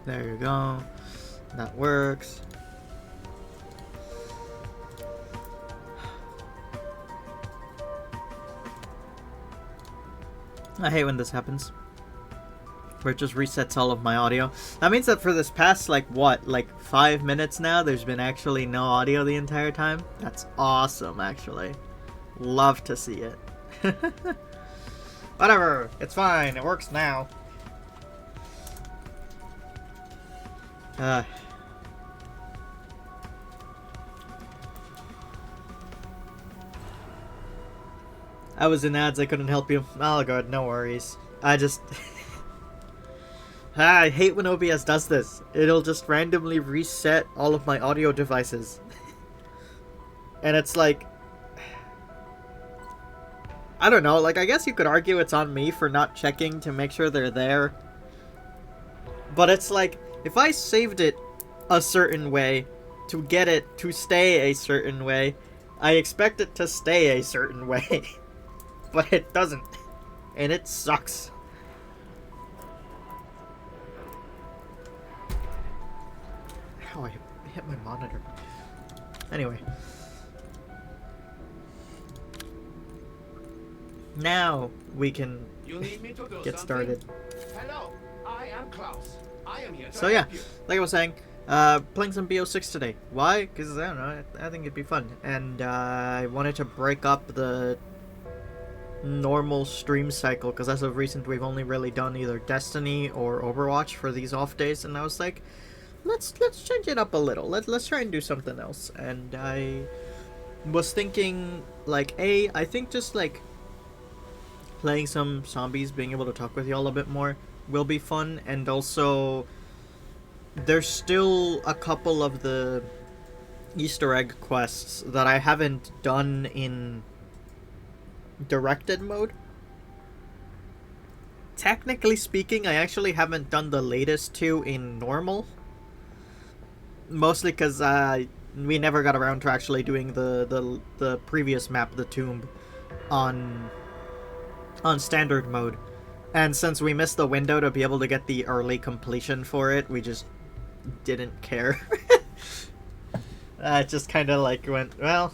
There you go. That works. I hate when this happens. Where it just resets all of my audio. That means that for this past, like, what? Like, 5 minutes now, there's been actually no audio the entire time? That's awesome, actually. Love to see it. Whatever. It's fine. It works now. I was in ads, I couldn't help you. Oh god, no worries. I just... I hate when OBS does this. It'll just randomly reset all of my audio devices. And it's like... I don't know, like, I guess you could argue it's on me for not checking to make sure they're there. But it's like, if I saved it a certain way to get it to stay a certain way, I expect it to stay a certain way. But it doesn't. And it sucks. Ow, I hit my monitor. Anyway. Now we can get started. Hello, I am Klaus. I am here. So yeah, like I was saying, playing some BO6 today. Why? Because, I don't know, I think it'd be fun. And I wanted to break up the normal stream cycle, because as of recent we've only really done either Destiny or Overwatch for these off days, and I was like, let's change it up a little. Let's try and do something else. And I was thinking, like, I think just like playing some zombies, being able to talk with y'all a bit more will be fun, and also there's still a couple of the Easter egg quests that I haven't done in directed mode. Technically speaking, I actually haven't done the latest two in normal, mostly because we never got around to actually doing the previous map, the tomb, on standard mode. And since we missed the window to be able to get the early completion for it, we just didn't care. It just kind of like went, well,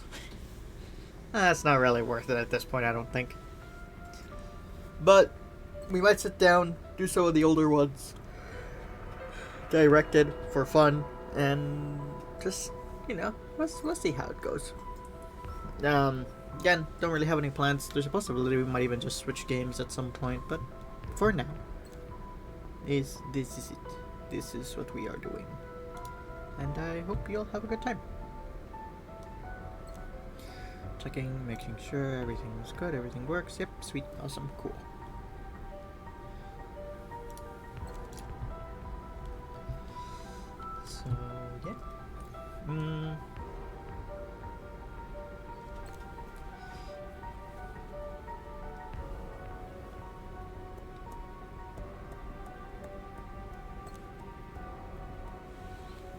it's not really worth it at this point, I don't think. But we might sit down, do some of the older ones, directed for fun, and just, you know, we'll see how it goes. Again, don't really have any plans. There's a possibility we might even just switch games at some point, but for now, this is it. This is what we are doing. And I hope you'll have a good time. Checking, making sure everything's good, everything works. Yep, sweet, awesome, cool. So, yeah.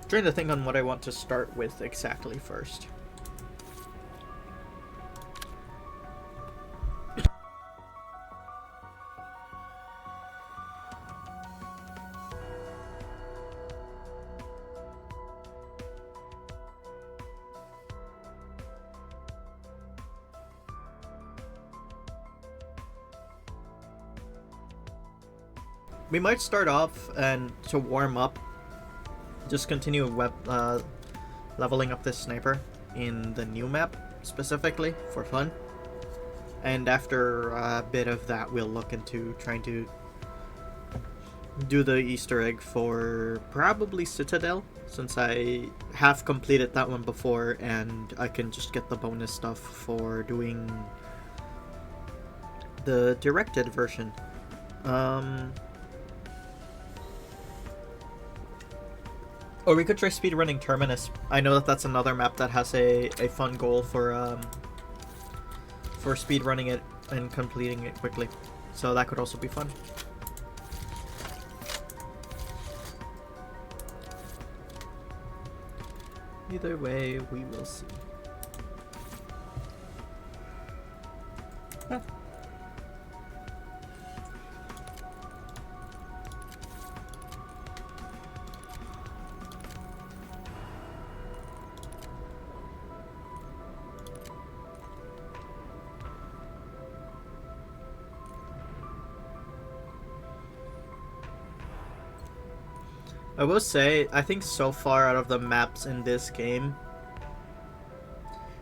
Trying to think on what I want to start with exactly first. We might start off, and to warm up, just continue leveling up this sniper in the new map, specifically, for fun. And after a bit of that, we'll look into trying to do the Easter egg for probably Citadel, since I have completed that one before, and I can just get the bonus stuff for doing the directed version. Or we could try speedrunning Terminus. I know that that's another map that has a fun goal for speedrunning it and completing it quickly. So that could also be fun. Either way, we will see. Huh. I will say, I think so far out of the maps in this game,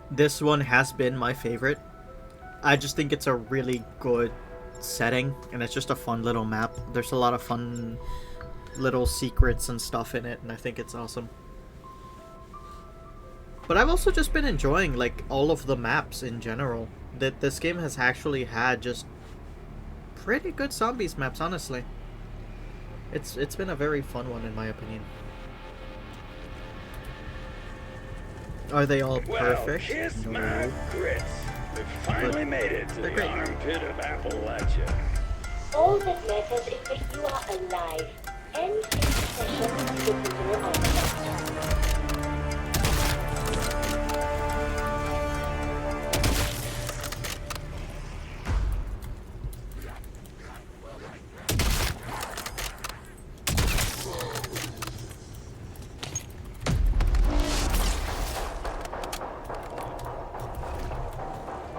this one has been my favorite. I just think it's a really good setting, and it's just a fun little map. There's a lot of fun little secrets and stuff in it, and I think it's awesome. But I've also just been enjoying, like, all of the maps in general. That this game has actually had just pretty good zombies maps, honestly. It's been a very fun one, in my opinion. Are they all perfect? Well, kiss No. my grits. We finally made it to the armpit of Appalachia. All that matters is that you are alive and in possession of the original artifact.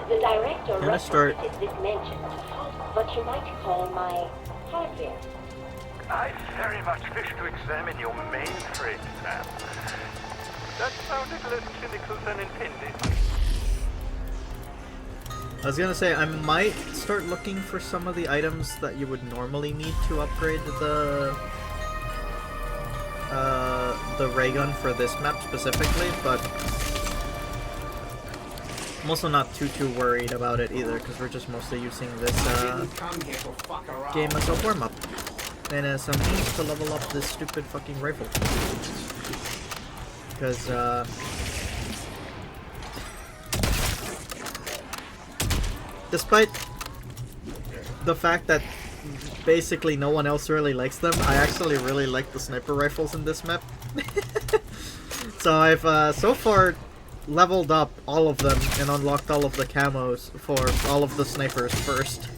The director retrofitted this mansion to what you might call my hardware. I very much wish to examine your mainframe, Sam. That sounded less cynical than intended. I was gonna say, I might start looking for some of the items that you would normally need to upgrade the ray gun for this map specifically, but I'm also not too worried about it either, because we're just mostly using this Come here to fuck around. game as a warm-up. And as a means to level up this stupid fucking rifle. Because, despite the fact that basically no one else really likes them, I actually really like the sniper rifles in this map. So I've, so far, leveled up all of them and unlocked all of the camos for all of the snipers first.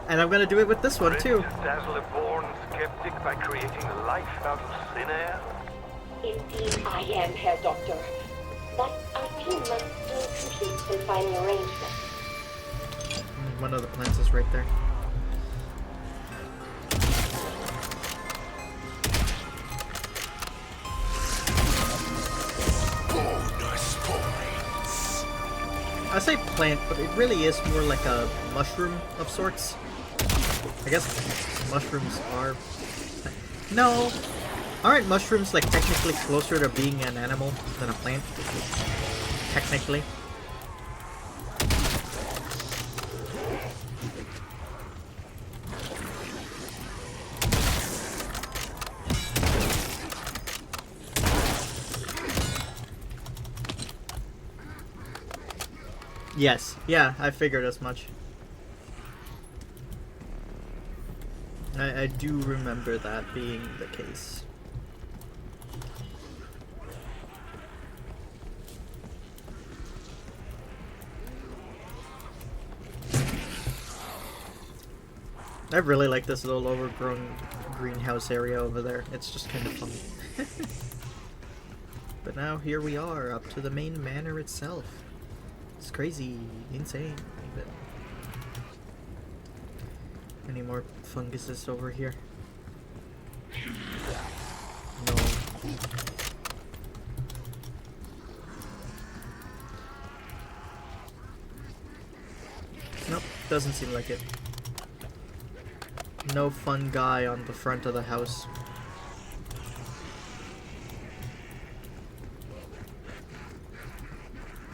And I'm gonna do it with this one too. Dazzle a born skeptic by creating life out of thin air. Indeed, I am, Herr Doctor. But our team must still complete some final arrangements. One of the plants is right there. I say plant, but it really is more like a mushroom of sorts. I guess mushrooms are... No! Aren't mushrooms like technically closer to being an animal than a plant? Technically. Yes, yeah, I figured as much. I do remember that being the case. I really like this little overgrown greenhouse area over there. It's just kind of fun. But now here we are, up to the main manor itself. It's crazy, insane, even. Any more funguses over here? No. Nope, doesn't seem like it. No fun guy on the front of the house.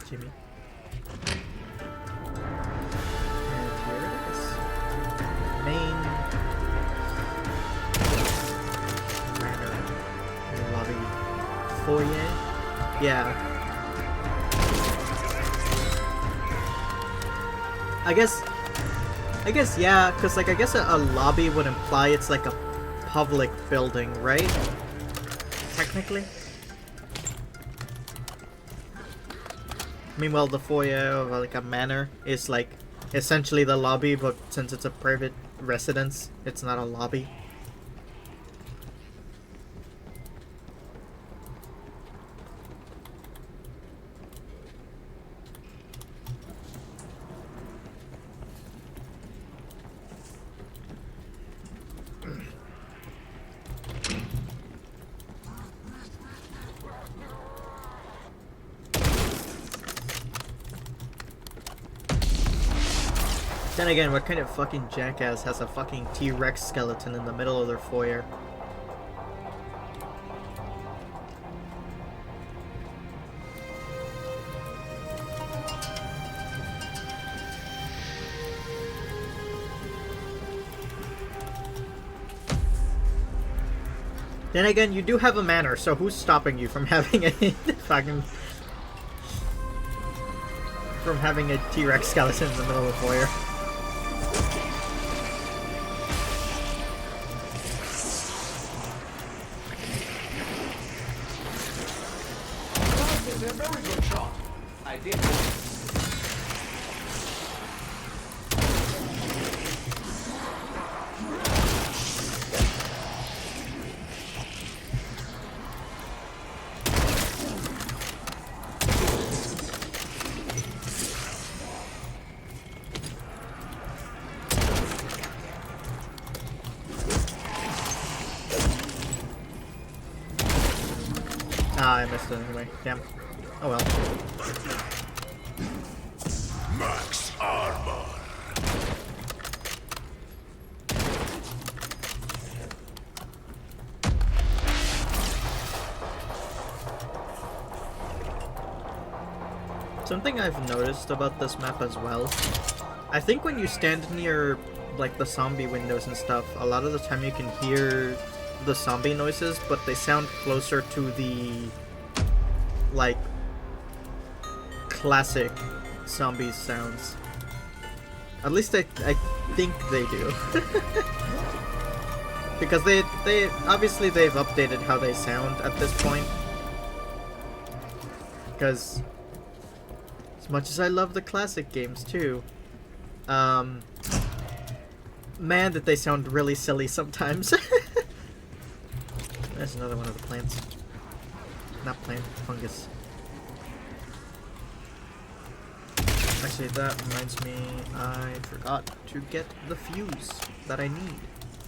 Jimmy. And here it is. Main manor lobby foyer. Yeah. I guess yeah, because like I guess a lobby would imply it's like a public building, right? Technically. Meanwhile, the foyer of like a manor is like essentially the lobby, but since it's a private residence, it's not a lobby. Then again, what kind of fucking jackass has a fucking T-Rex skeleton in the middle of their foyer? Then again, you do have a manor, so who's stopping you from having a fucking... from having a T-Rex skeleton in the middle of the foyer? That is a very good shot. I did. Ah, I missed it anyway. Damn. Oh well. Max armor. Something I've noticed about this map as well, I think when you stand near like the zombie windows and stuff, a lot of the time you can hear the zombie noises, but they sound closer to the like classic zombie sounds. At least I think they do. Because they obviously they've updated how they sound at this point. Because as much as I love the classic games too, man, that they sound really silly sometimes. There's another one of the plants. Not plant, fungus. Actually, that reminds me, I forgot to get the fuse that I need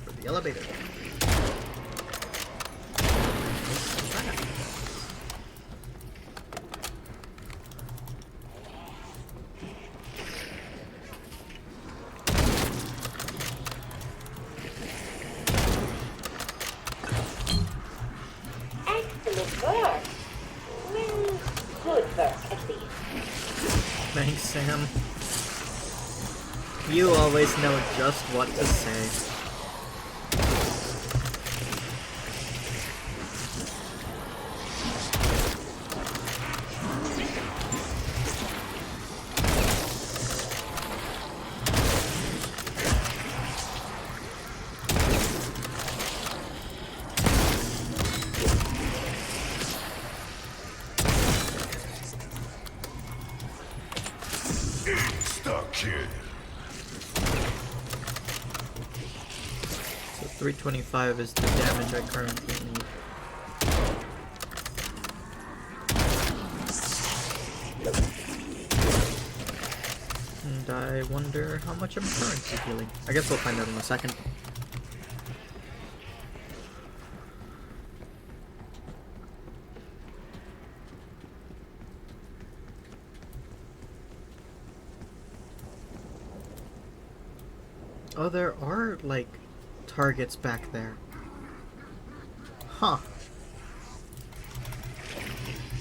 for the elevator. Excellent work. Well, good work, at least. Thanks, Sam. You always know just what to say. Insta-kill. So 325 is the damage I currently need. And I wonder how much I'm currently healing. I guess we'll find out in a second. Oh, there are, like, targets back there. Huh.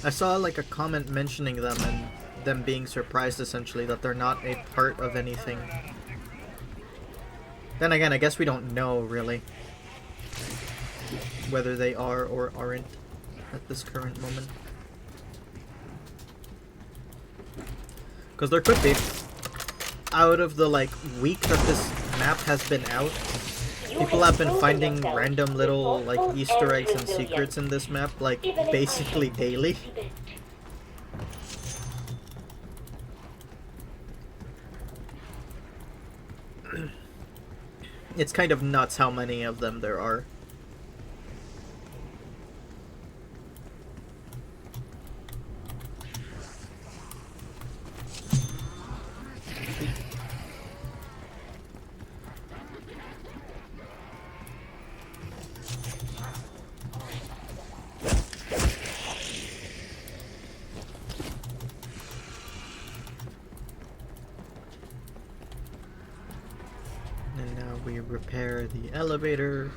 I saw, like, a comment mentioning them and them being surprised, essentially, that they're not a part of anything. Then again, I guess we don't know, really, whether they are or aren't at this current moment. Because there could be. Out of the, like, week that this map has been out, people have been finding random little, like, Easter eggs and secrets in this map, like, basically daily. It's kind of nuts how many of them there are. And now we repair the elevator.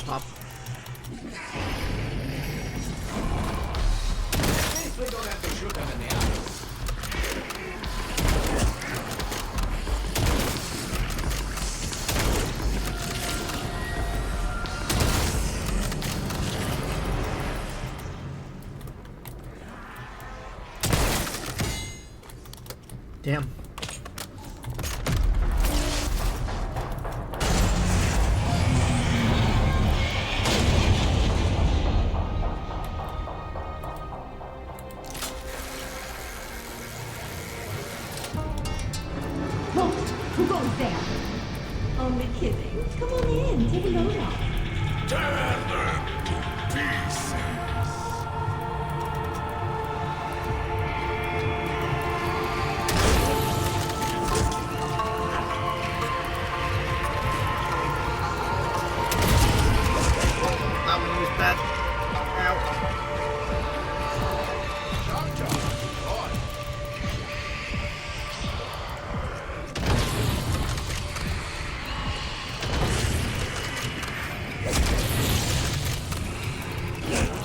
Pop. We don't have to shoot them in the eyes. Damn. Oh, who goes there? Only kidding. Come on in, take a load off. That one was bad. Ow. Job, job. Boy.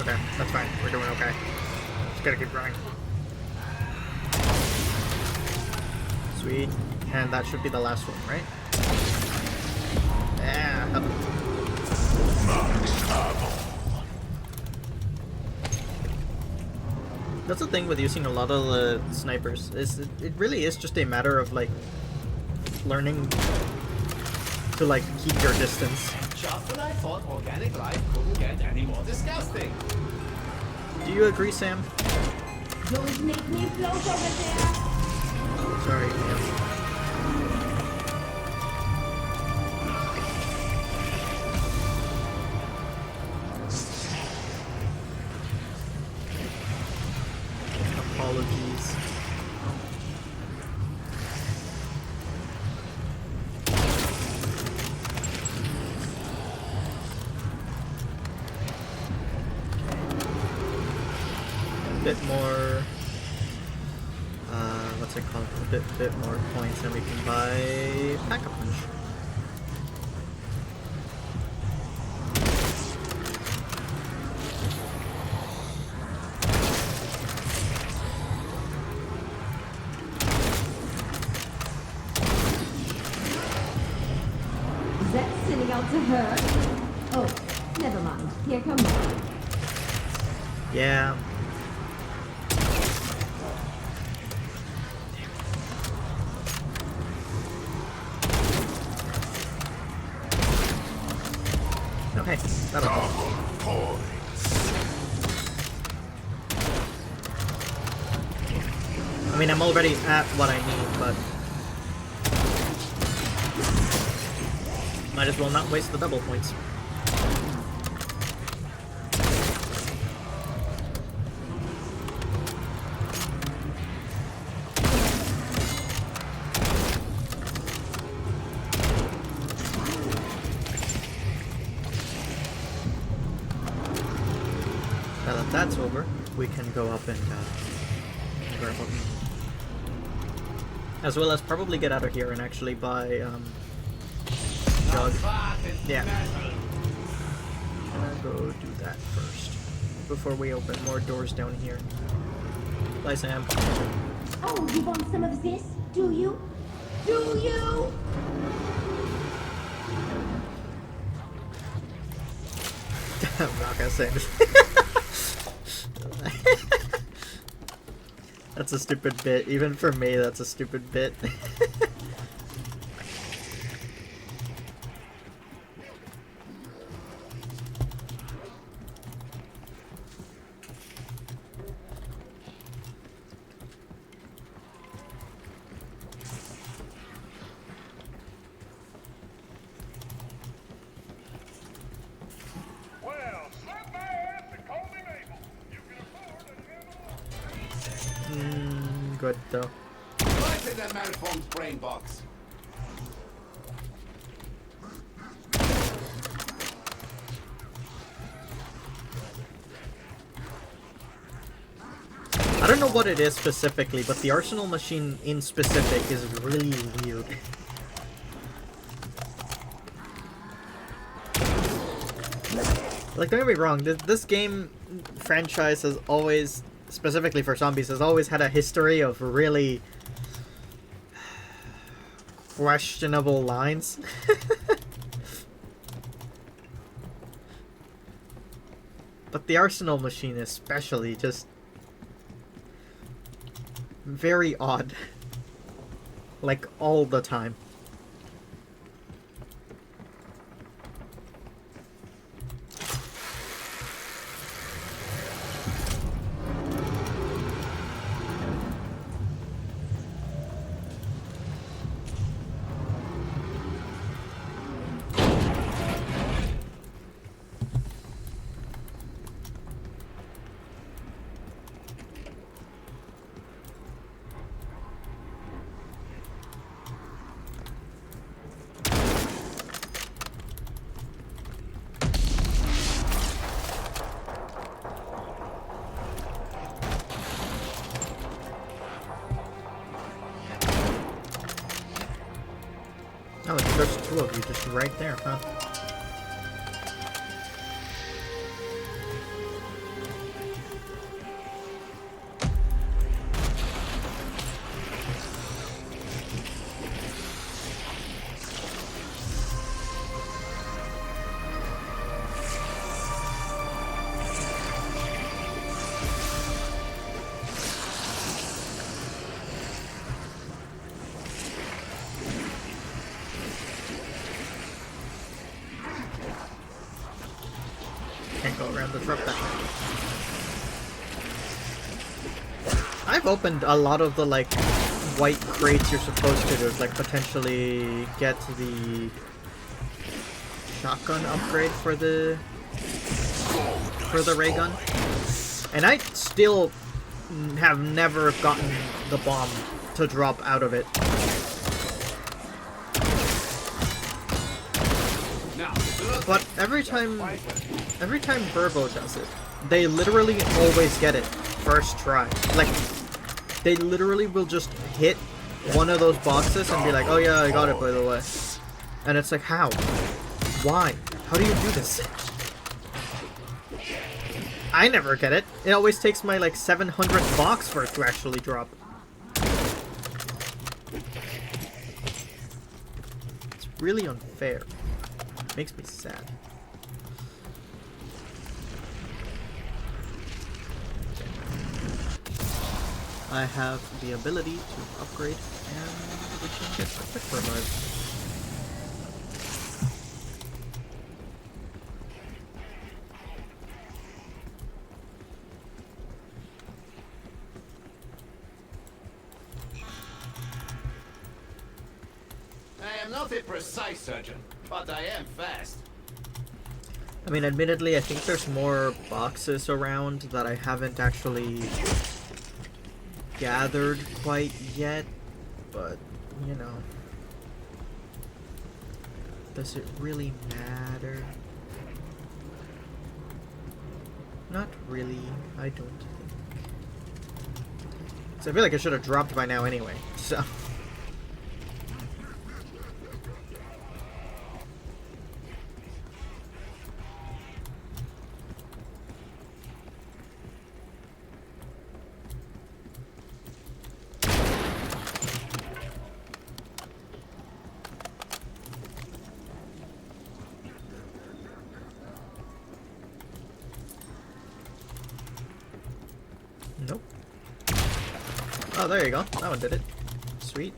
Okay, that's fine. We're doing okay. Just gotta keep running. Sweet. And that should be the last one, right? Yeah. That's the thing with using a lot of the snipers, is it really is just a matter of like learning to like keep your distance. Just when I thought organic life couldn't get any more disgusting. Do you agree, Sam? Don't make me float over there. Sorry. Yeah. Apologies. A bit more. What's it called? A bit more points, and we can buy Pack-a-Punch. Is that sending out to her? Oh, never mind. Here comes one. Yeah. Okay, that'll help. I mean, I'm already at what I need, but might as well not waste the double points. Now that that's over, we can go up and grab one. As well as probably get out of here and actually buy Jug. Yeah. Gonna go do that first before we open more doors down here. Bye, Sam. Oh, you want some of this? Do you? Do you? I'm not gonna say anything. That's a stupid bit. Even for me, that's a stupid bit. Well, slap my ass and call me Mabel. You can afford a handle. Good though. What's in that malformed brain box? don't know what it is specifically, but the arsenal machine in specific is really weird. Like, don't get me wrong, this game franchise has always, specifically for zombies, has always had a history of really questionable lines. But the arsenal machine especially, just very odd. Like, all the time. Oh, there's two of you just right there, huh? Can't go around the truck that way. I've opened a lot of the, like, white crates you're supposed to like, potentially get the shotgun upgrade for the ray gun. And I still have never gotten the bomb to drop out of it. But every time Burbo does it, they literally always get it first try. Like, they literally will just hit one of those boxes and be like, oh yeah, I got it, by the way. And it's like, how? Why? How do you do this? I never get it. It always takes my, like, 700th box for it to actually drop. It's really unfair. Makes me sad. I have the ability to upgrade and we can get a quick revive. I am not a precise surgeon, but I am fast. I mean, admittedly, I think there's more boxes around that I haven't actually gathered quite yet, but, you know, does it really matter? Not really, I don't think. So I feel like I should have dropped by now anyway, so... Nope. Oh, there you go. That one did it. Sweet.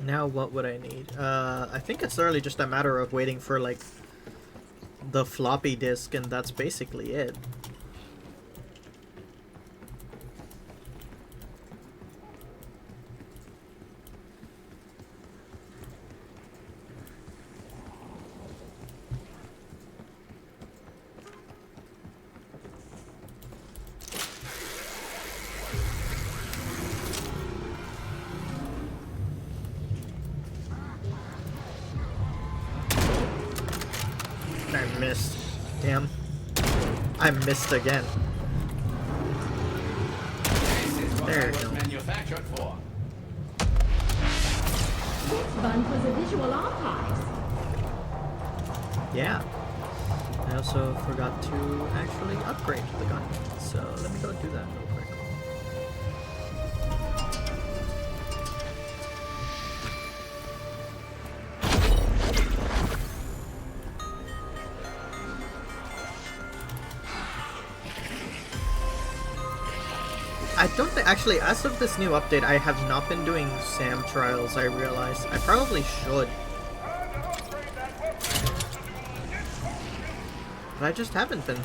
Now what would I need? I think it's literally just a matter of waiting for, like, the floppy disk, and that's basically it. missed. Damn. I missed again. This is what There I you was go. manufactured for. This fun for the visual archives. Yeah. I also forgot to actually upgrade the gun. So let me go do that real quick. I don't think, actually, as of this new update, I have not been doing SAM trials, I realize. I probably should. But I just haven't been.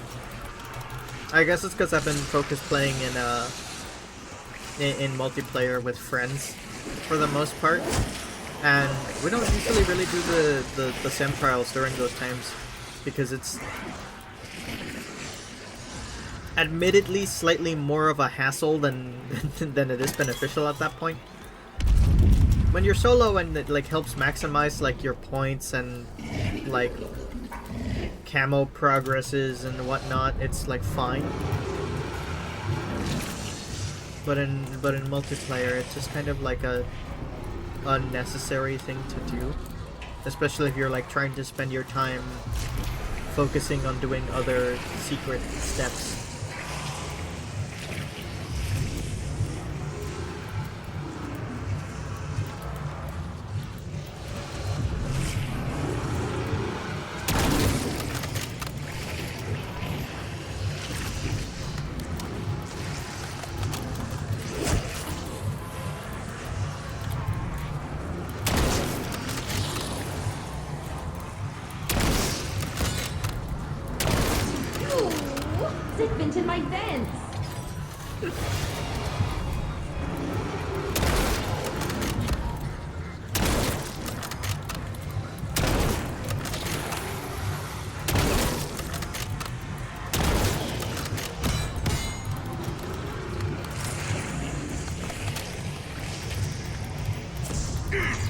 I guess it's because I've been focused playing in multiplayer with friends, for the most part. And we don't usually really do the SAM trials during those times, because it's admittedly slightly more of a hassle than than it is beneficial at that point. When you're solo and it like helps maximize like your points and like camo progresses and whatnot, it's like fine. But in multiplayer, it's just kind of like a unnecessary thing to do, especially if you're like trying to spend your time focusing on doing other secret steps. Zip into my vents.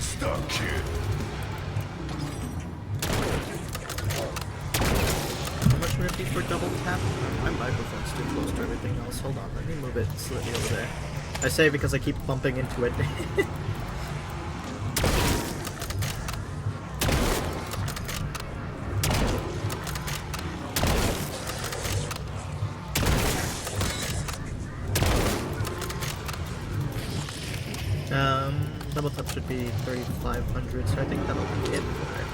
Stuck, kid. How much would it be for double tap? My microphone's too close to everything else. Hold on, let me move it slightly over there. I say because I keep bumping into it. Double tap should be 3,500, so I think that'll be it for it.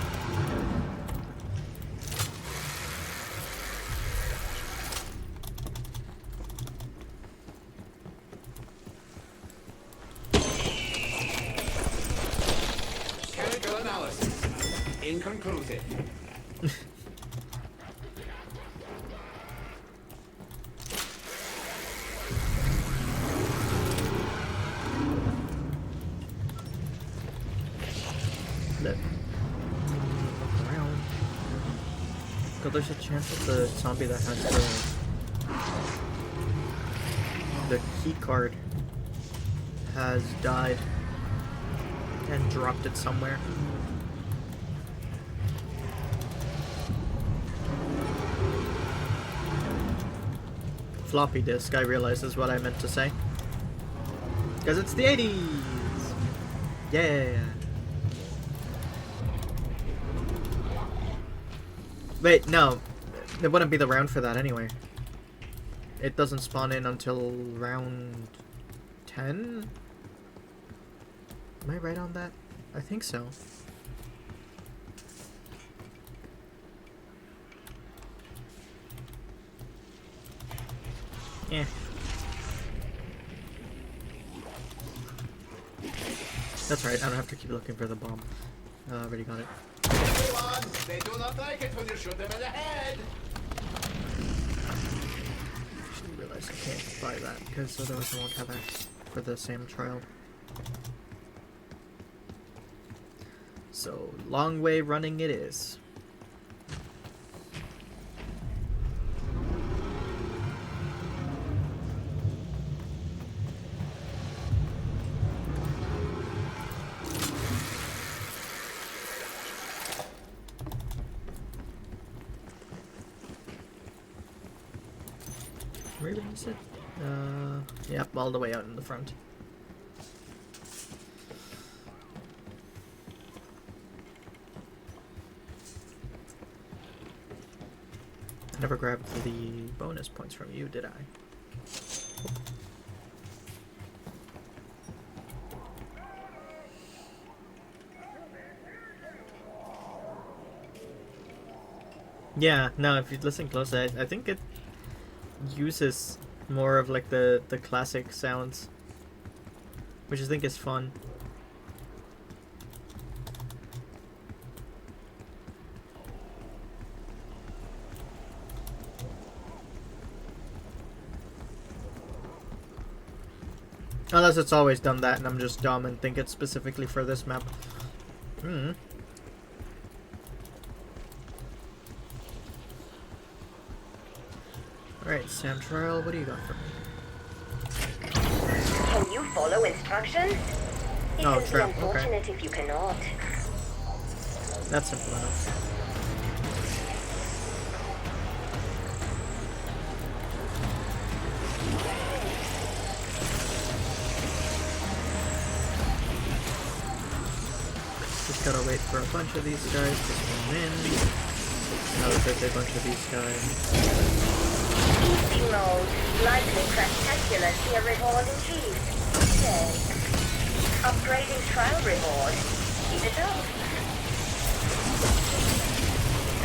Chemical analysis. Inconclusive. Look around. So there's a chance that the zombie that has the key card has died and dropped it somewhere. Floppy disk, I realize, is what I meant to say. Because it's the 80s! Yeah! Wait, no. It wouldn't be the round for that anyway. It doesn't spawn in until round 10? Am I right on that? I think so. Eh. That's right, I don't have to keep looking for the bomb. I already got it. Everyone, they do not like it when you shoot them in the head. Actually realize I can't buy that because otherwise I won't have it for the same trial. So, long way running it is. is it? Yep, all the way out in the front. I never grabbed the bonus points from you, did I? Yeah, no, if you listen closely, I think it uses more of like the classic sounds, which I think is fun. Unless it's always done that and I'm just dumb and think it's specifically for this map. Alright, Sam Trial, what do you got for me? Can you follow instructions? It Oh, will be trap, unfortunate okay. if you cannot. That's simple enough. Just gotta wait for a bunch of these guys to come in. Now that there's a bunch of these guys. Easy mode. Lightning spectacular tier reward in cheese. Okay. Upgrading trial reward. Keep it up.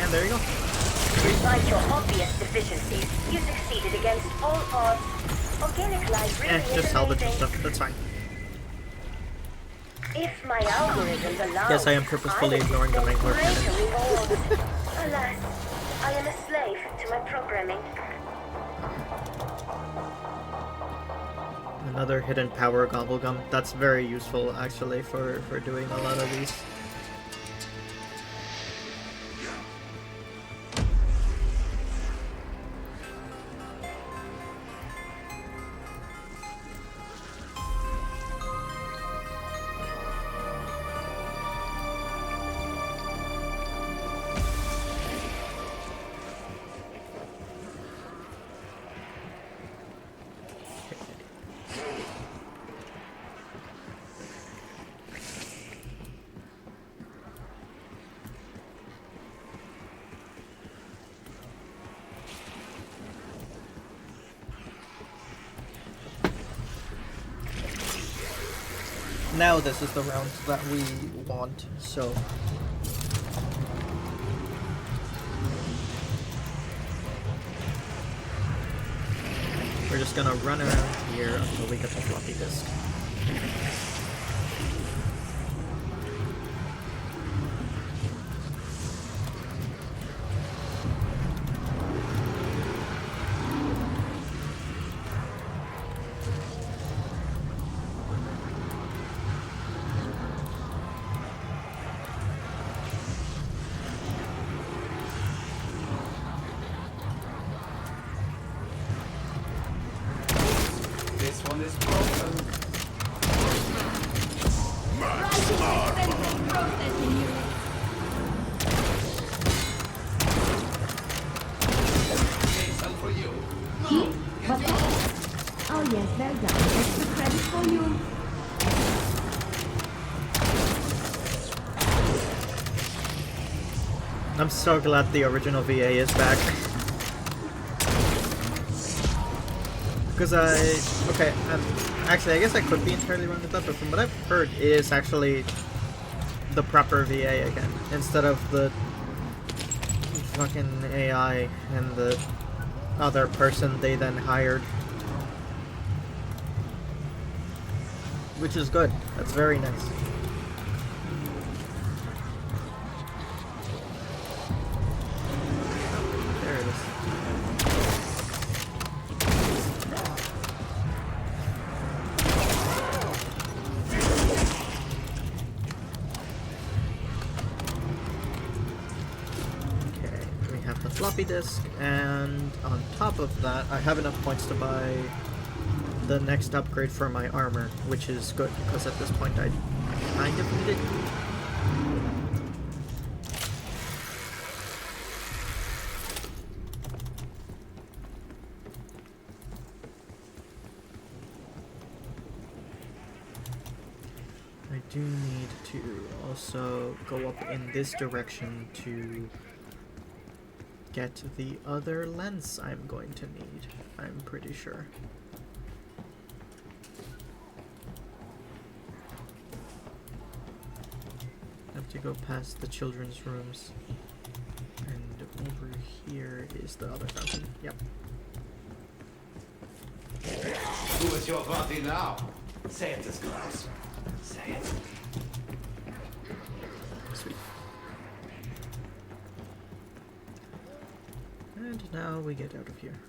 And there you go. Despite your obvious deficiencies, you succeeded against all odds. Organic life really is Just salvage and amazing. stuff, that's fine. If my algorithms allow, Yes, I am purposefully ignoring the Mangler cannon. Alas, I am a slave to my programming. Another hidden power gobblegum. That's very useful actually for doing a lot of these. Now this is the round that we want, so... We're just gonna run around here until we get the floppy disk. This one is broken. Processing unit. Some for you. What's that? Oh yes, well done. Extra credit for you. I'm so glad the original VA is back. Because actually I guess I could be entirely wrong with that, but from what I've heard it is actually the proper VA again, instead of the fucking AI and the other person they then hired. Which is good. That's very nice. There it is. Okay, we have the floppy disk, and on top of that, I have enough points to buy the next upgrade for my armor, which is good because at this point I kind of need it. do need to also go up in this direction to get the other lens I'm going to need, I'm pretty sure. Have to go past the children's rooms. And over here is the other fountain. Yep. Who is your party now? Say it, Klaus. Say it. Sweet. And now we get out of here.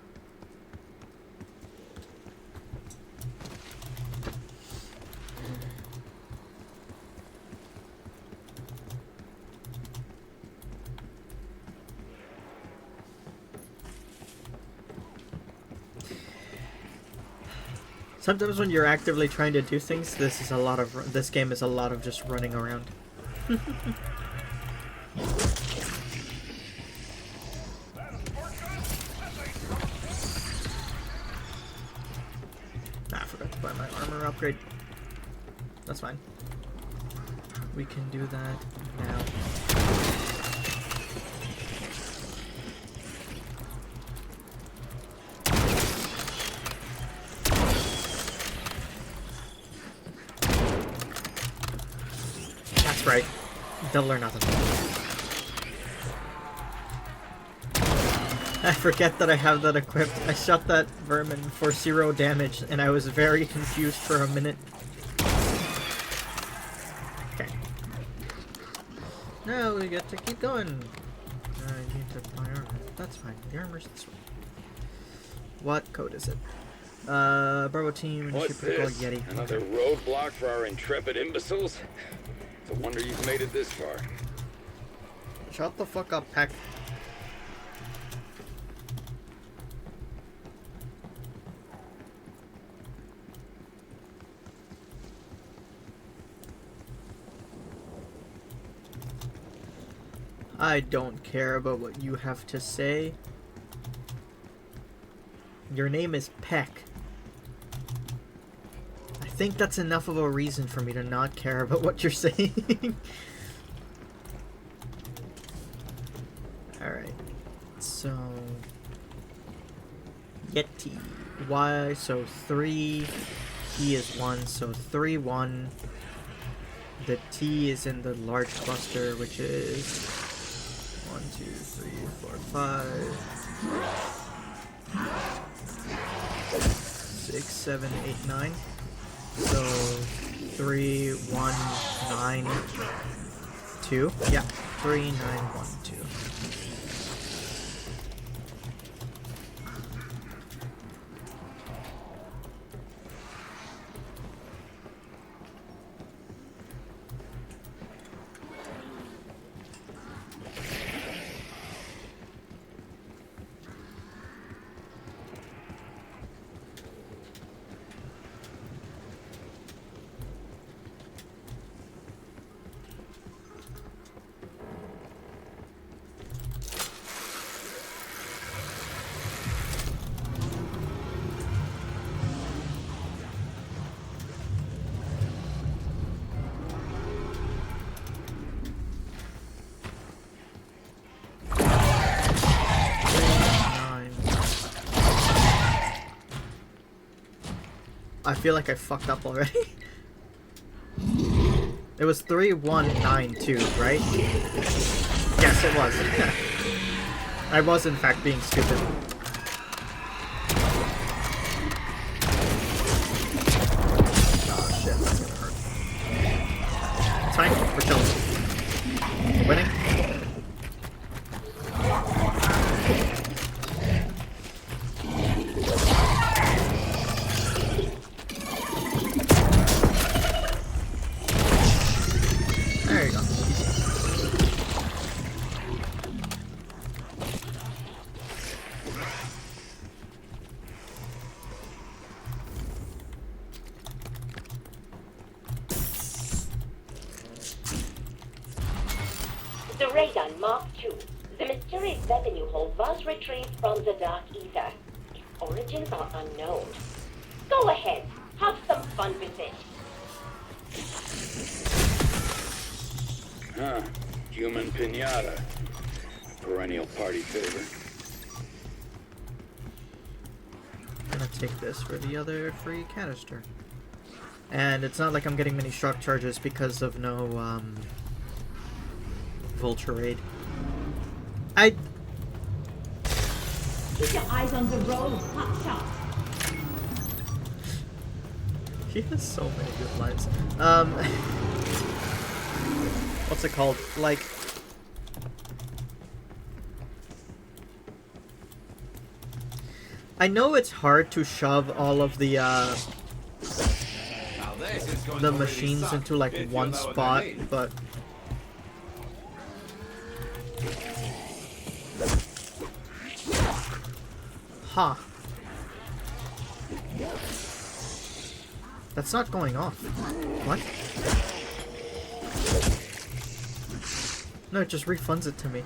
Sometimes when you're actively trying to do things, this game is a lot of just running around. I forgot to buy my armor upgrade. That's fine. We can do that now. Right. They'll learn nothing. I forget that I have that equipped. I shot that vermin for 0 damage, and I was very confused for a minute. Okay. Now we get to keep going. I need to buy armor. That's fine. The armor's this way. What code is it? Bravo team, What's this? Yeti. Another roadblock for our intrepid imbeciles? It's a wonder you've made it this far. Shut the fuck up, Peck. I don't care about what you have to say. Your name is Peck. I think that's enough of a reason for me to not care about what you're saying. Alright. So... Yeti. Y, so 3. T is 1, so 3, 1. The T is in the large cluster, which is 1, 2, 3, 4, 5, 6, 7, 8, 9. So 3, 1, 9, 2. Yeah, 3, 9, 1, 2. I feel like I fucked up already. It was 3192, right? Yes, it was. I was in fact being stupid. Oh shit, that's gonna hurt. It's fine, we're chilling. We're winning. There you go. The Radon Mark II. The mysterious revenue hold was retrieved from the Dark Ether. Its origins are unknown. Go ahead, have some fun with it. pinata. Perennial party favorite. I'm gonna take this for the other free canister. And it's not like I'm getting many shock charges because of no, vulture raid. Keep your eyes on the road, hot shot. He has so many good lines. What's it called? Like, I know it's hard to shove all of the machines into like one spot, but huh. That's not going off. What? No, it just refunds it to me.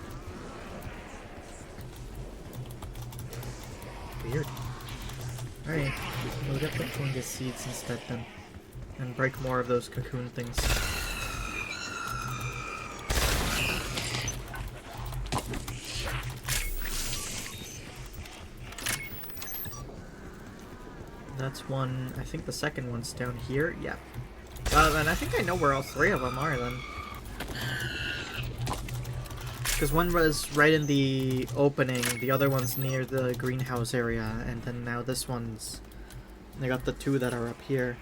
Weird. Alright, we'll get the fungus seeds instead then. And break more of those cocoon things. That's one. I think the second one's down here. Yeah. And I think I know where all three of them are then. Because one was right in the opening, the other one's near the greenhouse area, and then now this one's... I got the two that are up here.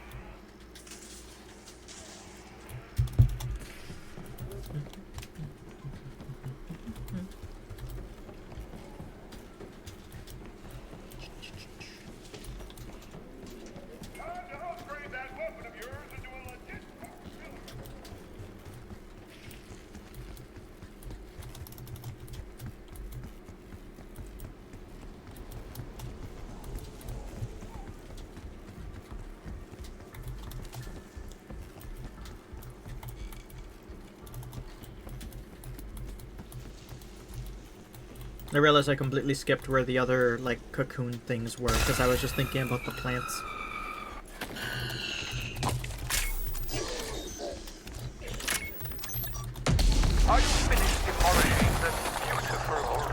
I realized I completely skipped where the other, like, cocoon things were, because I was just thinking about the plants. Are you finished demolishing this beautiful old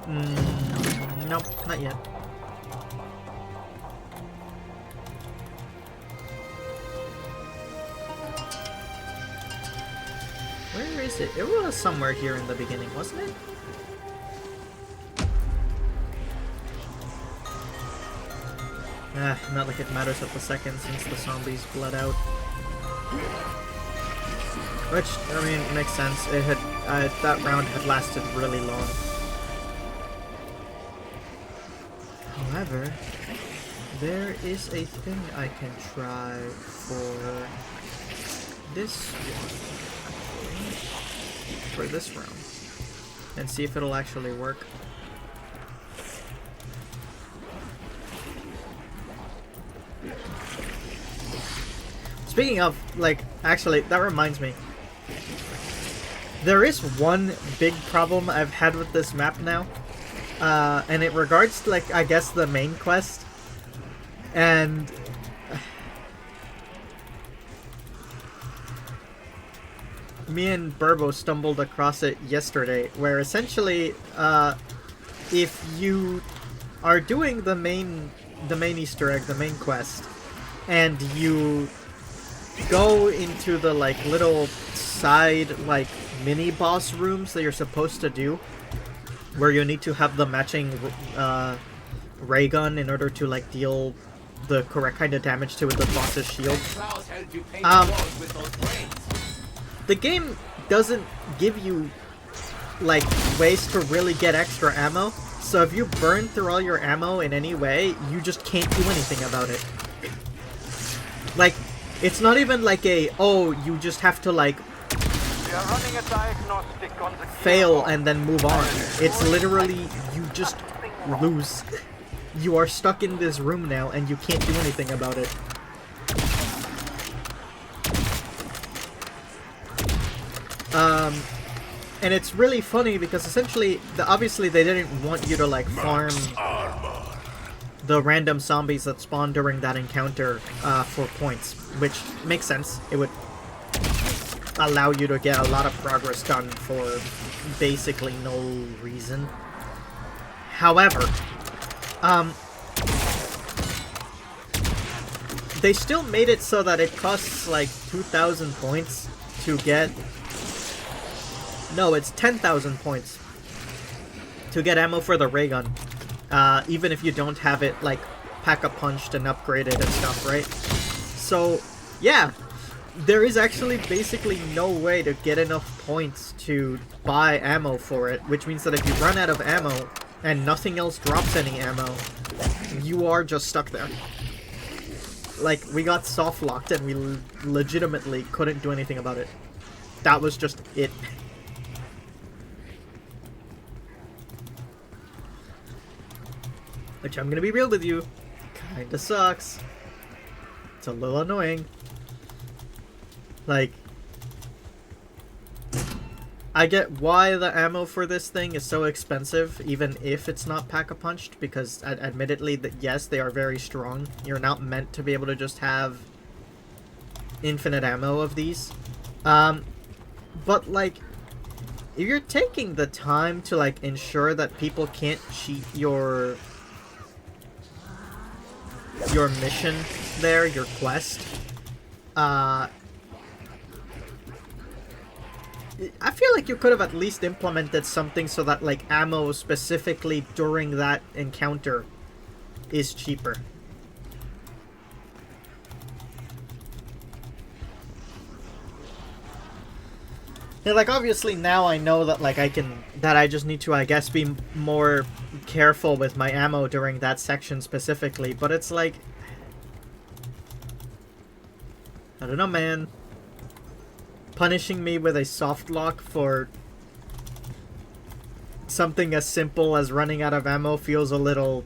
home? Nope, not yet. Where is it? It was somewhere here in the beginning, wasn't it? Not like it matters at the second since the zombies bled out. Which, I mean, makes sense. It had, that round had lasted really long. However, there is a thing I can try for this one. For this round. And see if it'll actually work. Speaking of, like, actually, that reminds me. There is one big problem I've had with this map now. And it regards to, like, I guess the main quest. And... me and Burbo stumbled across it yesterday, where essentially, if you are doing the main Easter egg, the main quest, and you go into the, like, little side, like, mini-boss rooms that you're supposed to do, where you need to have the matching, ray gun in order to, like, deal the correct kind of damage to the boss's shield. The game doesn't give you, like, ways to really get extra ammo, so if you burn through all your ammo in any way, you just can't do anything about it. Like, it's not even like a, oh, you just have to, like, We are running a diagnostic on the fail and then move on. It's literally, you just lose. You are stuck in this room now, and you can't do anything about it. And it's really funny because essentially, obviously they didn't want you to, like, farm the random zombies that spawn during that encounter for points, which makes sense. It would allow you to get a lot of progress done for basically no reason. However, they still made it so that it costs like 2,000 points to get... No, it's 10,000 points to get ammo for the ray gun. Even if you don't have it, like, pack-a-punched and upgraded and stuff, right? So, yeah. There is actually basically no way to get enough points to buy ammo for it, which means that if you run out of ammo and nothing else drops any ammo, you are just stuck there. Like, we got soft-locked and we legitimately couldn't do anything about it. That was just it. Which, I'm gonna be real with you, kinda sucks. It's a little annoying. Like, I get why the ammo for this thing is so expensive, even if it's not pack-a-punched, because admittedly, that yes, they are very strong. You're not meant to be able to just have infinite ammo of these. But, like, if you're taking the time to, like, ensure that people can't cheat your mission there, your quest, I feel like you could have at least implemented something so that, like, ammo specifically during that encounter is cheaper. Yeah, like, obviously now I know that, like, I just need to, I guess, be more careful with my ammo during that section specifically, but it's like, I don't know, man. Punishing me with a soft lock for something as simple as running out of ammo feels a little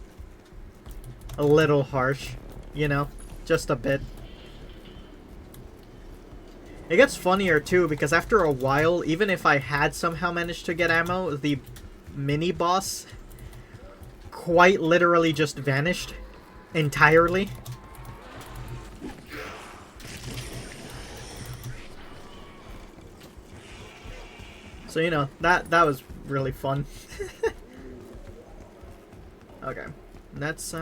harsh, you know? Just a bit. It gets funnier too, because after a while, even if I had somehow managed to get ammo, the mini-boss quite literally just vanished entirely. So, you know, that was really fun. Okay. Let's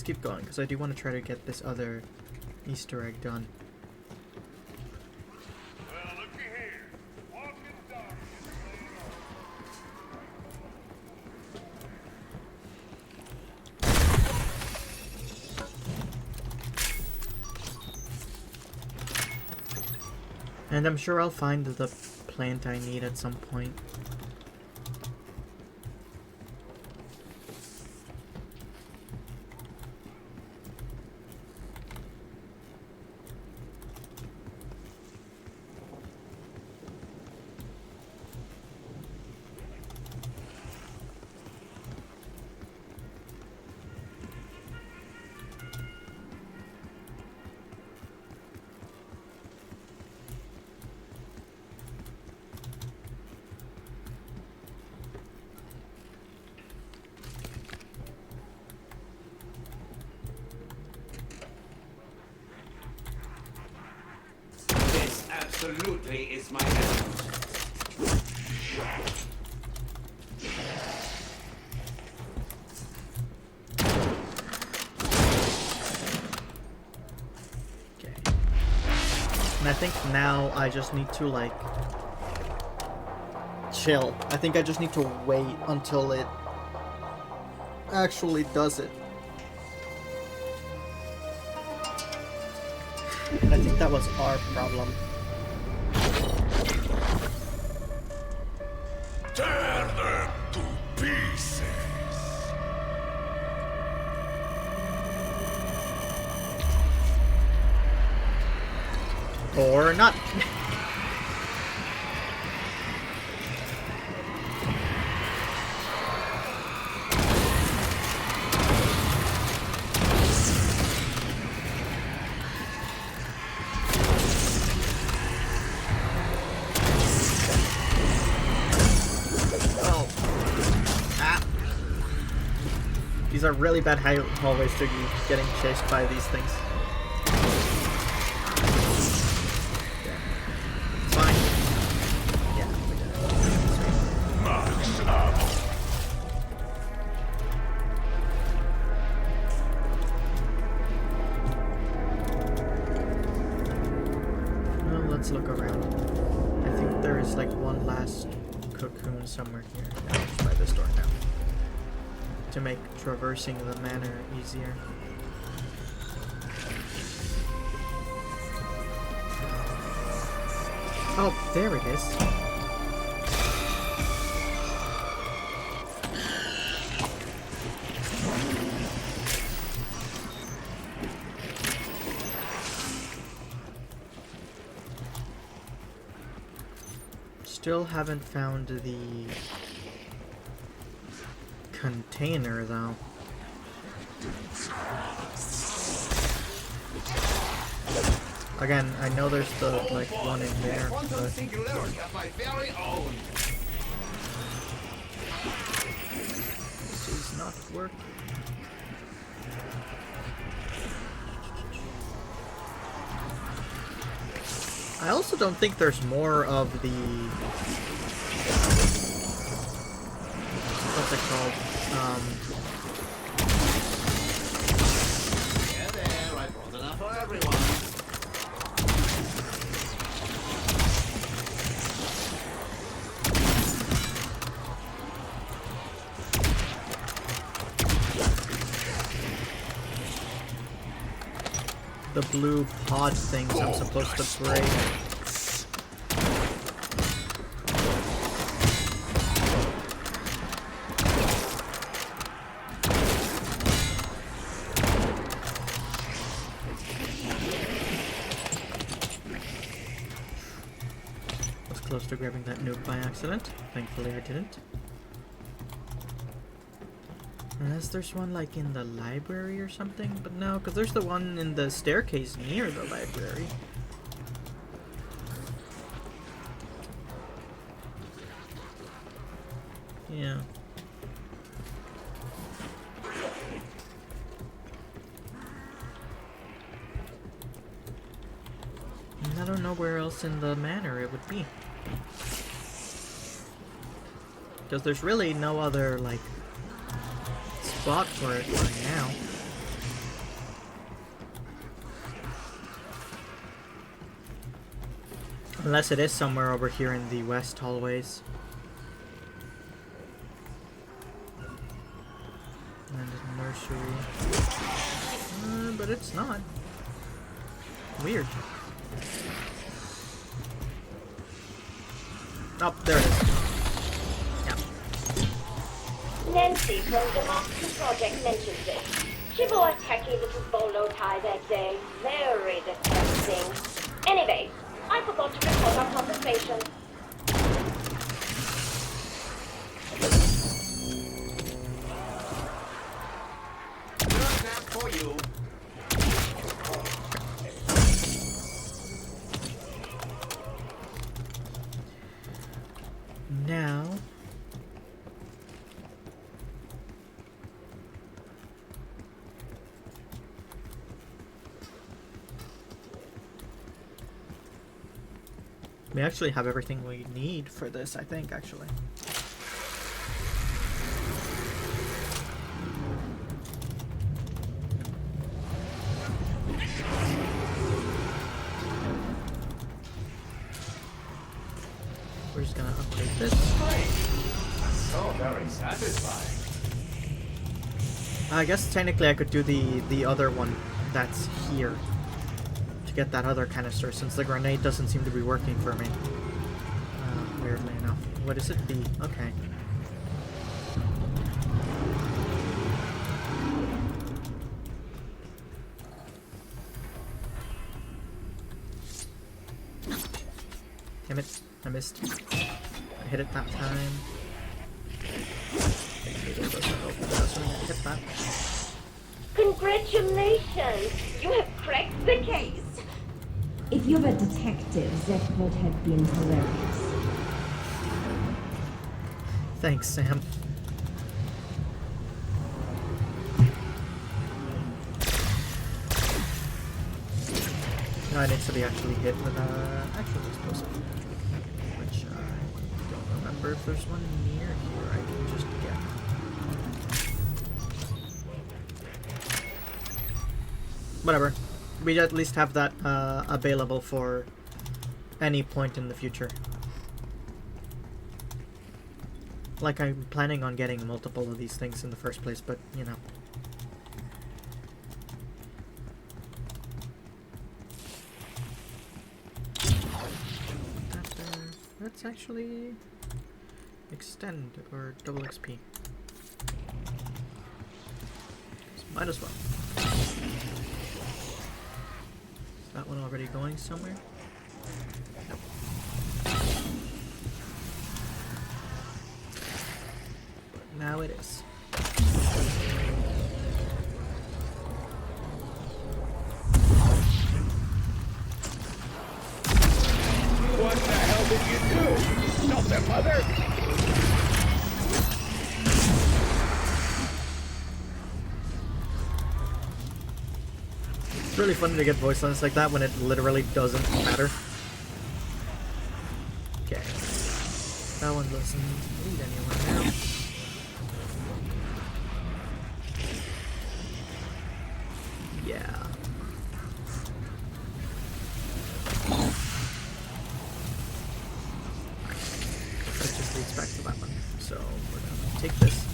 keep going, because I do want to try to get this other Easter egg done. Well, looky here. Walk in the dark. And I'm sure I'll find the plant I need at some point. This absolutely is my element. Okay. And I think now I just need to, like, chill. I think I just need to wait until it actually does it. And I think that was our problem. Tear them to pieces. Or not. These are really bad hallways to be getting chased by these things. let's look around. I think there is like one last cocoon somewhere here. Yeah, just by this door now. To make traversing the manor easier. Oh, there it is. Still haven't found the container though. Again, I know there's the like one in there, but Singularity of my very own. this is not working. I also don't think there's more of the what's it called? Yeah, there, I brought enough for everyone. The blue pod things I'm supposed to break. Was close to grabbing that nuke by accident. Thankfully I didn't. Unless there's one like in the library or something, but no, because there's the one in the staircase near the library. Yeah. And I don't know where else in the manor it would be. Because there's really no other, like, spot for it right now. Unless it is somewhere over here in the west hallways. And the nursery. But it's not. Weird. Oh, there it is. Nancy from the Master Project mentioned this. She wore a tacky little bolo tie that day. Very disgusting. Anyway, I forgot to record our conversation. Good nap for you. Now... we actually have everything we need for this, I think, actually. We're just gonna upgrade this. So very satisfying. I guess technically I could do the other one that's here. Get that other canister since the grenade doesn't seem to be working for me. Weirdly enough. What is it? B. Okay. Damn it. I missed. I hit it that time. Maybe it doesn't open that, so I'm gonna hit that. Congratulations! You have cracked the case! If you're a detective, that would have been hilarious. Thanks, Sam. No, it needs to be actually hit with actual explosive. Which I don't remember if there's one near here I can just get. Whatever. We at least have that available for any point in the future. Like, I'm planning on getting multiple of these things in the first place, but, you know. Let's actually extend or double XP. Might as well. Is that one already going somewhere? Nope. But now it is. What the hell did you do? Stop them, mother! It's really funny to get voice lines like that when it literally doesn't matter. Okay. That one doesn't need anyone now. Yeah. That just leads back to that one. So we're gonna take this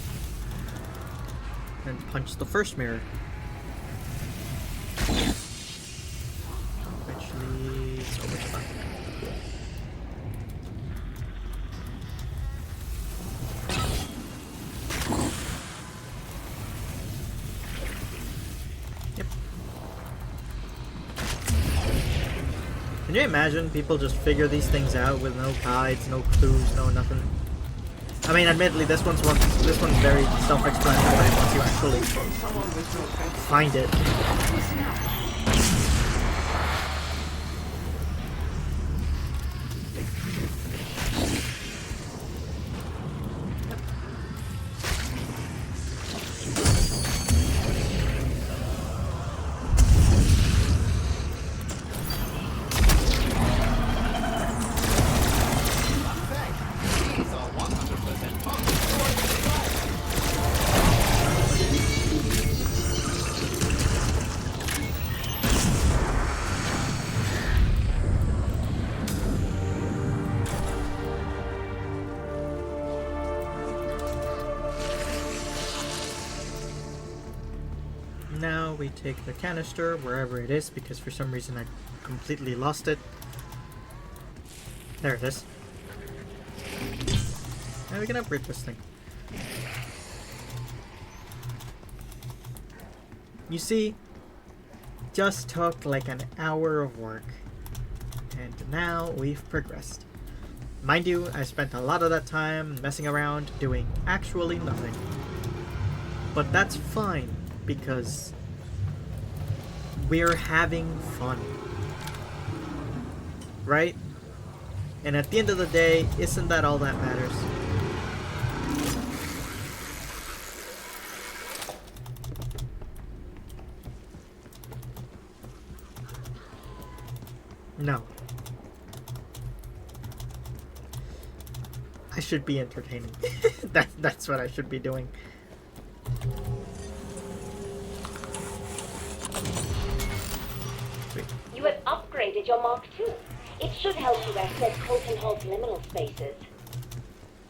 and punch the first mirror. Which leads over to that. Yep. Can you imagine people just figure these things out with no guides, no clues, no nothing? I mean, admittedly, this one's very self-explanatory once you actually find it. Now we take the canister wherever it is because for some reason I completely lost it. There it is. Now we can upgrade this thing. You see, just took like an hour of work and now we've progressed. Mind you, I spent a lot of that time messing around doing actually nothing. But that's fine because we're having fun. Right? And at the end of the day, isn't that all that matters? No. I should be entertaining. That's what I should be doing. Sweet. You have upgraded your Mark II. It should help you access Colton Hall's liminal spaces.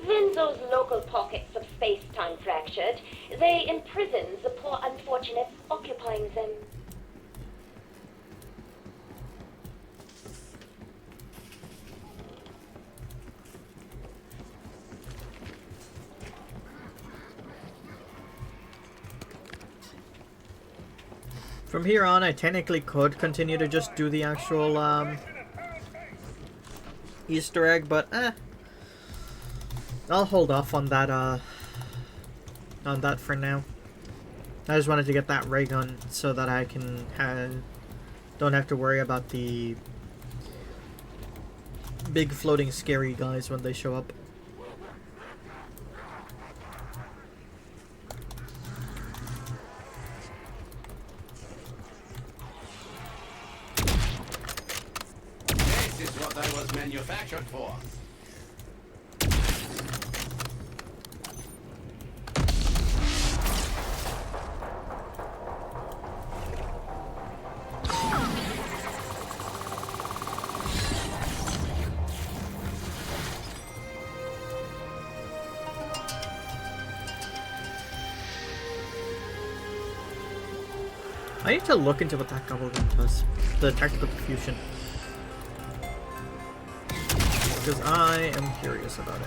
When those local pockets of space-time fractured, they imprison the poor unfortunates occupying them. From here on, I technically could continue to just do the actual Easter egg, but I'll hold off on that for now. I just wanted to get that ray gun so that I can don't have to worry about the big floating scary guys when they show up. This is what they was manufactured for. I need to look into what that goblin does. The tactical fusion. Because I am curious about it.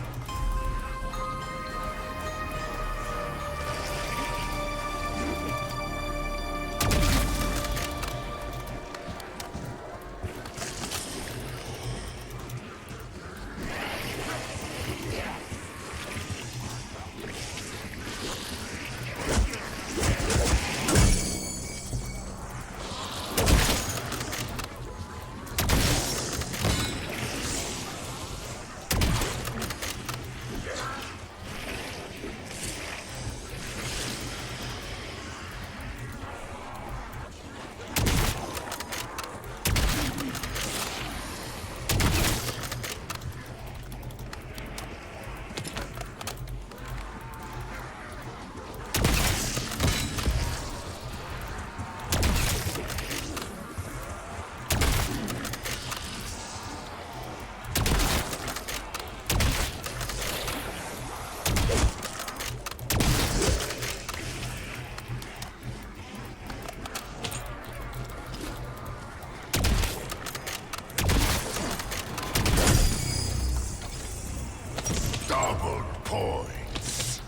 Double points.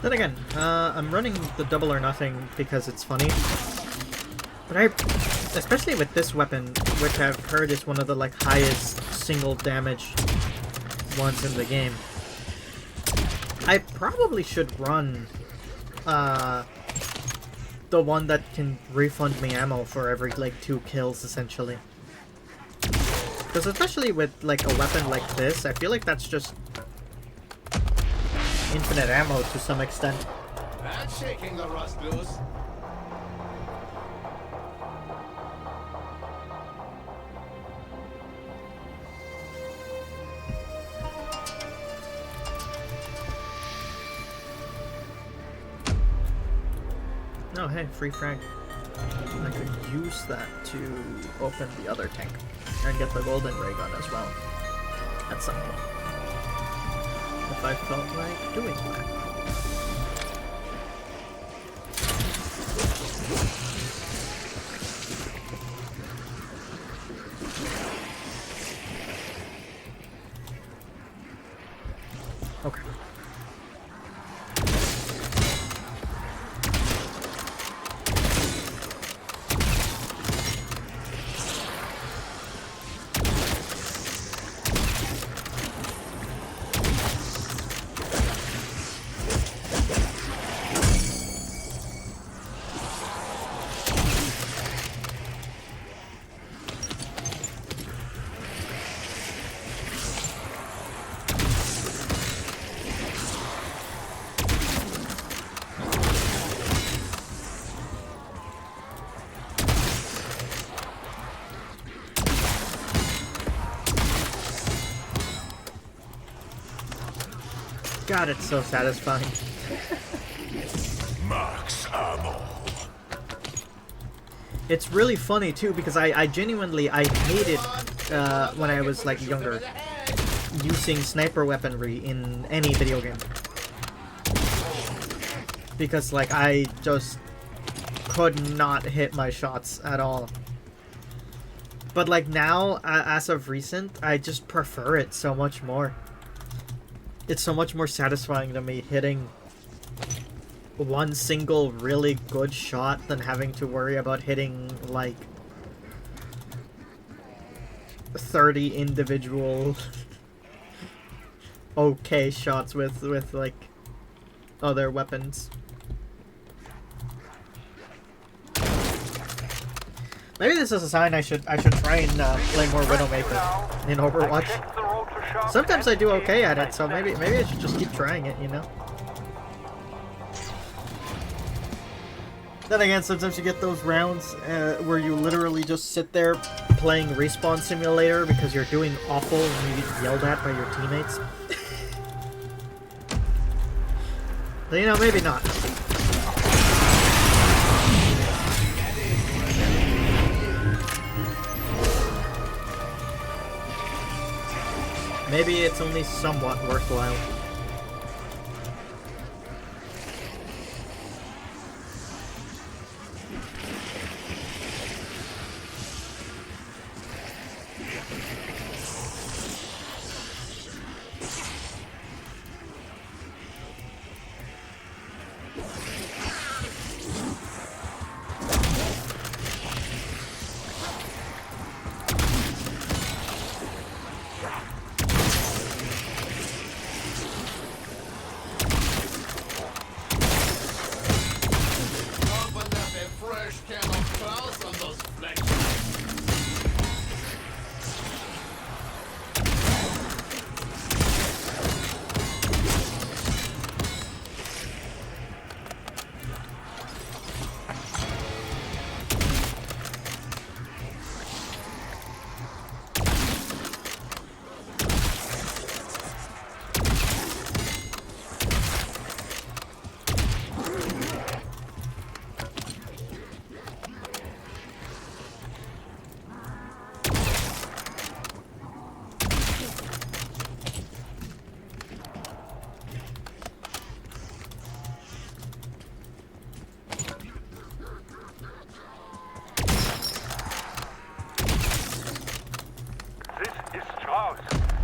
Then again, I'm running the double or nothing because it's funny. But especially with this weapon, which I've heard is one of the like highest single damage ones in the game, I probably should run the one that can refund me ammo for every like 2 kills essentially. Because especially with like a weapon like this, I feel like that's just infinite ammo to some extent. That's shaking the rust loose. Oh hey, free frag. I could use that to open the other tank and get the golden ray gun as well at some point. If I felt like doing that. Okay. God, it's so satisfying. Max ammo. It's really funny too because I genuinely hated when I was like younger using sniper weaponry in any video game because like I just could not hit my shots at all. But like now, as of recent, I just prefer it so much more. It's so much more satisfying to me hitting one single really good shot than having to worry about hitting like 30 individual okay shots with like other weapons. Maybe this is a sign I should try and play more Widowmaker in Overwatch. Sometimes I do okay at it, so maybe I should just keep trying it, you know? Then again, sometimes you get those rounds where you literally just sit there playing Respawn Simulator because you're doing awful and you get yelled at by your teammates. So, you know, maybe not. maybe it's only somewhat worthwhile.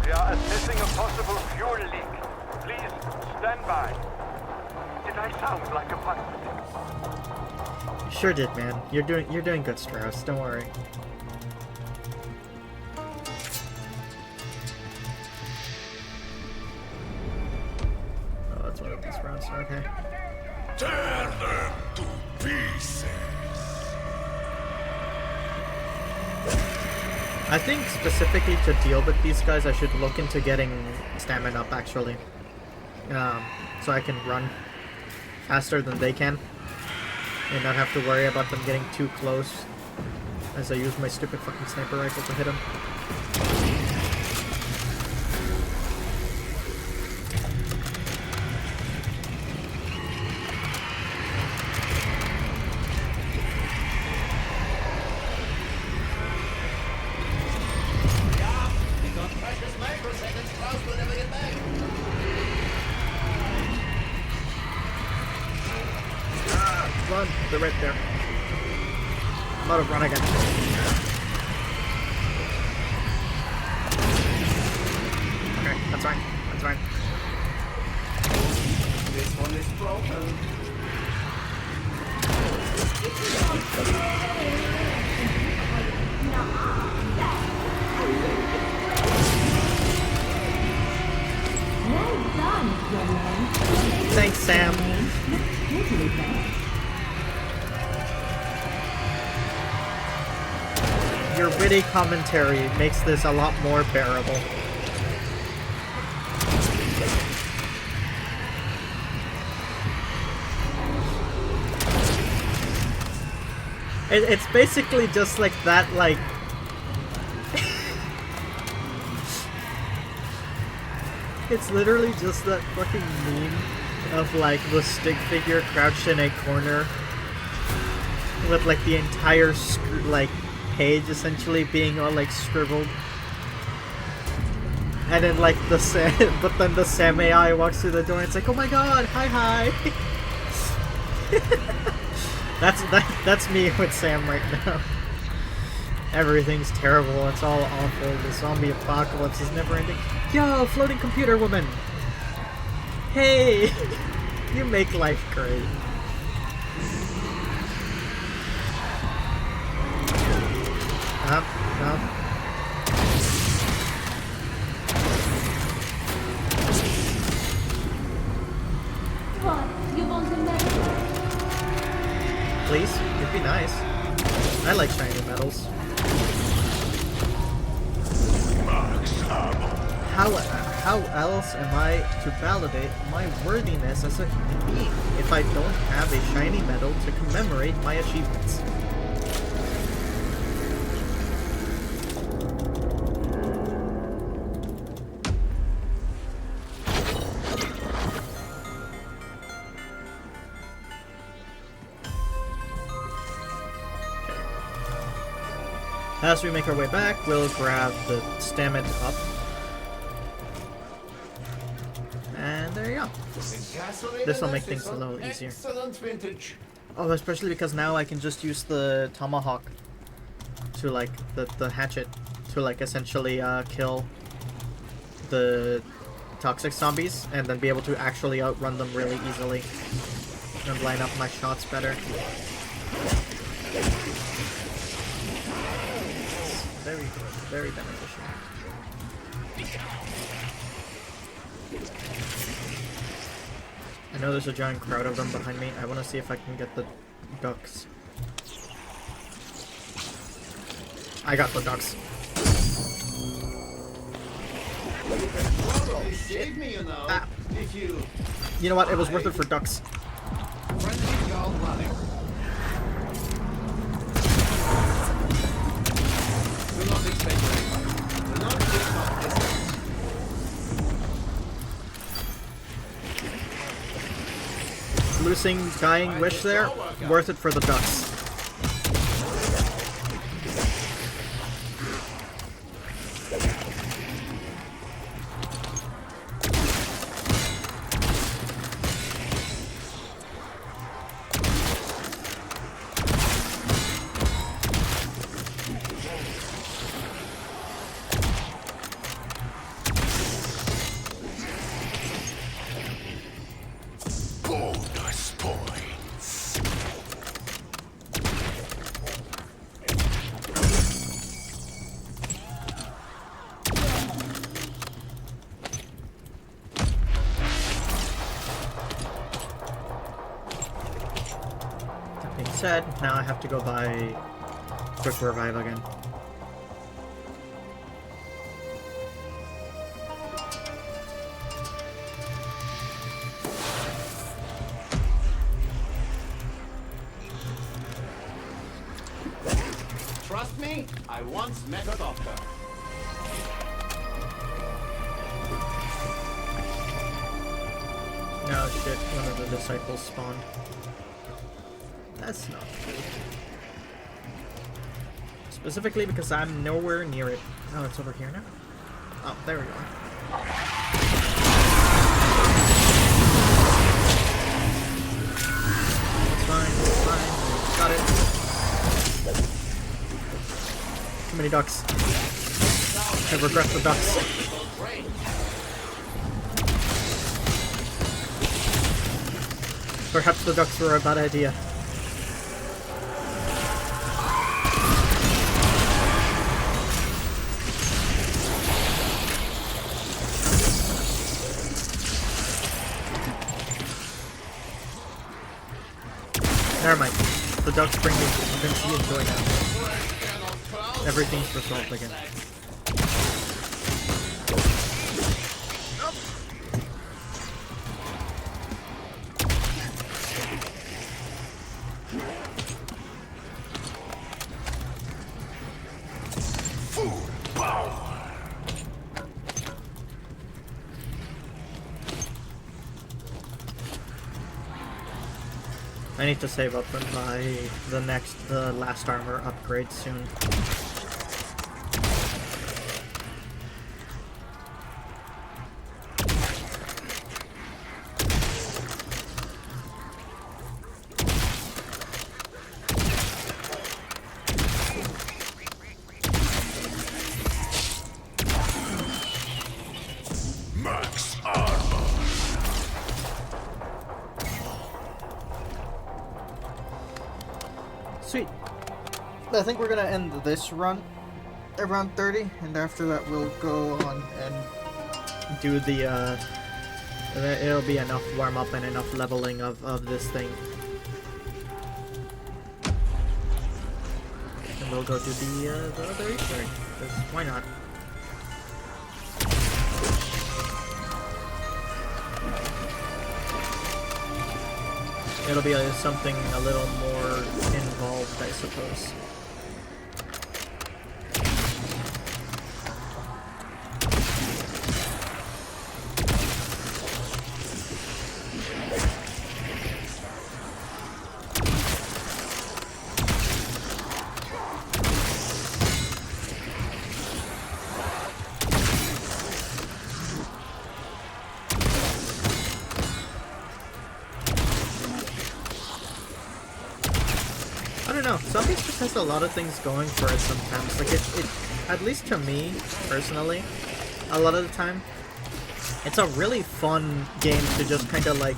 We are assessing a possible fuel leak. Please stand by. Did I sound like a pilot? Sure did, man. You're doing good, Strauss. Don't worry. Oh, that's one of these rounds. Okay. Tear them to pieces. I think specifically to deal with these guys, I should look into getting stamina up, actually. So I can run faster than they can. And not have to worry about them getting too close as I use my stupid fucking sniper rifle to hit them. Run! They're right there. I'm out of run again. Okay, that's fine. That's fine. This one is broken. Well done, Gremlin. Thanks, Sam. Totally fair. Your witty commentary makes this a lot more bearable. It's basically just like that, like... It's literally just that fucking meme of like the stick figure crouched in a corner with like the entire like page essentially being all like scribbled, and then like the but then the Sam AI walks through the door and it's like, oh my god, hi. That's me with Sam right now. Everything's terrible, it's all awful, the zombie apocalypse is never ending. Yo, floating computer woman! Hey! You make life great. No. What? You want to medal? Please? It'd be nice. I like shiny metals. How else am I to validate my worthiness as a human being if I don't have a shiny medal to commemorate my achievements? As we make our way back, we'll grab the stamina up. This will make things a little easier. Excellent vintage. Oh, especially because now I can just use the tomahawk to like the hatchet to like essentially kill the toxic zombies and then be able to actually outrun them really easily and line up my shots better. Very good, very beneficial. I know there's a giant crowd of them behind me. I want to see if I can get the ducks. I got the ducks. Well, you saved me, you know. Ah. If you You know what? It was worth it for ducks. friendly y'all running. Do not expect anything. Do not give up distance. Losing dying wish there, worth it for the ducks. Bonus points. That being said, now I have to go buy quick revive again. Trust me, I once met a doctor. No shit, one of the disciples spawned. That's not good. Specifically because I'm nowhere near it. Oh, it's over here now? Oh, there we go. It's fine, it's fine. Got it. Too many ducks. I regret the ducks. Perhaps the ducks were a bad idea. Never mind. The ducks bring me eventually enjoy now. Everything's resolved again. I need to save up and buy the last armor upgrade soon. Max armor. Sweet. I think we're gonna end this run around 30, and after that we'll go on and do the it'll be enough warm up and enough leveling of this thing. And we'll go do the other Easter egg, 'cause why not? It'll be something a little more involved, I suppose. know, Zombies just has a lot of things going for it sometimes. Like, it at least to me, personally, a lot of the time, it's a really fun game to just kind of, like,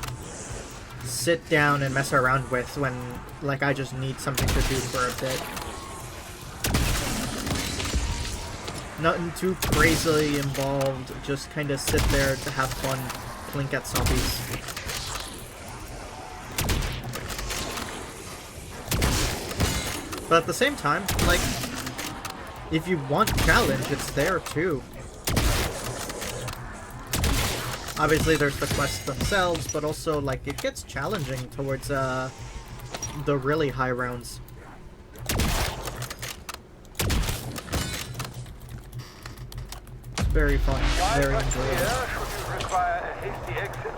sit down and mess around with when, like, I just need something to do for a bit. Nothing too crazily involved, just kind of sit there to have fun, plink at zombies. But at the same time, like, if you want challenge, it's there too. Obviously there's the quests themselves, but also, like, it gets challenging towards, the really high rounds. It's very fun, very enjoyable. Should you require a hasty exit,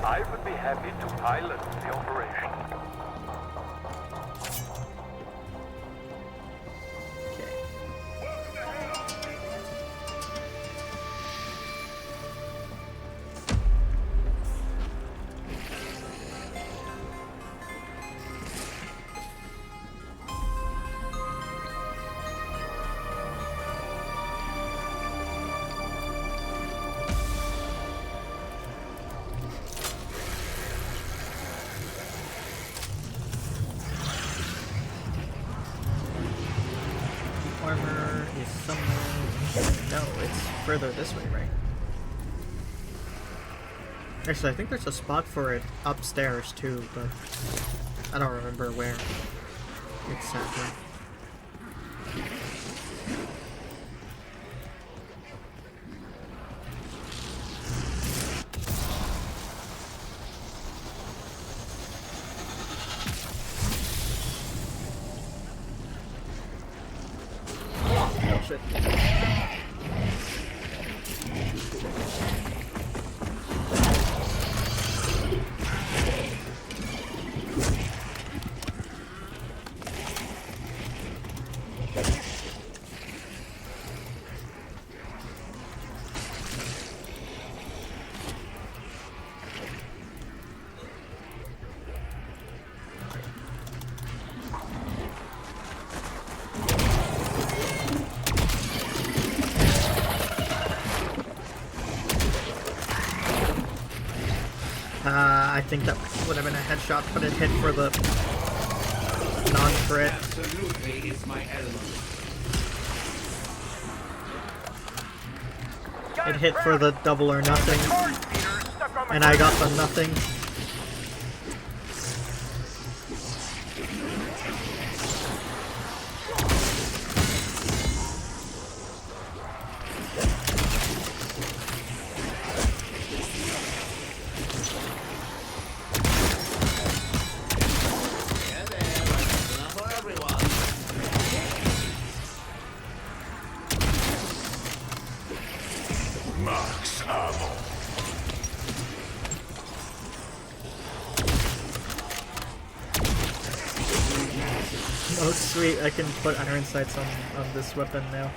I would be happy to pilot the operation. Armor is somewhere... No, it's further this way, right? Actually, I think there's a spot for it upstairs too, but I don't remember where exactly. Oh shit. I think that would have been a headshot, but it hit for the non-crit. Absolutely, it's my element. It hit for the double or nothing, and I got the nothing. Max ammo. Oh sweet, I can put iron sights on this weapon now.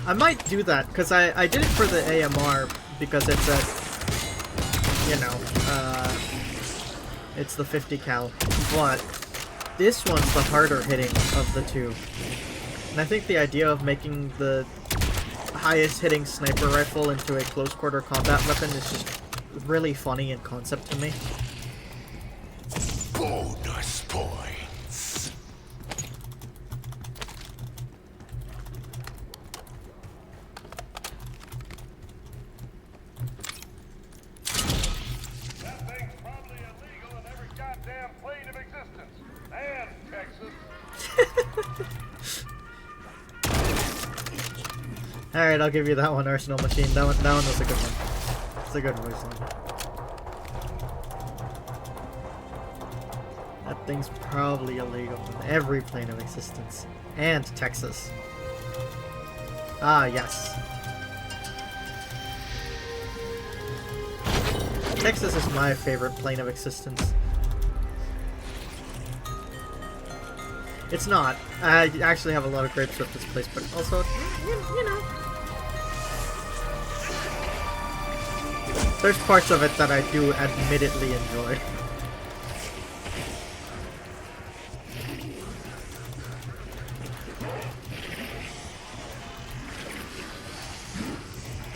I might do that, because I did it for the AMR, because it's a, you know, it's the 50 cal, but this one's the harder hitting of the two. And I think the idea of making the highest hitting sniper rifle into a close quarter combat weapon is just really funny in concept to me. Bonus points. That thing's probably illegal in every goddamn plane of existence. And Texas. Alright, I'll give you that one, Arsenal Machine. That one was a good one. It's a good voice line. That thing's probably illegal in every plane of existence. And Texas. Ah, yes. Texas is my favorite plane of existence. It's not. I actually have a lot of grapes with this place, but also, you know. There's parts of it that I do admittedly enjoy.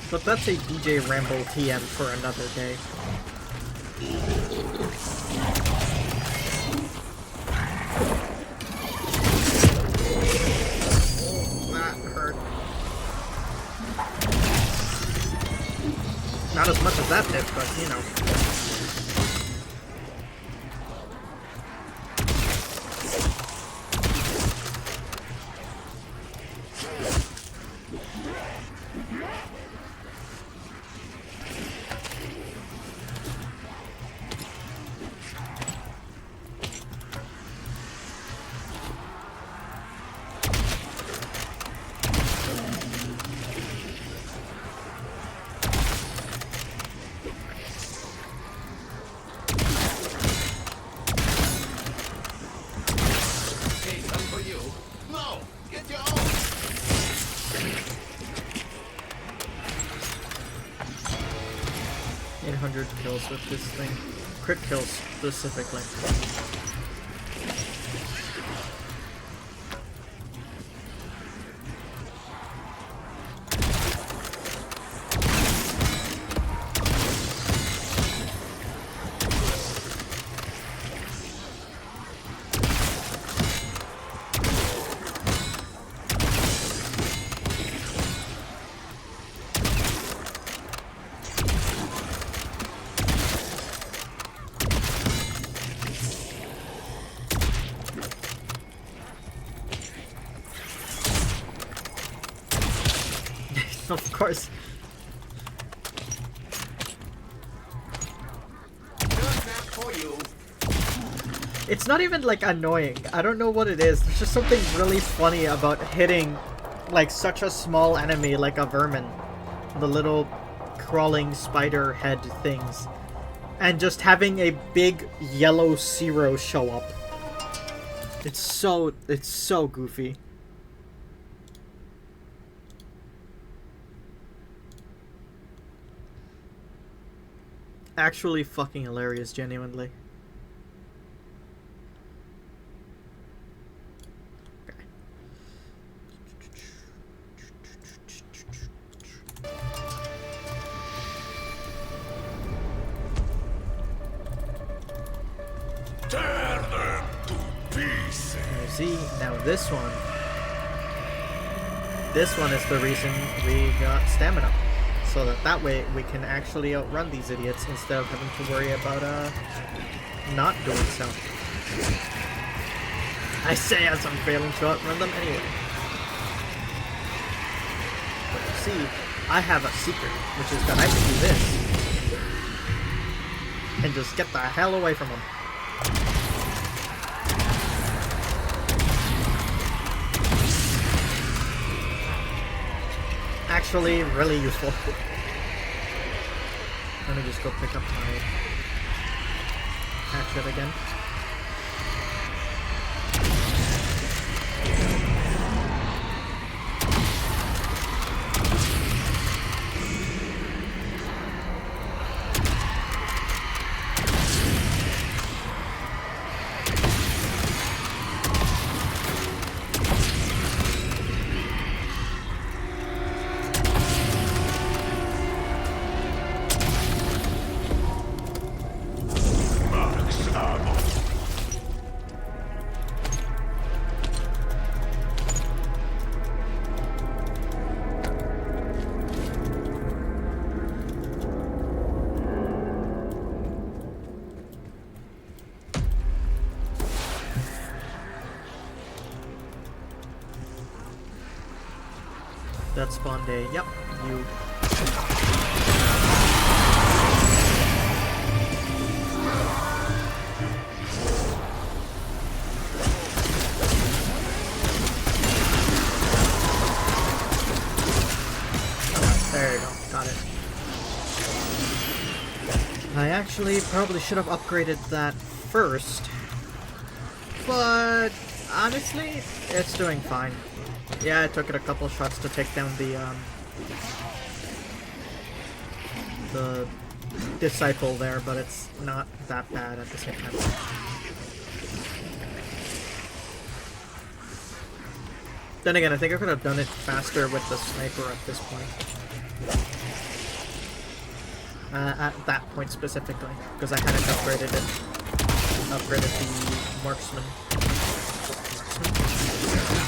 But that's a DJ Ramble TM for another day. That hurt. Not as much as that did, but you know. Hey, some for you. No, get your own. 800 kills with this thing. Crit kills specifically. Of course. Just for you. It's not even like annoying. I don't know what it is. There's just something really funny about hitting like such a small enemy like a vermin. The little crawling spider head things. And just having a big yellow zero show up. It's so goofy. Actually fucking hilarious, genuinely. Okay. Tear them to pieces. See, now this one. This one is the reason we got stamina. So that way we can actually outrun these idiots instead of having to worry about not doing so. I say as I'm failing to outrun them anyway. But you see, I have a secret, which is that I can do this and just get the hell away from them. Actually, really useful. Let me just go pick up my hatchet again. That spawned a, yep, you. There you go, got it. I actually probably should have upgraded that first, but honestly, it's doing fine. Yeah, it took it a couple shots to take down the disciple there, but it's not that bad at the same time. Then again, I think I could have done it faster with the sniper at this point. at that point specifically, because I hadn't upgraded it. Upgraded the marksman.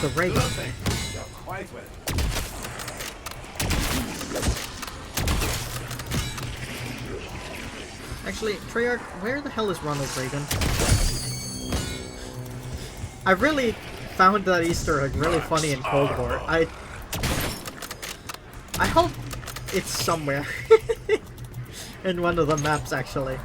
The ray gun thing. You're quite well. Actually, Treyarch, where the hell is Ronald Reagan? I really found that Easter egg really funny in Cold War. I hope it's somewhere in one of the maps, actually.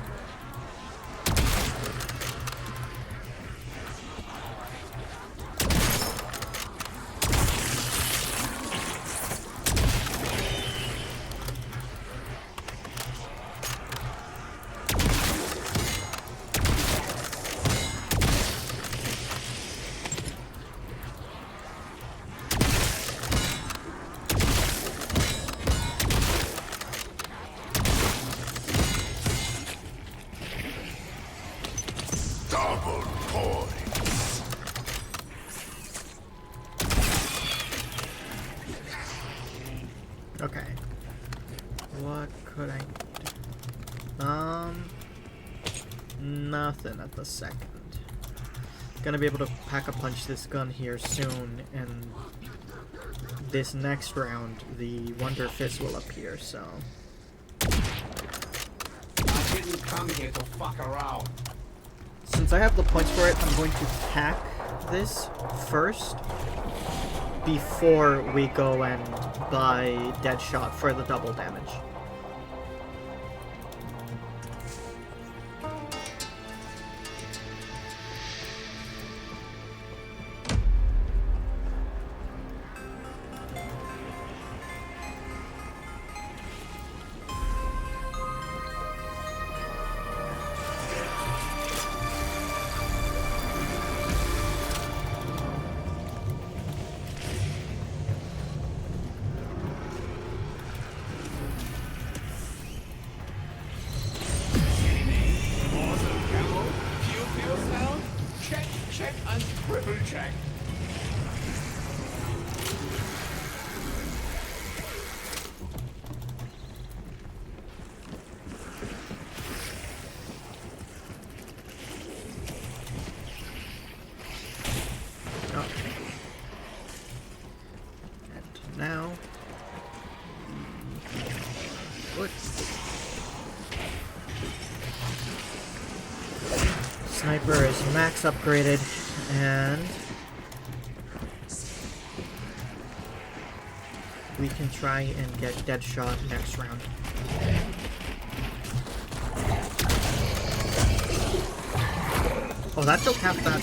Okay. What could I do? Nothing at the second. Gonna be able to pack-a-punch this gun here soon, and this next round, the Wonder Fist will appear, so... I didn't come here to fuck around. Since I have the points for it, I'm going to pack this first before we go and buy Deadshot for the double damage. Check and triple check. Oh. And now... What? Sniper is max upgraded, and we can try and get Deadshot next round. Oh, that took half that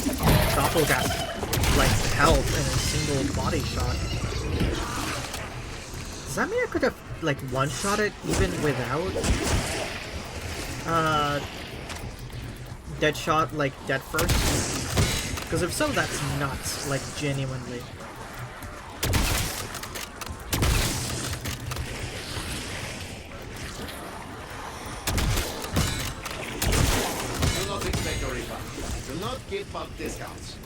doppelganger, like, health in a single body shot. Does that mean I could have, like, one-shot it even without, Deadshot, like, dead first? Because if so, that's nuts, like, genuinely. Do not expect a refund. Do not give up discounts.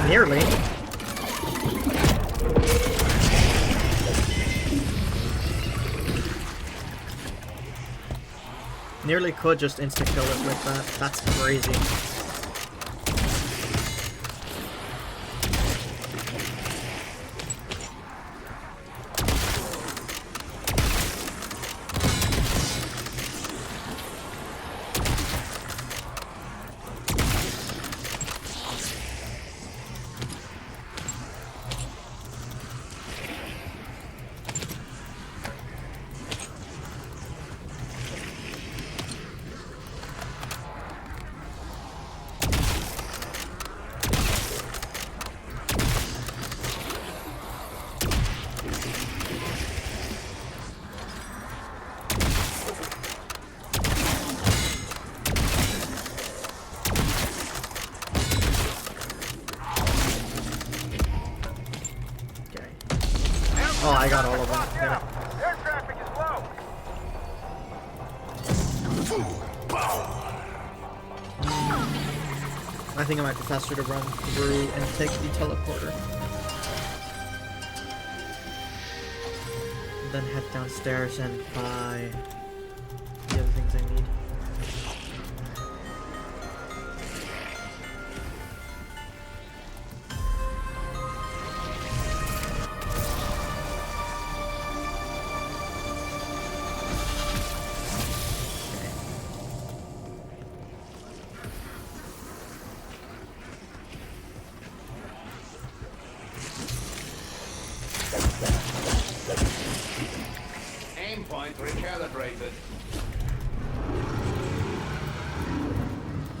Nearly. Nearly could just insta-kill it with that. That's crazy. I got all of them. Watch Damn out! Air traffic is low! it. I think it might be faster to run through and take the teleporter. Then head downstairs and buy the other things I need. Aim point recalibrated.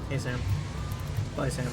Hey Sam. Bye Sam.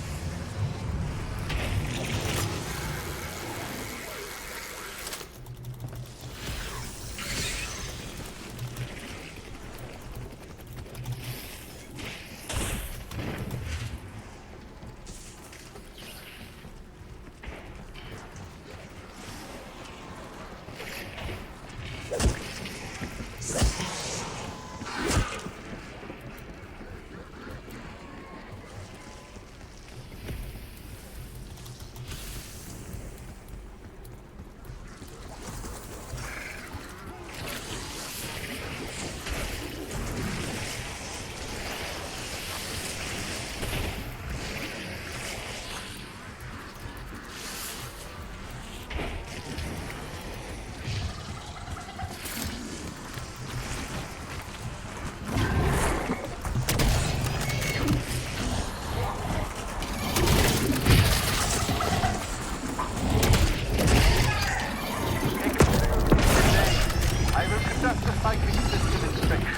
I will conduct a psychic system inspection.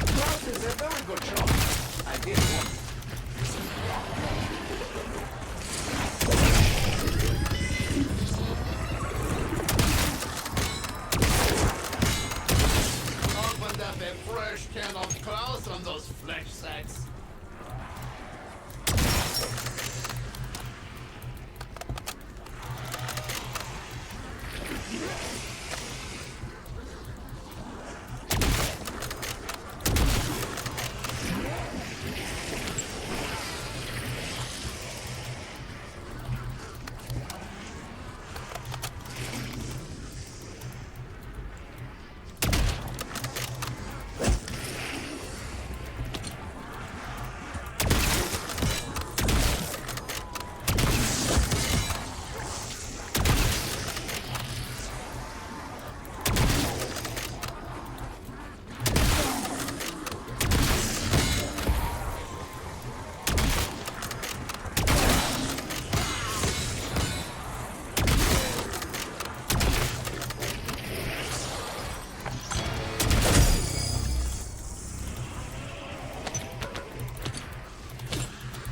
Klaus is a very good choice. I did one. Opened up a fresh can of Klaus on those flesh sacks.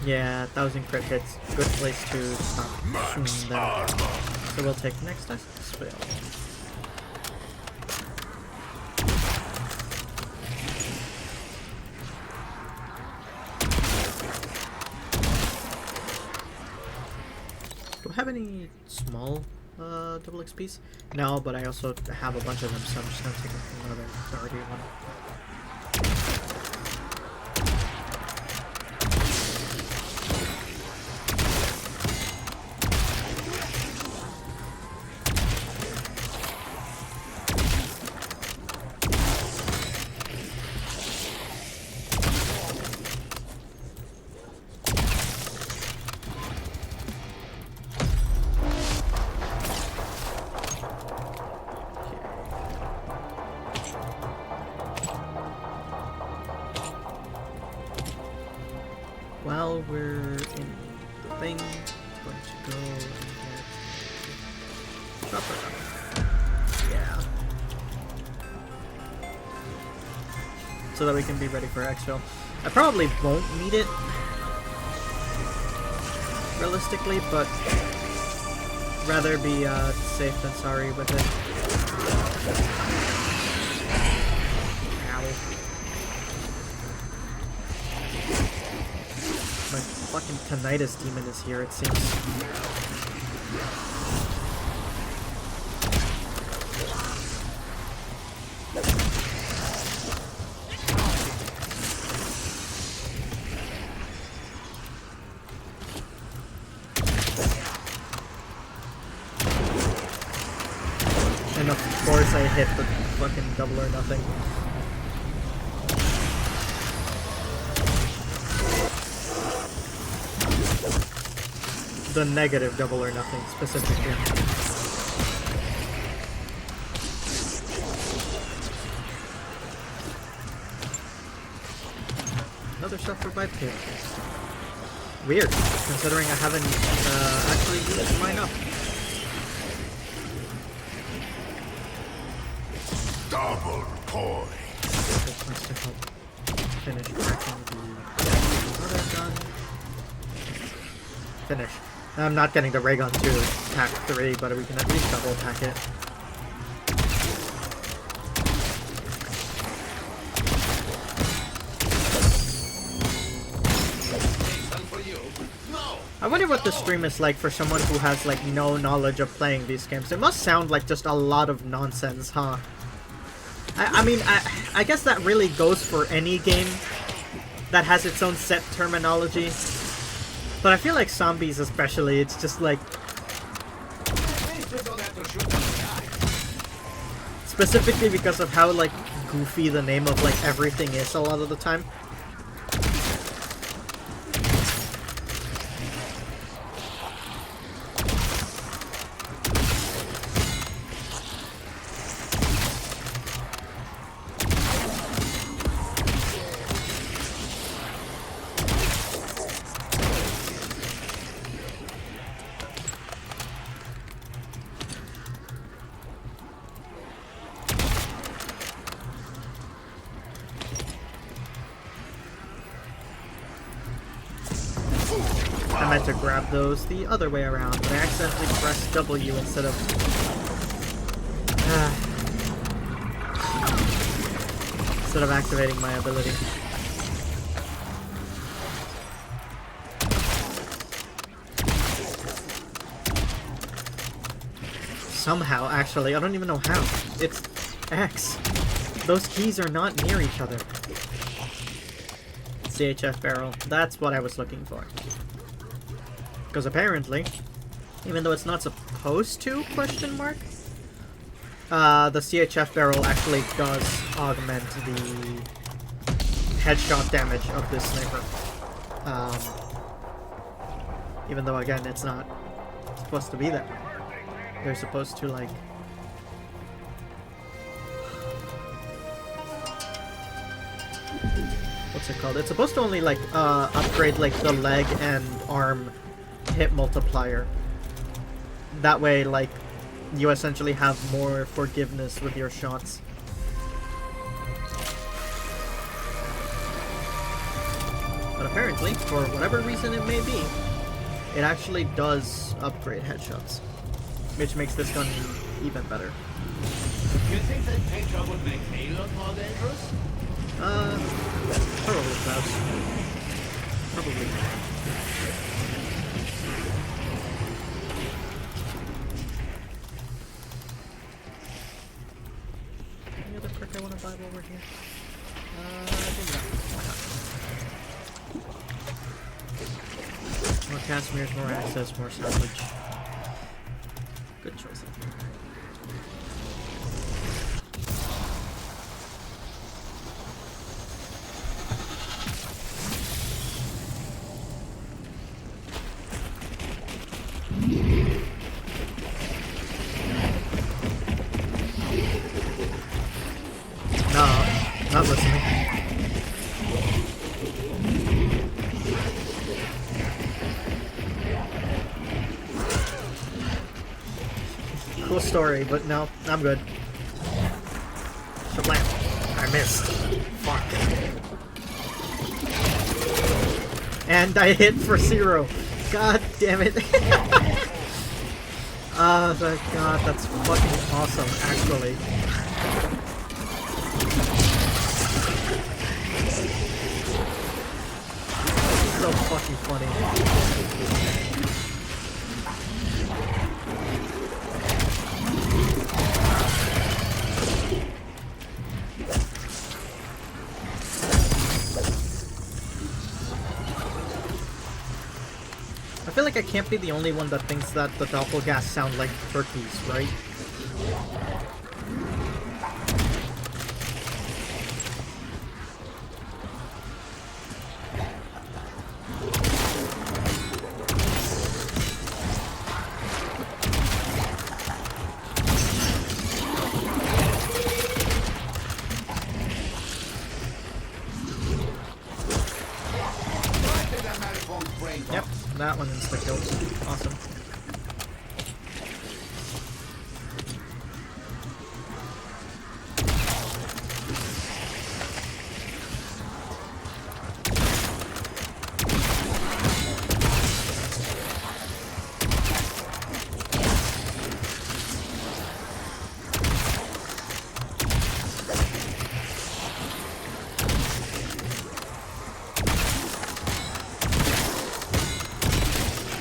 Yeah, 1,000 crit hits. Good place to stop shooting them. So we'll take next spell. Do I have any small double XPs? No, but I also have a bunch of them, so I'm just gonna take another priority one. While we're in the thing, I'm going to go and get chopper. Yeah. So that we can be ready for exfil. I probably won't need it realistically, but rather be safe than sorry with it. Ow. fucking tinnitus demon is here, it seems. And of course I hit the fucking double or nothing. The negative double or nothing, specifically. Another self-revive kit. Weird, considering I haven't actually used mine up. Double point. This must have helped finish cracking the other gun. Finish. I'm not getting the ray gun to pack 3, but we can at least double pack it. I wonder what the stream is like for someone who has like no knowledge of playing these games. It must sound like just a lot of nonsense, huh? I mean, I guess that really goes for any game that has its own set terminology. But I feel like Zombies especially, it's just like... Specifically because of how like goofy the name of like everything is a lot of the time. I meant to grab those the other way around, but I accidentally pressed W instead of... instead of activating my ability. Somehow, actually, I don't even know how. It's X. Those keys are not near each other. CHF barrel. That's what I was looking for. Because apparently, even though it's not supposed to, question mark, the CHF barrel actually does augment the headshot damage of this sniper. Even though, again, it's not supposed to be that way. They're supposed to, like... What's it called? It's supposed to only, like, upgrade, like, the leg and arm hit multiplier. That way, like, you essentially have more forgiveness with your shots. But apparently, for whatever reason it may be, it actually does upgrade headshots. Which makes this gun even better. You think that Petra would make me look more dangerous? Probably does. Probably. Any other perk I want to buy while we're here? I think not. Why not? More Casimir's, more access, more salvage. Good choice. No, not listening. Cool story, but no, I'm good. Shablam. I missed. Fuck. And I hit for 0. God damn it. Oh, God, that's fucking awesome, actually. so fucking funny. I feel like I can't be the only one that thinks that the doppelgas sound like turkeys, right? Yep, that one insta-kills. Awesome.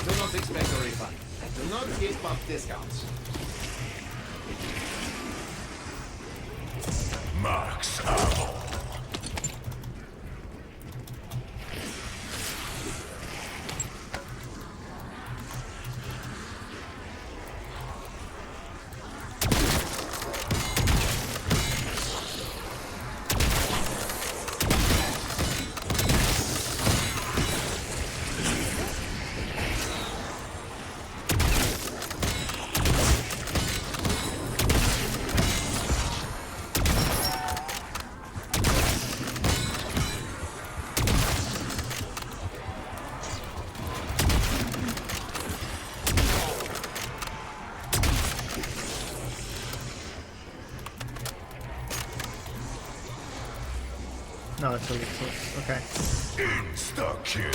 Do not expect a refund. Do not give up discounts. Max ammo. No, that's really close. Okay. Insta-kill.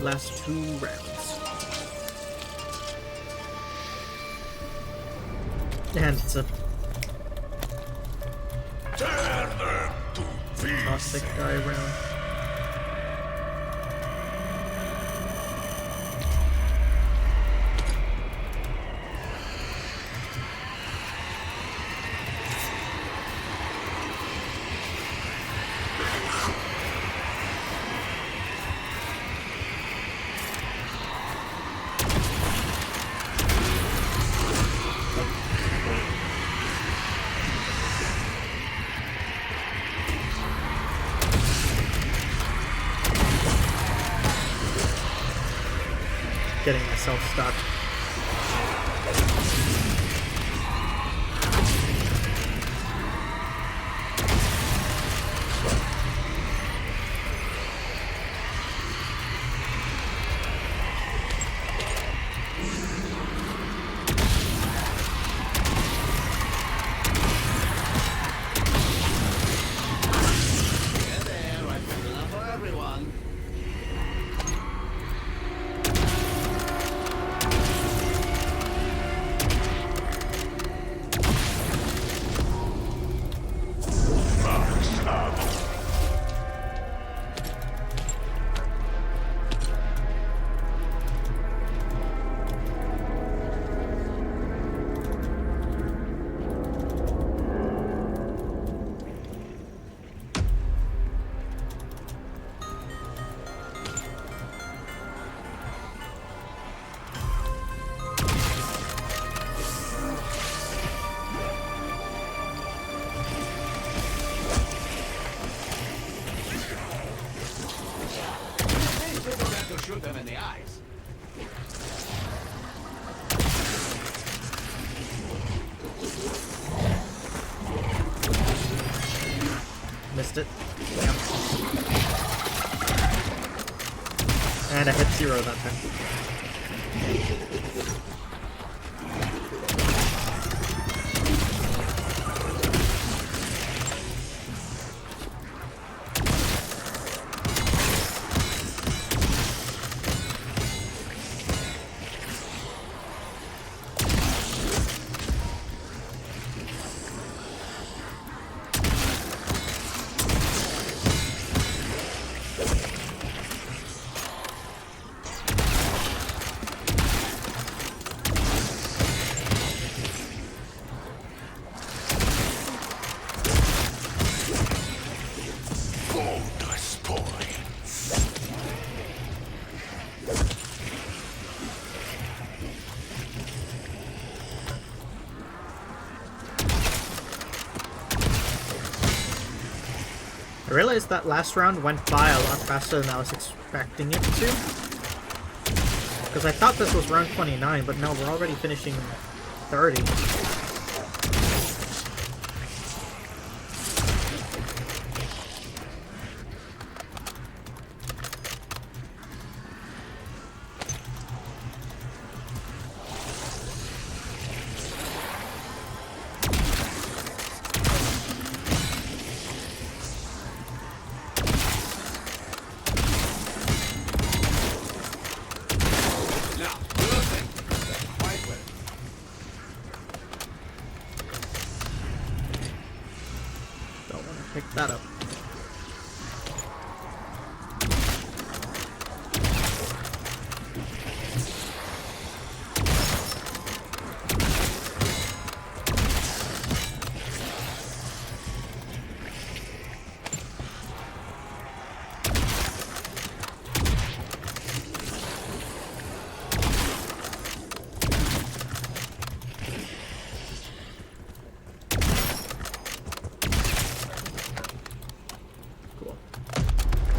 Last 2 rounds. And it's a Tear them to toxic pieces. guy round. Getting myself stuck. Get there, I've got enough for everyone. missed it. Yep. And I hit 0 that time. I realized that last round went by a lot faster than I was expecting it to. Because I thought this was round 29, but no, we're already finishing 30. Pick that up.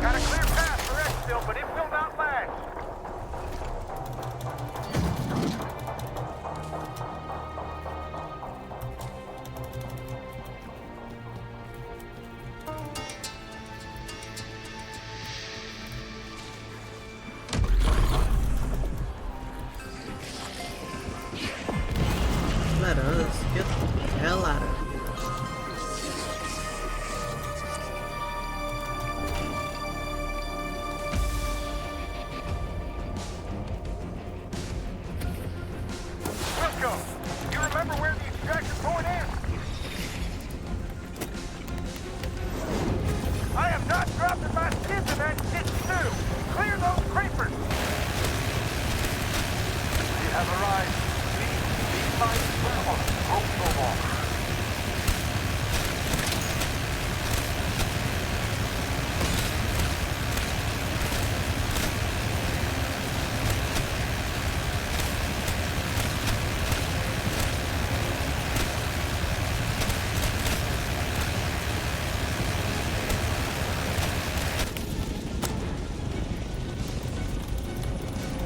Got a clear path for exfil, but it will not last. Let us get the hell out of here. You remember where the extraction point is? I am not dropping my kids in that shit stew. Clear those creepers. We have arrived. Please be mindful of the walk.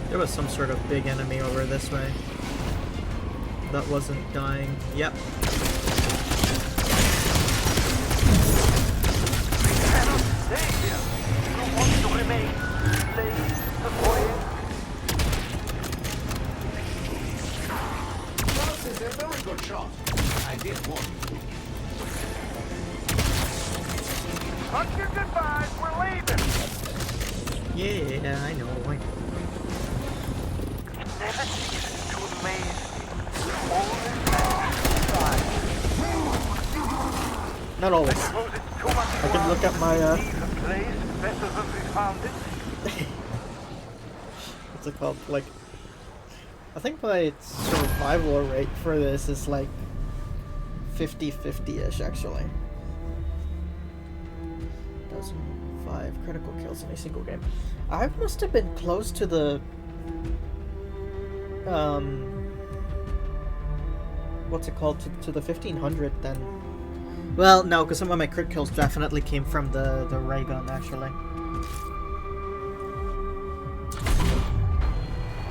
There was some sort of big enemy over this way that wasn't dying. Yep. This is a very good shot. I did warn you. Hug your goodbyes, we're leaving. Yeah, I know. Never ceases to amaze me. Not always. Suppose it's too much I can look at my leave a place better than we found it. what's it called? Like, I think my survival rate for this is like 50-50-ish actually. 5 critical kills in a single game. I must have been close to the what's it called, to the 1500 then. Well, no, because some of my crit kills definitely came from the ray gun actually.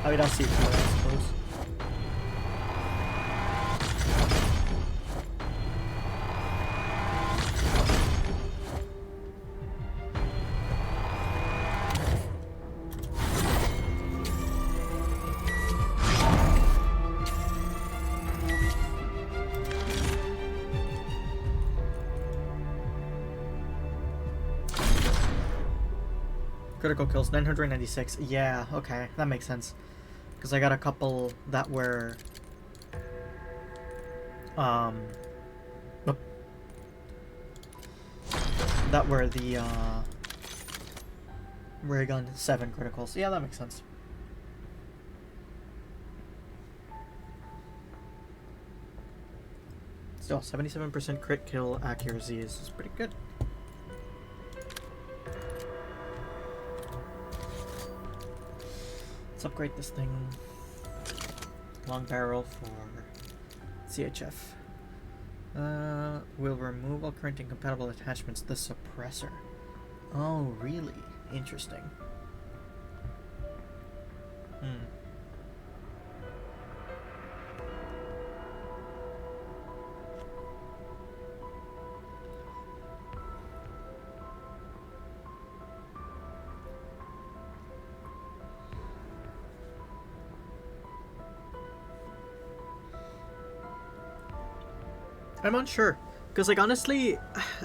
I mean, I'll see it more, I suppose. critical kills, 996. Yeah, okay, that makes sense. Because I got a couple that were... that were the, ray gun 7 criticals. Yeah, that makes sense. Still, 77% crit kill accuracy is pretty good. Let's upgrade this thing. Long barrel for CHF. Will remove all current incompatible attachments. The suppressor. Oh, really? Interesting. I'm unsure, because like honestly,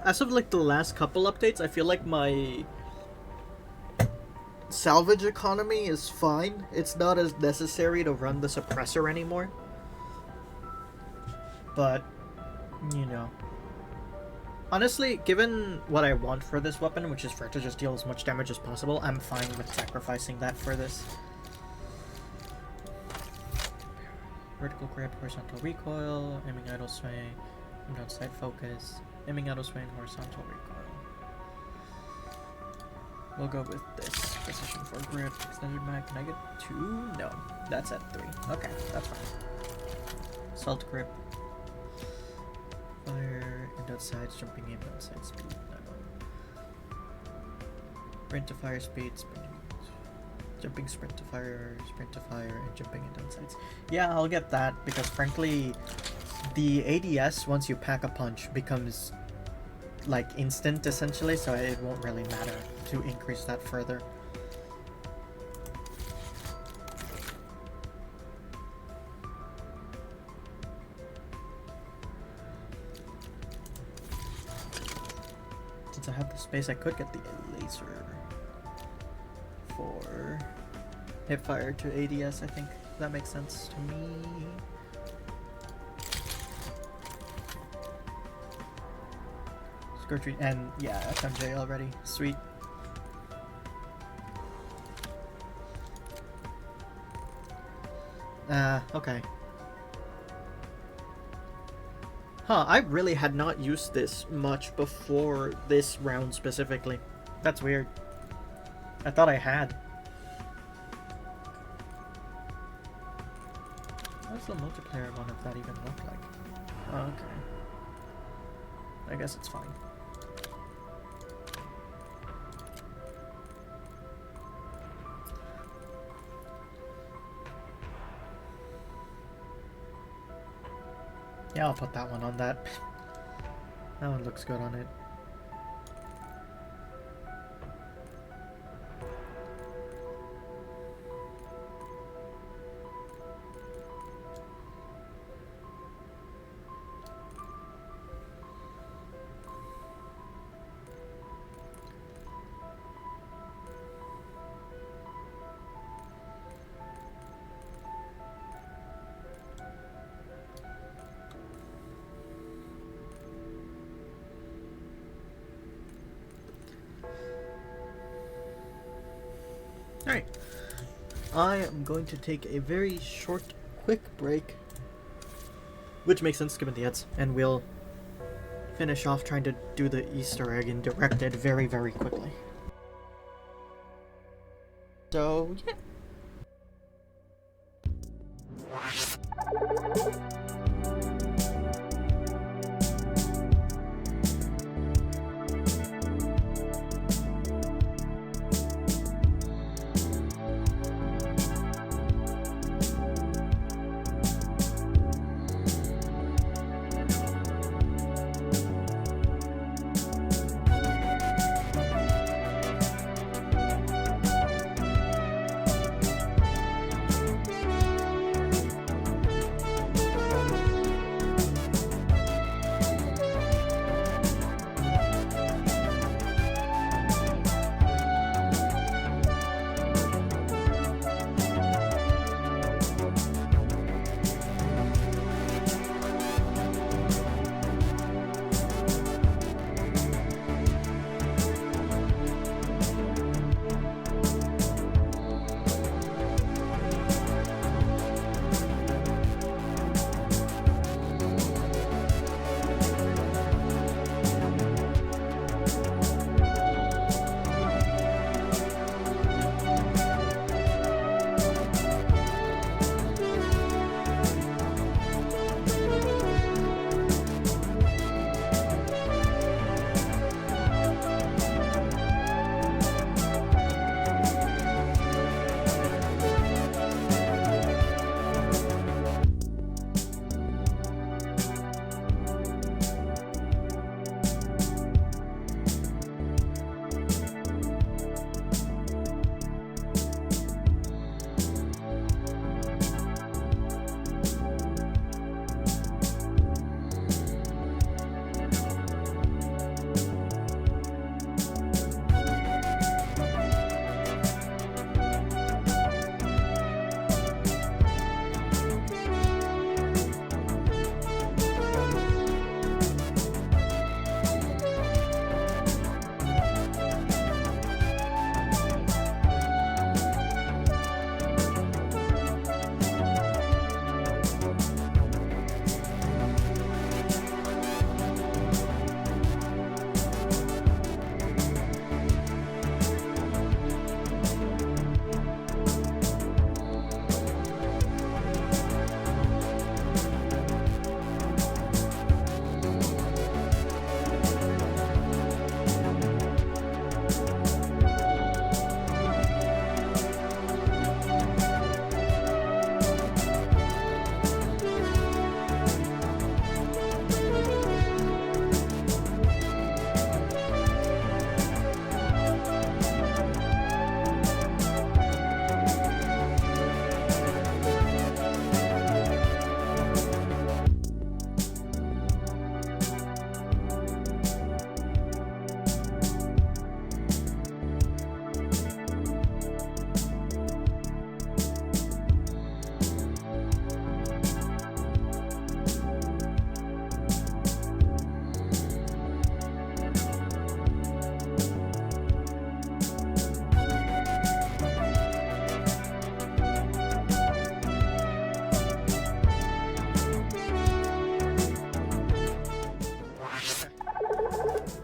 as of like the last couple updates, I feel like my salvage economy is fine. It's not as necessary to run the suppressor anymore. But, you know. Honestly, given what I want for this weapon, which is for it to just deal as much damage as possible, I'm fine with sacrificing that for this. Vertical grip, horizontal recoil, aiming idle sway, aim outside focus, aiming idle sway, and horizontal recoil. We'll go with this. Precision 4 grip, extended mag. Can I get 2? No, that's at 3. Okay, that's fine. Assault grip. Fire, and outside, jumping aim, outside speed. No. Sprint to fire speed, jumping sprint to fire, and jumping and downsides. Yeah, I'll get that, because frankly, the ADS, once you pack a punch, becomes like instant essentially, so it won't really matter to increase that further. Since I have the space, I could get the laser for hipfire to ADS. I think that makes sense to me. Scorch and yeah, FMJ already. Sweet. Okay. Huh, I really had not used this much before this round specifically. That's weird. I thought I had. What's the multiplayer one of that even look like? Oh, okay. I guess it's fine. Yeah, I'll put that one on that. That one looks good on it. Alright, I am going to take a very short, quick break, which makes sense given the ads, and we'll finish off trying to do the Easter egg in Directed very, very quickly. So, yeah.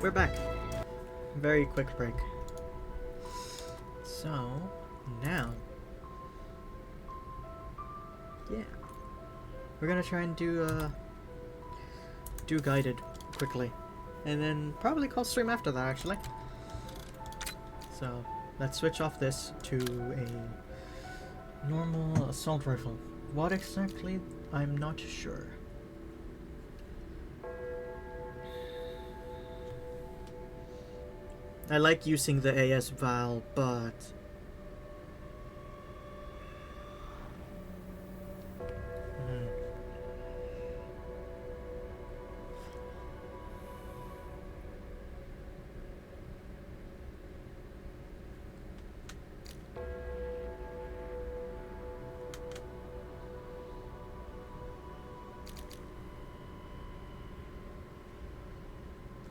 we're back. Very quick break. So, now, yeah, we're gonna try and do guided quickly, and then probably call stream after that, actually. So, let's switch off this to a normal assault rifle. What exactly? I'm not sure. I like using the AS Val, but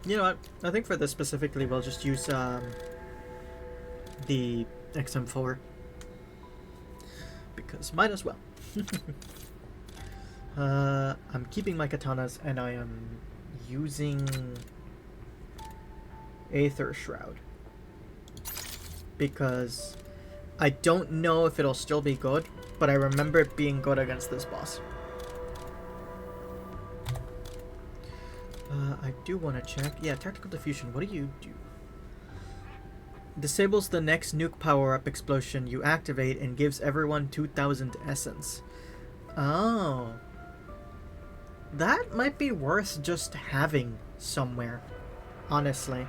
you know what? I think for this specifically, we'll just use the XM4 because might as well. I'm keeping my katanas and I am using Aether Shroud because I don't know if it'll still be good, but I remember it being good against this boss. I do want to check. Yeah, Tactical Diffusion. What do you do? Disables the next nuke power-up explosion you activate and gives everyone 2,000 essence. Oh. That might be worth just having somewhere, honestly.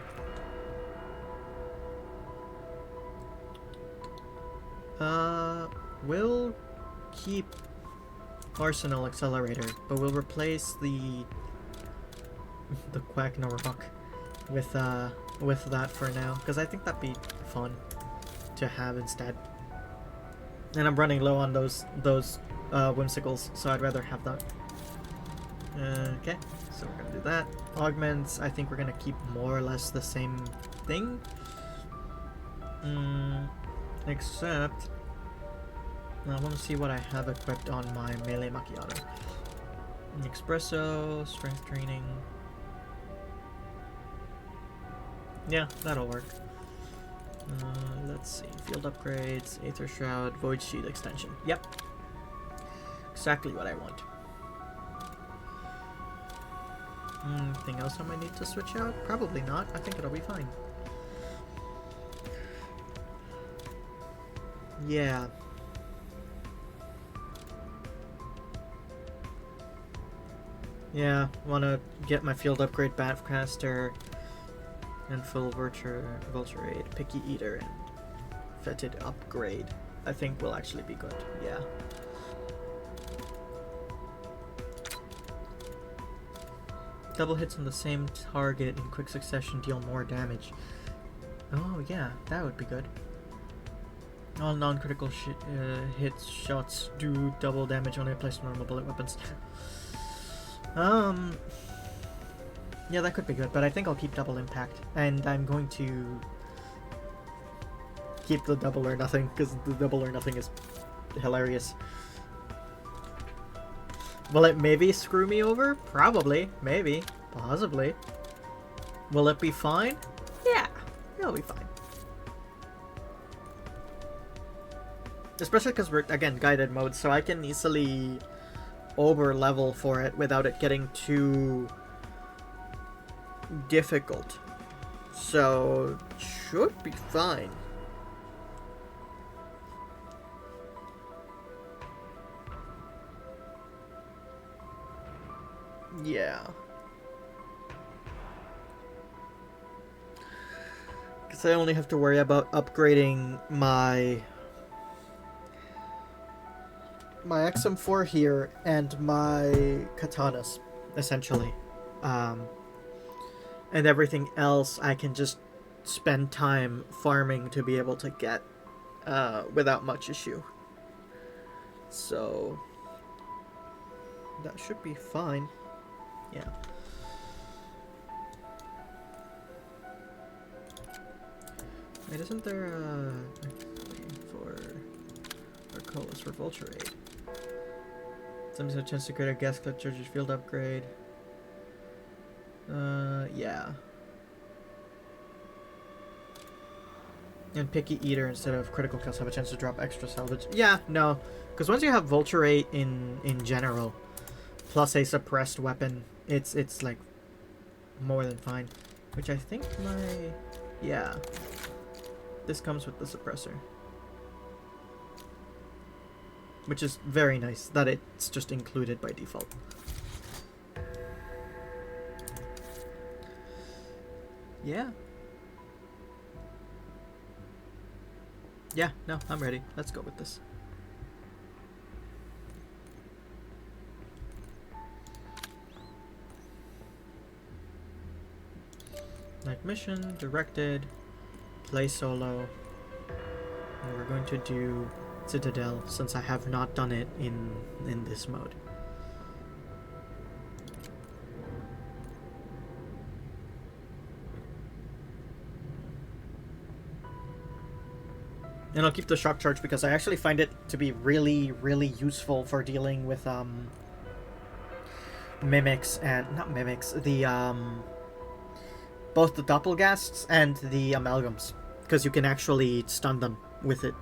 We'll keep Arsenal Accelerator, but we'll replace the Quack Rock with that for now, because I think that'd be fun to have instead. And I'm running low on those whimsicles, so I'd rather have that. Okay, so we're gonna do that. Augments, I think we're gonna keep more or less the same thing. Except I want to see what I have equipped on my melee macchiato. Espresso, strength training. Yeah, that'll work. Let's see. Field upgrades, Aether Shroud, Void Sheet extension. Yep. Exactly what I want. Anything else I might need to switch out? Probably not. I think it'll be fine. Yeah. Yeah, want to get my field upgrade Batcaster and full Vulture Aid, Picky Eater, and Fetid upgrade. I think will actually be good, yeah. Double hits on the same target in quick succession deal more damage. Oh yeah, that would be good. All non-critical hits shots do double damage on a place normal bullet weapons. Yeah, that could be good, but I think I'll keep double impact, and I'm going to keep the double or nothing, because the double or nothing is hilarious. Will it maybe screw me over? Probably. Maybe. Possibly. Will it be fine? Yeah, it'll be fine. Especially because we're, again, guided mode, so I can easily over-level for it without it getting too difficult. So, should be fine. Yeah. Because I only have to worry about upgrading my XM4 here and my katanas, essentially. And everything else I can just spend time farming to be able to get without much issue. So that should be fine. Yeah. Wait, isn't there a for Arcolas for Vulture Aid? Somebody's a chance to create a gas clip charges field upgrade. Yeah. And Picky Eater instead of critical kills have a chance to drop extra salvage. Yeah, no. Because once you have Vulture 8 in general, plus a suppressed weapon, it's like more than fine. Which I think my... Yeah. This comes with the suppressor. Which is very nice that it's just included by default. Yeah. Yeah, no, I'm ready. Let's go with this. Night mission, directed, play solo. And we're going to do Citadel since I have not done it in this mode. And I'll keep the shock charge because I actually find it to be really, really useful for dealing with mimics and not mimics, the both the doppelgasts and the amalgams, because you can actually stun them with it.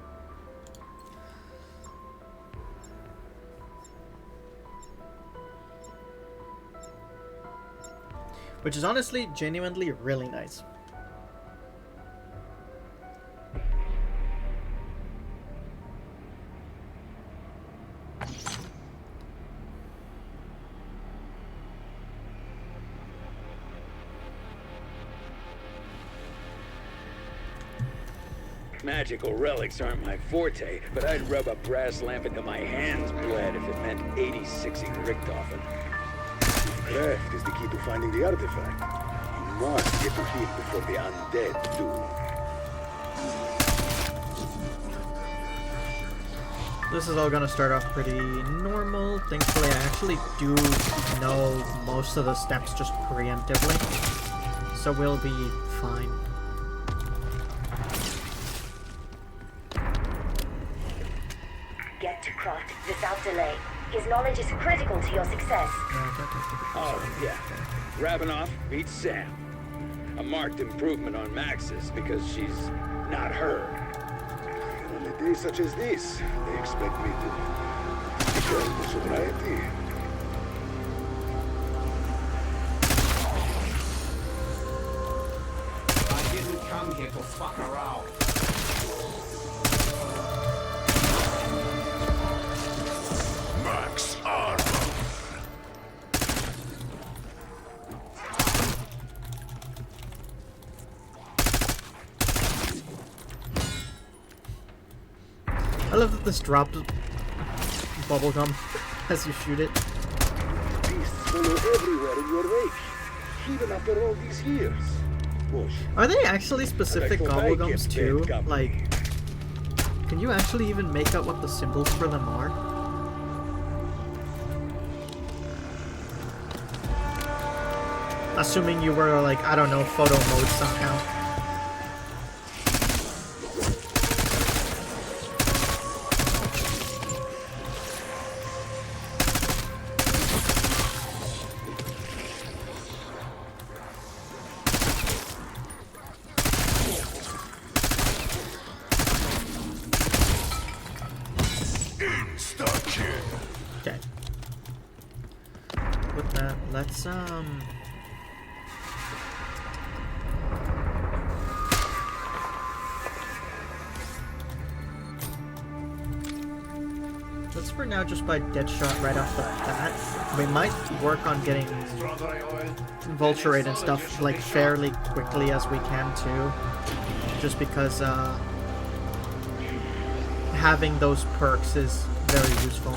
Which is honestly genuinely really nice. Magical relics aren't my forte, but I'd rub a brass lamp until my hands bled if it meant 86ing Richtofen. Craft is the key to finding the artifact. You must get to him before the undead do. This is all gonna start off pretty normal. Thankfully, I actually do know most of the steps just preemptively, so we'll be fine. Get to Croft without delay. His knowledge is critical to your success. Oh, yeah. Rabinoff beats Sam. A marked improvement on Maxis because she's not her. On a day such as this, they expect me to return to sobriety. I didn't come here to fuck around. Max armor. I love that this dropped bubblegum as you shoot it. Beasts follow everywhere in your wake, even after all these years. Whoosh. Are they actually specific Like, well, gobblegums I too? get bad Like, can you actually even make out what the symbols for them are? Assuming you were like, I don't know, photo mode somehow. Okay. With that, let's for now just buy Deadshot right off the bat. We might work on getting Strawberry oil. Vulture Raid and stuff like fairly quickly as we can too. Just because having those perks is very useful.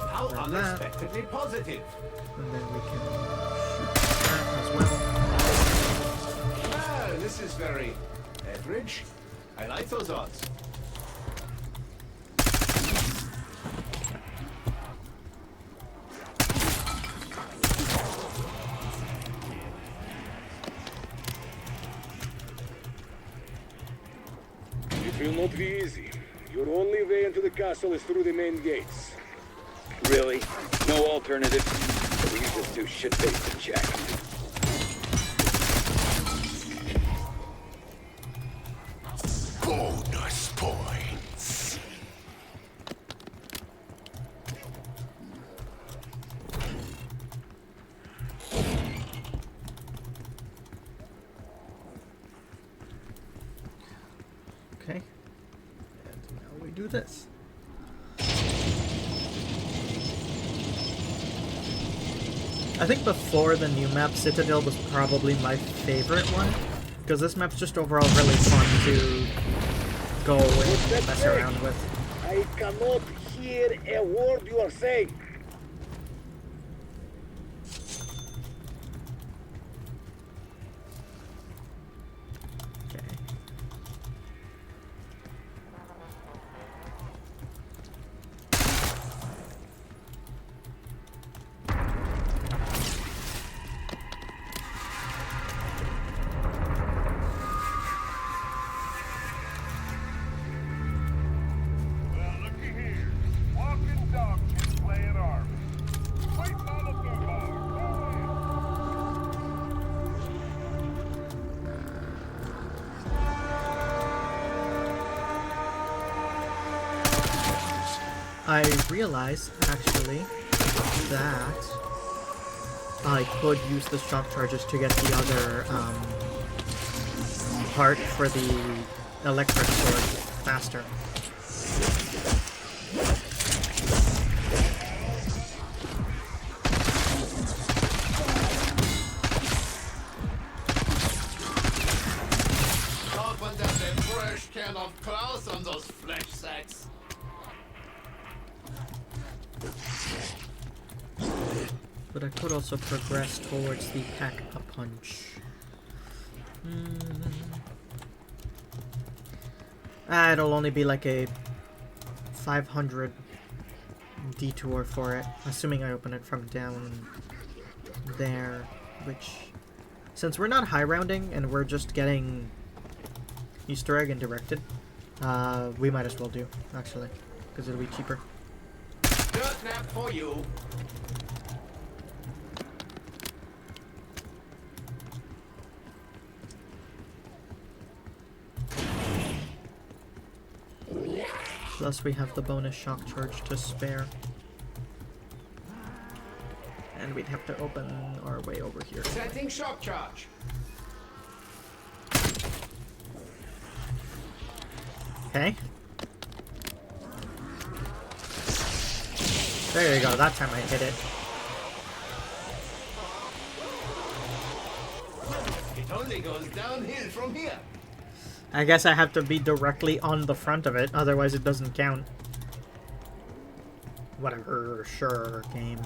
How Like that. unexpectedly positive. And then we can shoot that as well. Ah, this is very average. I like those odds. It will not be easy. Your only way into the castle is through the main gates. Really? No alternative? We can just do shit-faced and check. do this. I think before the new map, Citadel was probably my favorite one, because this map's just overall really fun to go and mess around with. I cannot hear a word you are saying. Okay. Well, looky here. Walking dog can play at arms. Wait, Molotov bar. I realized, actually, that I could use the shock charges to get the other part for the electric sword faster. Open up a fresh can of claws on those flesh sacks. But I could also progress towards the pack-a-punch. It'll only be like a 500 detour for it, assuming I open it from down there, which, since we're not high rounding and we're just getting Easter egg and directed, we might as well do, actually, because it'll be cheaper. Dirt nap for you. Plus we have the bonus shock charge to spare. And we'd have to open our way over here. Setting shock charge. Okay. There you go, that time I hit it. It only goes downhill from here. I guess I have to be directly on the front of it, otherwise it doesn't count. Whatever, sure, game.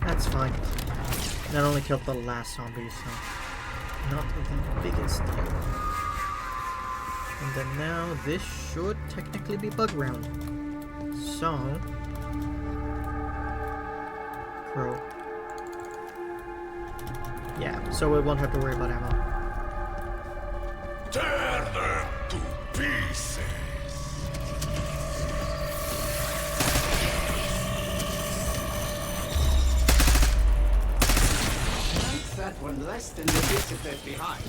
That's fine. That only killed the last zombie, so not the biggest deal. And then now this should technically be bug round. So Crow. Yeah, so we won't have to worry about ammo. Tear them to pieces. That one less than the bits it left behind.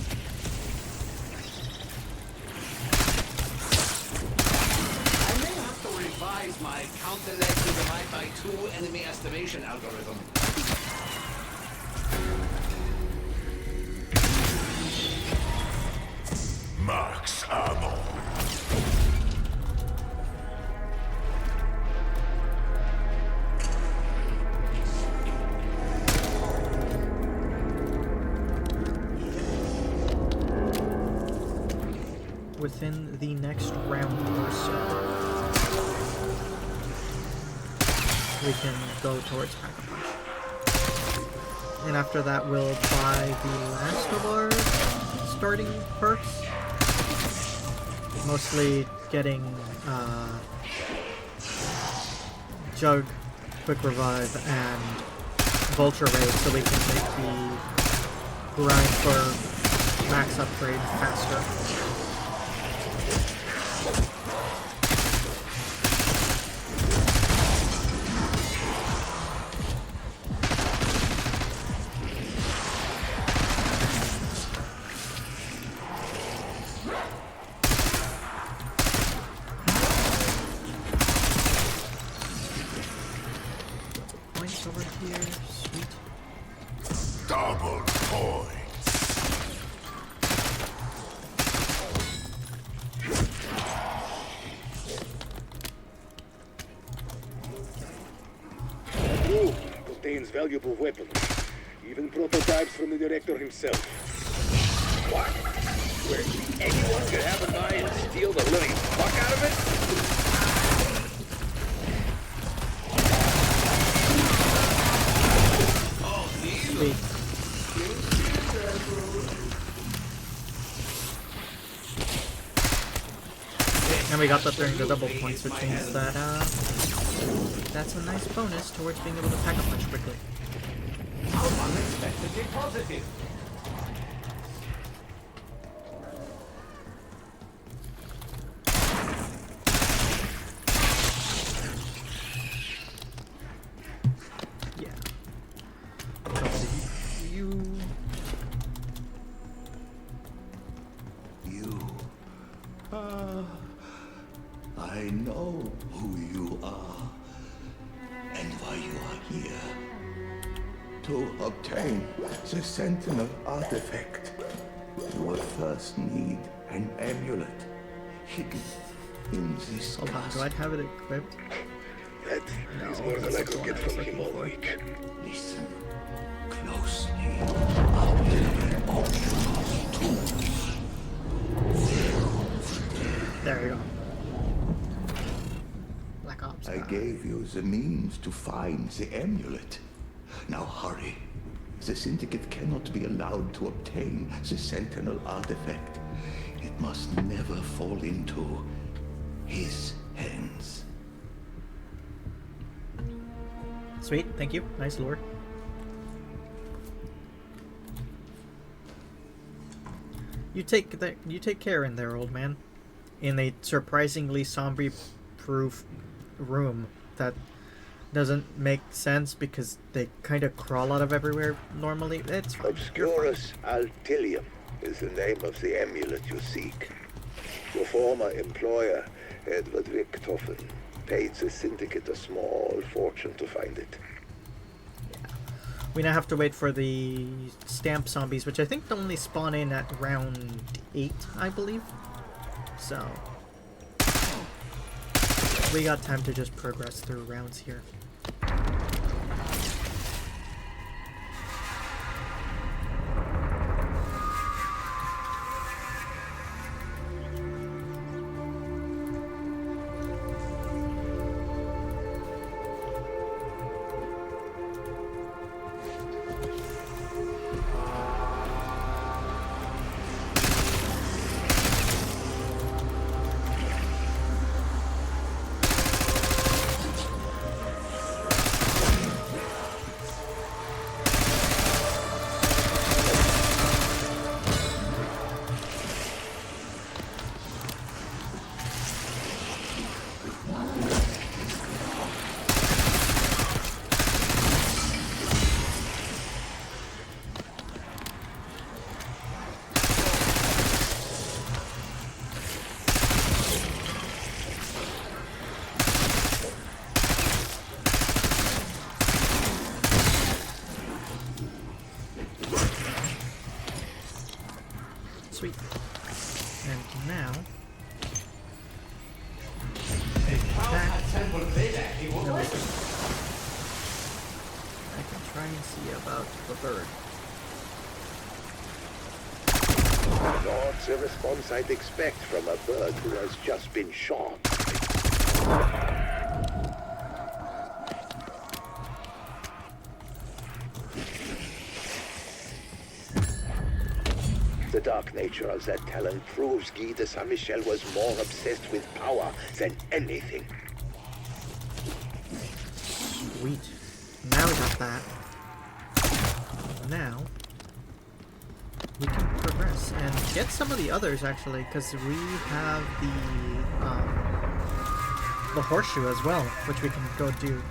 I may have to revise my counter leg to divide by 2 enemy estimation algorithm. Max ammo. Within the next round or so, we can go towards Pack-a-Punch. And after that, we'll buy the last of our starting perks. Mostly getting Jug, Quick Revive, and Vulture Raid so we can make the grind for max upgrade faster. Points over here, sweet. Double points. Room contains valuable weapons, even prototypes from the director himself. What? Where anyone could have a knife and steal the living fuck out of it? Sweet. And we got that during the double points, which means that that's a nice bonus towards being able to pack up much quickly. How unexpectedly positive. Yeah. You. You. I know who you are and why you are here. To obtain the Sentinel artifact, you will first need an amulet hidden in this Hold on, do castle. I have it equipped? That is more than I could get from him all week. Listen closely. I will open those There you go. Black Ops. I gave you the means to find the amulet. Now hurry. The Syndicate cannot be allowed to obtain the Sentinel artifact. It must never fall into his hands. Sweet, thank you. Nice lore. You take care in there, old man. In a surprisingly zombie-proof room that doesn't make sense because they kind of crawl out of everywhere normally. It's fine. Obscurus Altilium is the name of the amulet you seek. Your former employer, Edward Richtofen, paid the Syndicate a small fortune to find it. We now have to wait for the stamp zombies, which I think only spawn in at round 8, I believe. So we got time to just progress through rounds here. Sweet. And now I can try and see about the bird. Not the response I'd expect from a bird who has just been shot. The dark nature of that talent proves Guy de Saint-Michel was more obsessed with power than anything. Sweet. Now we got that. Now we can progress and get some of the others actually, because we have the horseshoe as well, which we can go do.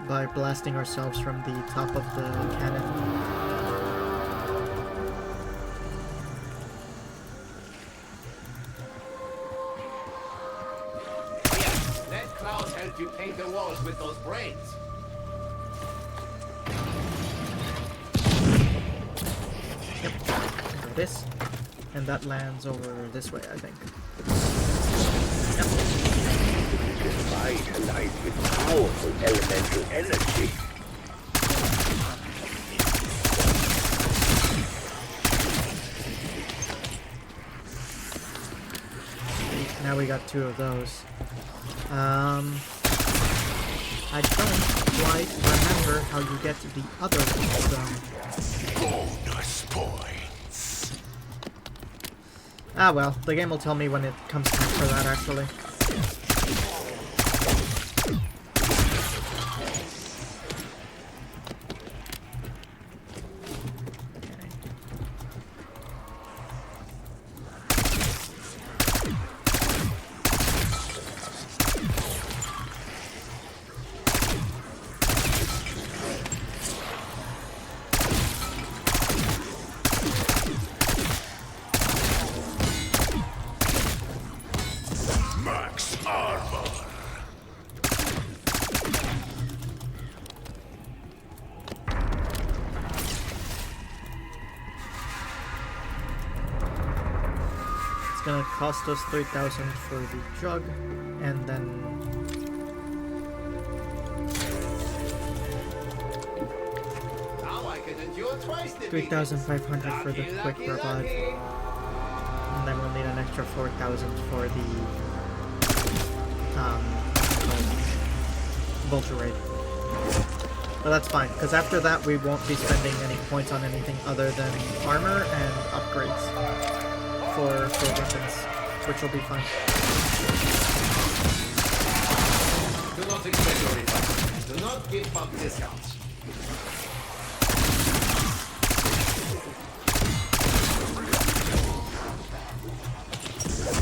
By blasting ourselves from the top of the cannon. Let Klaus help you paint the walls with those brains. There it is. And that lands over this way, I think. Revitalized with powerful elemental energy. Now we got 2 of those. I don't quite remember how you get the other ones, though. Bonus points. Ah well, the game will tell me when it comes time for that, actually. Gonna cost us 3,000 for the jug, and then Now I can endure twice the 3,500 for the quick revive, and then we'll need an extra 4,000 for the vulture raid. But that's fine, because after that we won't be spending any points on anything other than armor and upgrades. For weapons, which will be fun. Do not expect your refund. Do not give up discounts.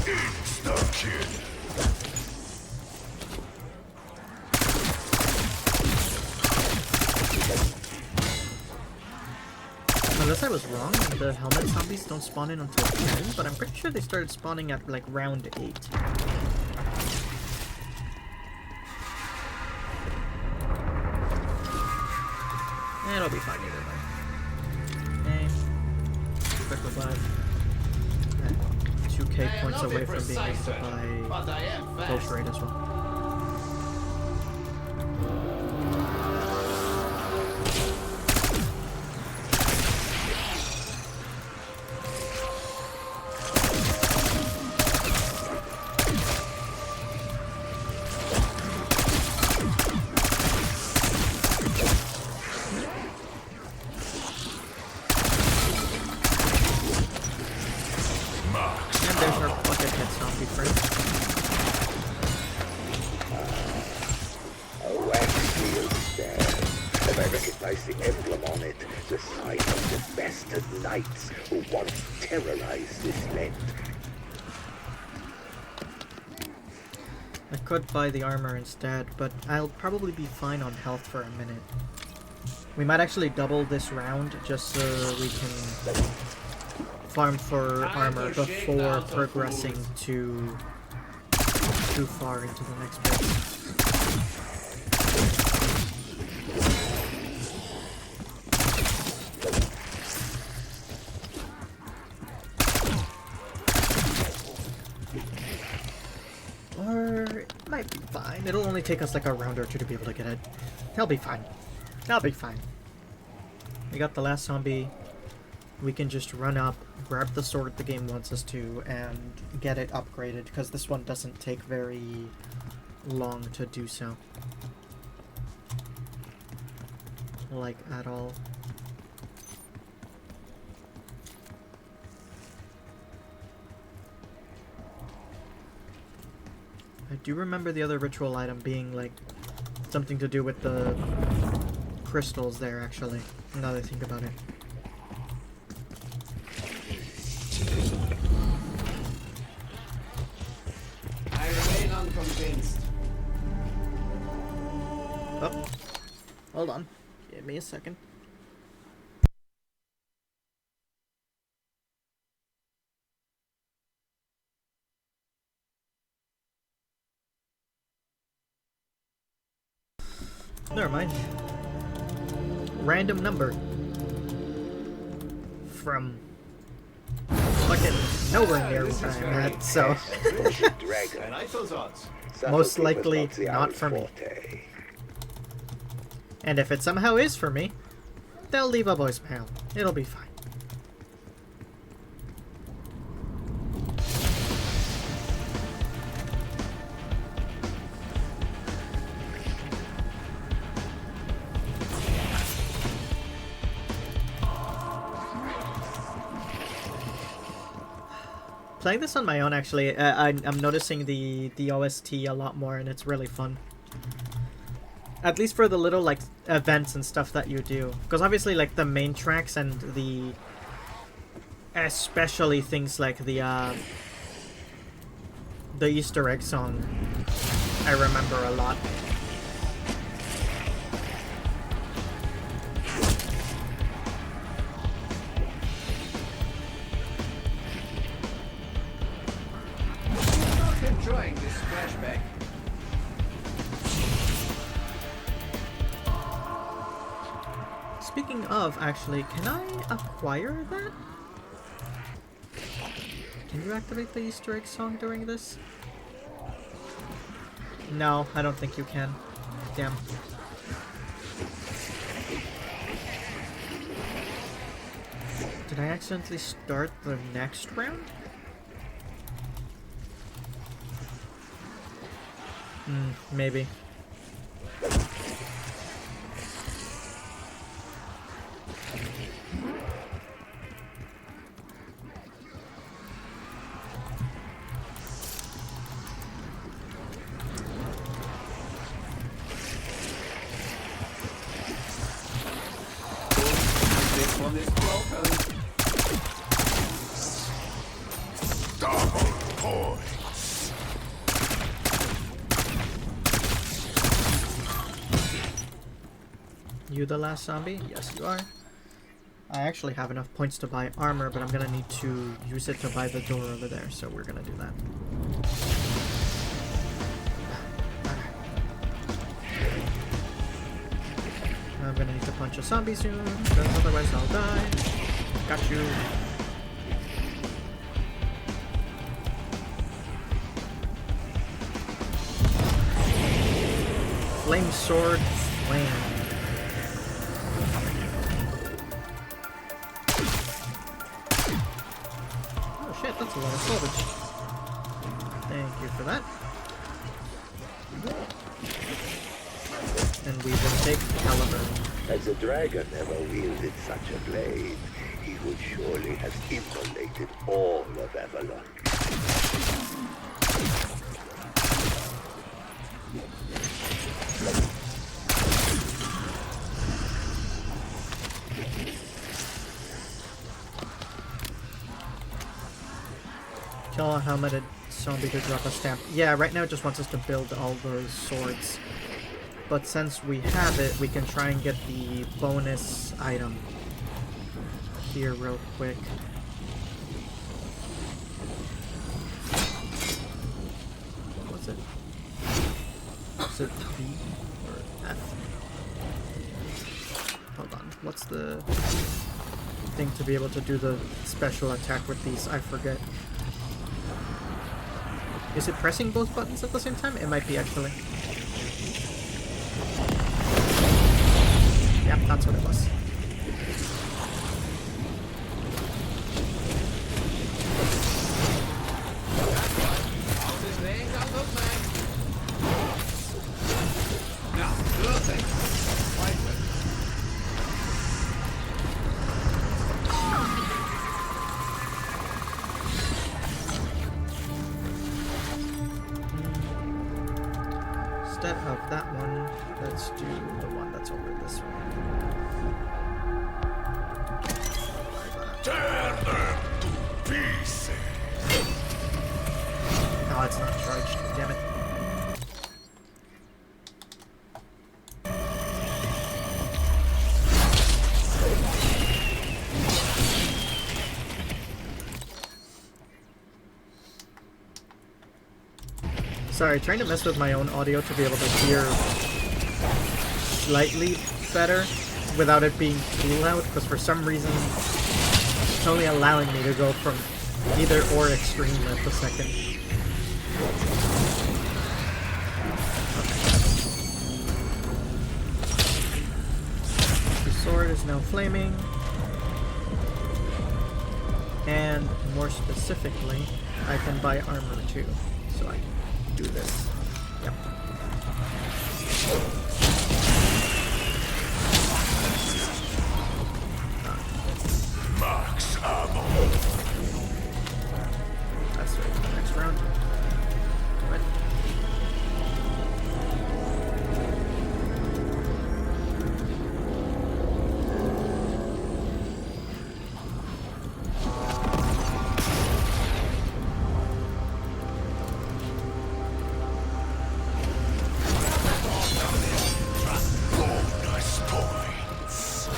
Insta-kill. Unless I was wrong, the helmet zombies don't spawn in until 10, but I'm pretty sure they started spawning at like round 8. It'll be fine either way. Okay. Quick revive. And 2k points away from being able to buy Vulture Raid as well. The emblem on it, the sign of the bastard knights who once terrorized this land. I could buy the armor instead, but I'll probably be fine on health for a minute. We might actually double this round just so we can farm for armor before progressing too far into the next bit. Might be fine. It'll only take us like a round or two to be able to get it. He'll be fine. I'll be fine. We got the last zombie. We can just run up, grab the sword the game wants us to, and get it upgraded, because this one doesn't take very long to do so. Like, at all. I do remember the other ritual item being like something to do with the crystals there, actually, now that I think about it. I remain unconvinced. Oh, hold on. Give me a second. Never mind. Random number. From fucking nowhere near where I'm at, so Dragon. I like those odds. most Subtlety was likely the not owl's for me. forte. And if it somehow is for me, they'll leave a voicemail. It'll be fine. Playing this on my own, actually, I'm noticing the OST a lot more, and it's really fun. At least for the little, like, events and stuff that you do. Because obviously, like, the main tracks and the... especially things like the Easter egg song, I remember a lot. Enjoying this flashback. Speaking of, actually, can I acquire that? Can you activate the Easter egg song during this? No, I don't think you can. Damn. Did I accidentally start the next round? Maybe. This one is broken. You the last zombie? Yes, you are. I actually have enough points to buy armor, but I'm gonna need to use it to buy the door over there, so we're gonna do that. I'm gonna need to punch a zombie soon, because otherwise I'll die. Got you. Flame sword, flame. Oh shit, that's a lot of salvage. Thank you for that. And we will take caliber. As a dragon ever wielded such a blade, he would surely have immolated all of Avalon. Kill a helmeted zombie to drop a stamp. Yeah, right now it just wants us to build all those swords. But since we have it, we can try and get the bonus item here real quick. What was it? Is it B or F? Hold on. What's the thing to be able to do the special attack with these? I forget. Is it pressing both buttons at the same time? It might be, actually. Yeah, that's what it was. How's this laying down those man? Now, good thing. Fight with it. instead of that one, let's do the one that's over this way. Tear them to pieces. Oh, it's not charged. Damn it. Sorry, trying to mess with my own audio to be able to hear slightly better without it being too loud, because for some reason it's only allowing me to go from either or extreme at the second. Okay. The sword is now flaming. And more specifically, I can buy armor too, so I can do this. Yep. Max ammo. That's right. Next round. What? Bonus points.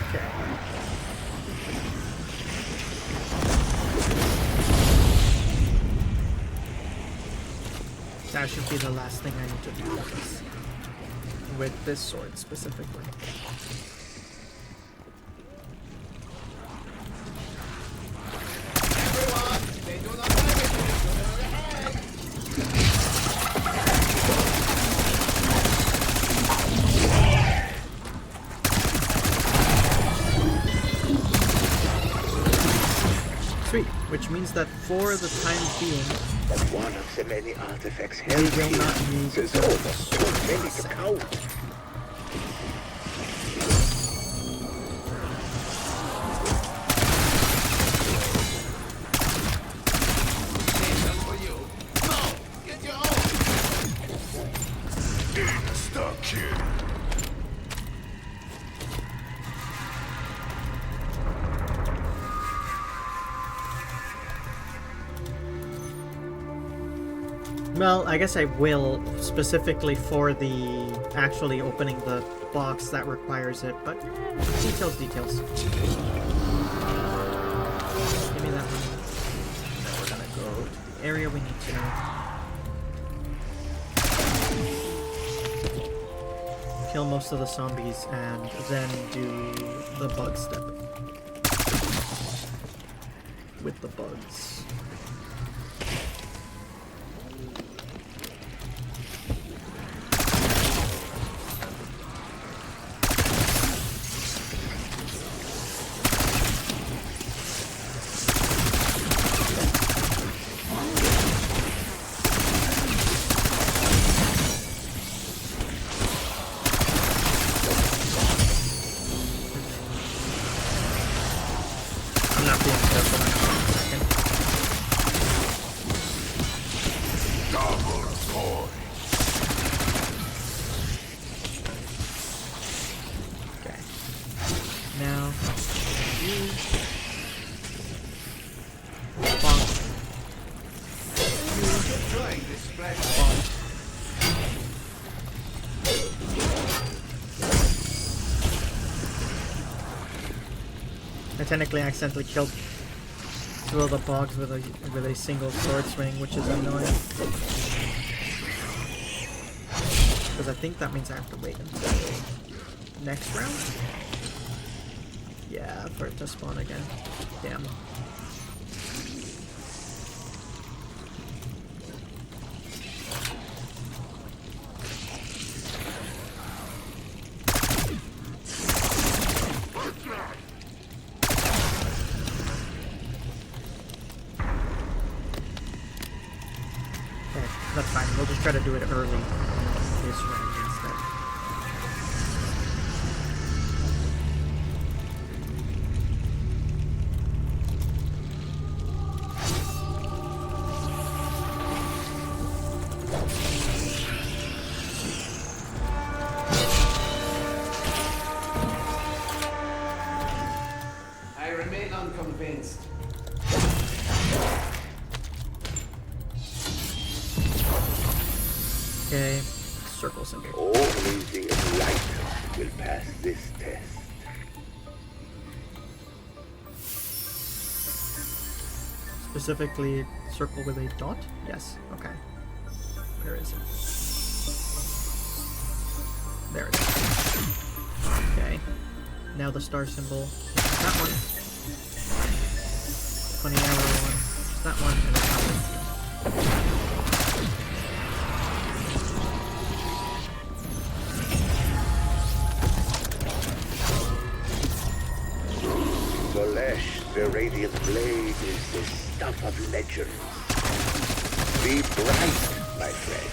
Okay. That should be the last thing I need to do with this sword specifically. Sweet, which means that for the time being, But one of the many artifacts we held will here not need is almost too many to count. Insta-kill. Well, I guess I will, specifically for the actually opening the box that requires it, but details. Give me that one. Then we're gonna go to the area we need to kill most of the zombies and then do the bug step with the bugs. I'm not being careful enough for a second. Double points. Okay. Now, you. Bonk. Enjoying this splash. Bonk. I technically accidentally killed two of the bogs with a single sword swing, which is annoying. Because I think that means I have to wait until next round? Yeah, for it to spawn again. Damn. That's fine. We'll just try to do it early in this round instead. I remain unconvinced. Okay, circle symbol. Only the enlightened will pass this test. Specifically, circle with a dot? Yes, okay. Where is it? There it is. Okay. Now the star symbol. That one. Funny arrow one. That one, and then that one. Solesh, the radiant blade is the stuff of legends. Be bright, my friend.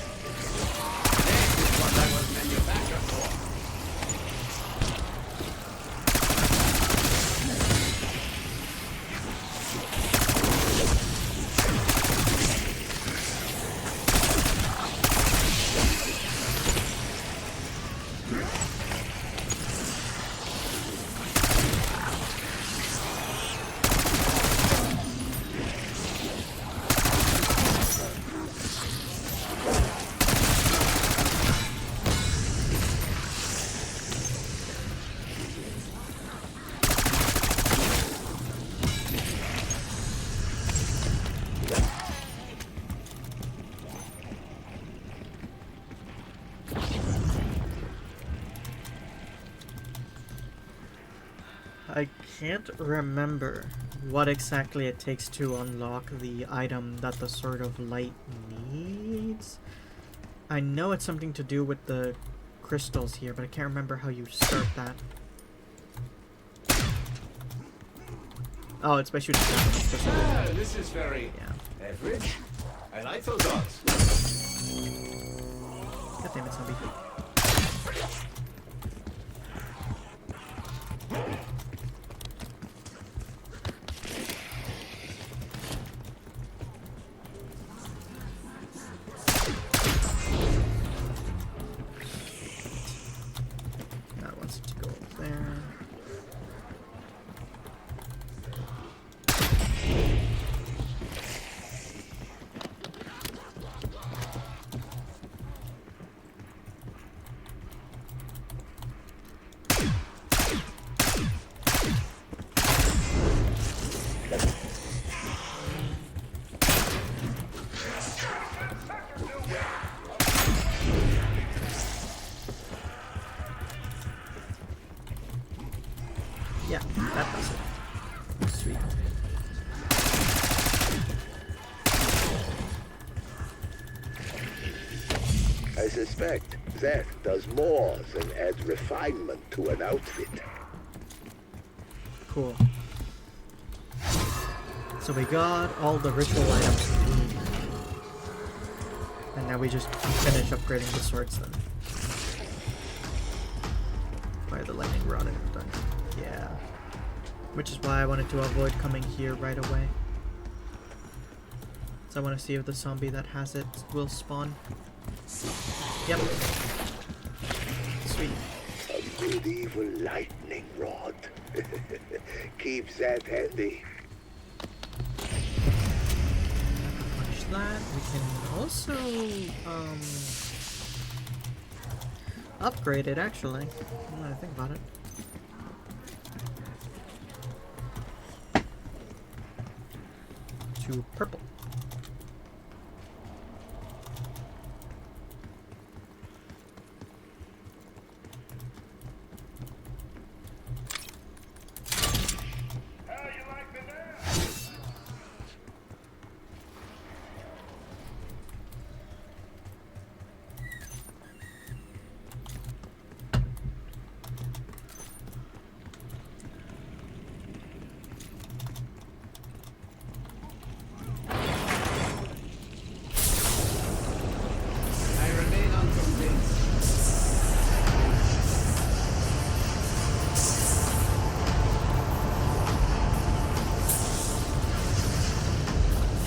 This is what I was manufactured for. I can't remember what exactly it takes to unlock the item that the Sword of Light needs. I know it's something to do with the crystals here, but I can't remember how you start that. Oh, it's by shooting down. This is very average. I like those odds. God damn it, zombie. That wants to go up there. Yeah, that does it. Sweet. I suspect that does more than add refinement to an outfit. Cool. So we got all the ritual items we need. And now we just finish upgrading the swords then. Fire the lightning rod and done. Yeah. Which is why I wanted to avoid coming here right away. So I want to see if the zombie that has it will spawn. Yep. Sweet. A medieval lightning rod. Keep that handy. Punch that. We can also upgrade it actually. Now that I think about it. To purple.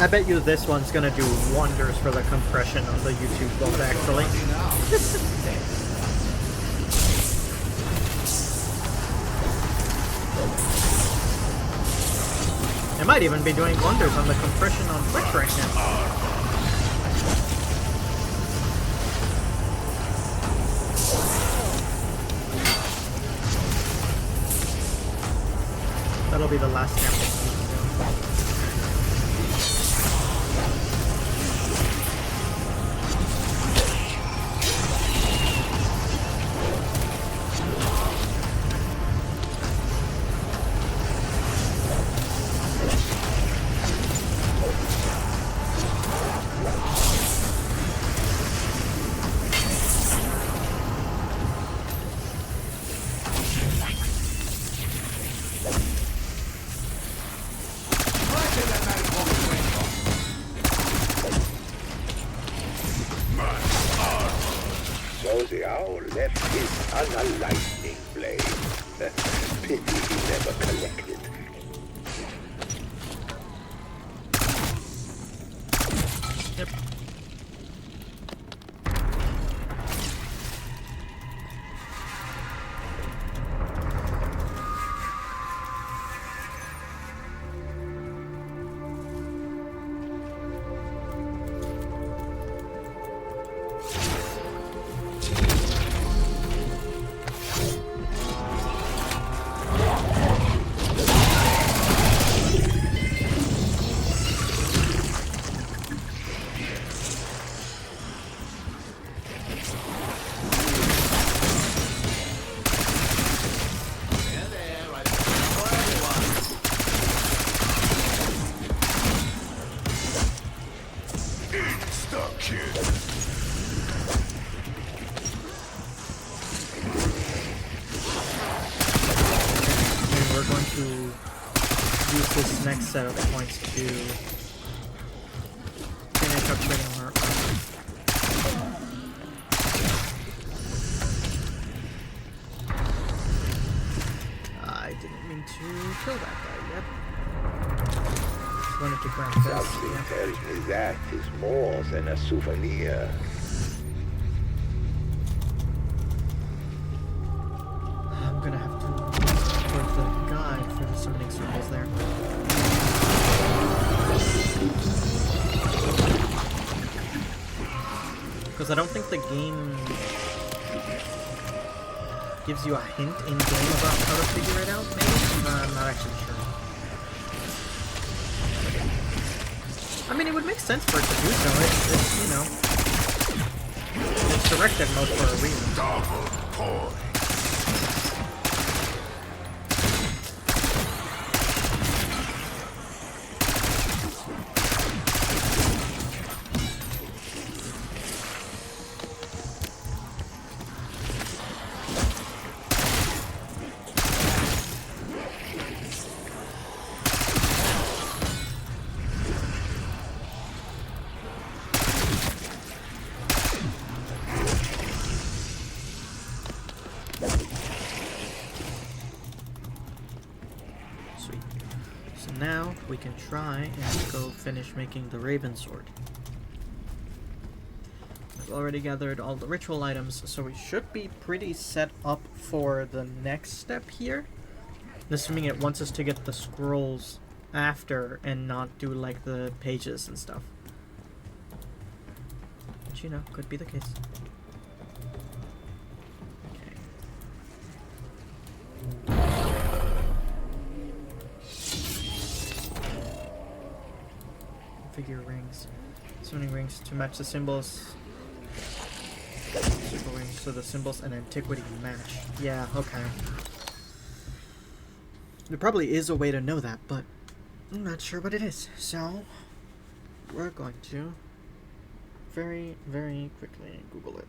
I bet you this one's gonna do wonders for the compression on the YouTube vote, actually. It might even be doing wonders on the compression on Twitch right now. That'll be the last campaign. So the owl left his on a lightning blade. Pity he never collected. Yep. This next set of points to finish upgrading her I didn't mean to kill that guy yet. Just wanted to grab this. Something tells me that is more than a souvenir. I'm gonna have to look for the guide for the summoning circles there. Because I don't think the game gives you a hint in-game about how to figure it out, maybe? I'm not actually sure. I mean, it would make sense for it to do so. It's you know, it's directed mode for a reason. Double point. Now we can try and go finish making the Raven Sword. I've already gathered all the ritual items, so we should be pretty set up for the next step here. Assuming it wants us to get the scrolls after and not do like the pages and stuff. But you know, could be the case. Figure rings. Summoning rings to match the symbols. Circle rings so the symbols and antiquity match. Yeah, okay. There probably is a way to know that, but I'm not sure what it is. So, we're going to very, very quickly Google it.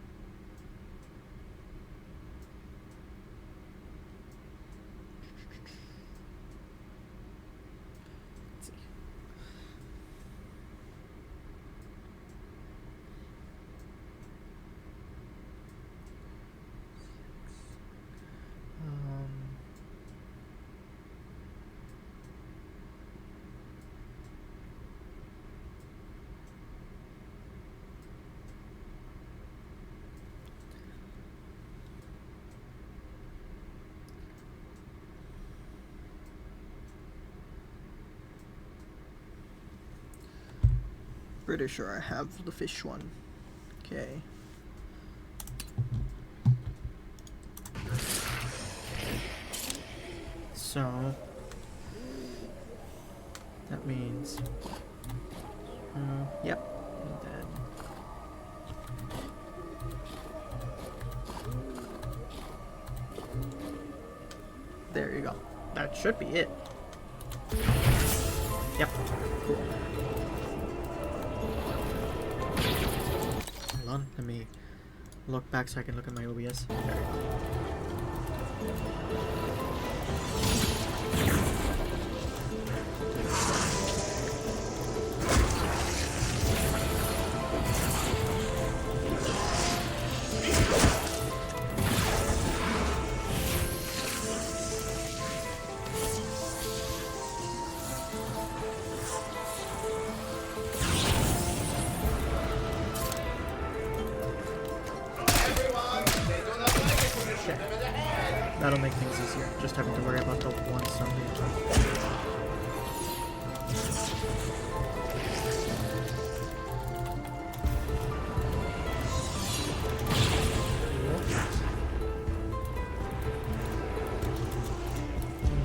Pretty sure I have the fish one. Okay. So that means, yep. And then there you go. That should be it. Yep. Cool. Hold on. Let me look back so I can look at my OBS. There you go. That'll make things easier, just having to worry about the one zombie.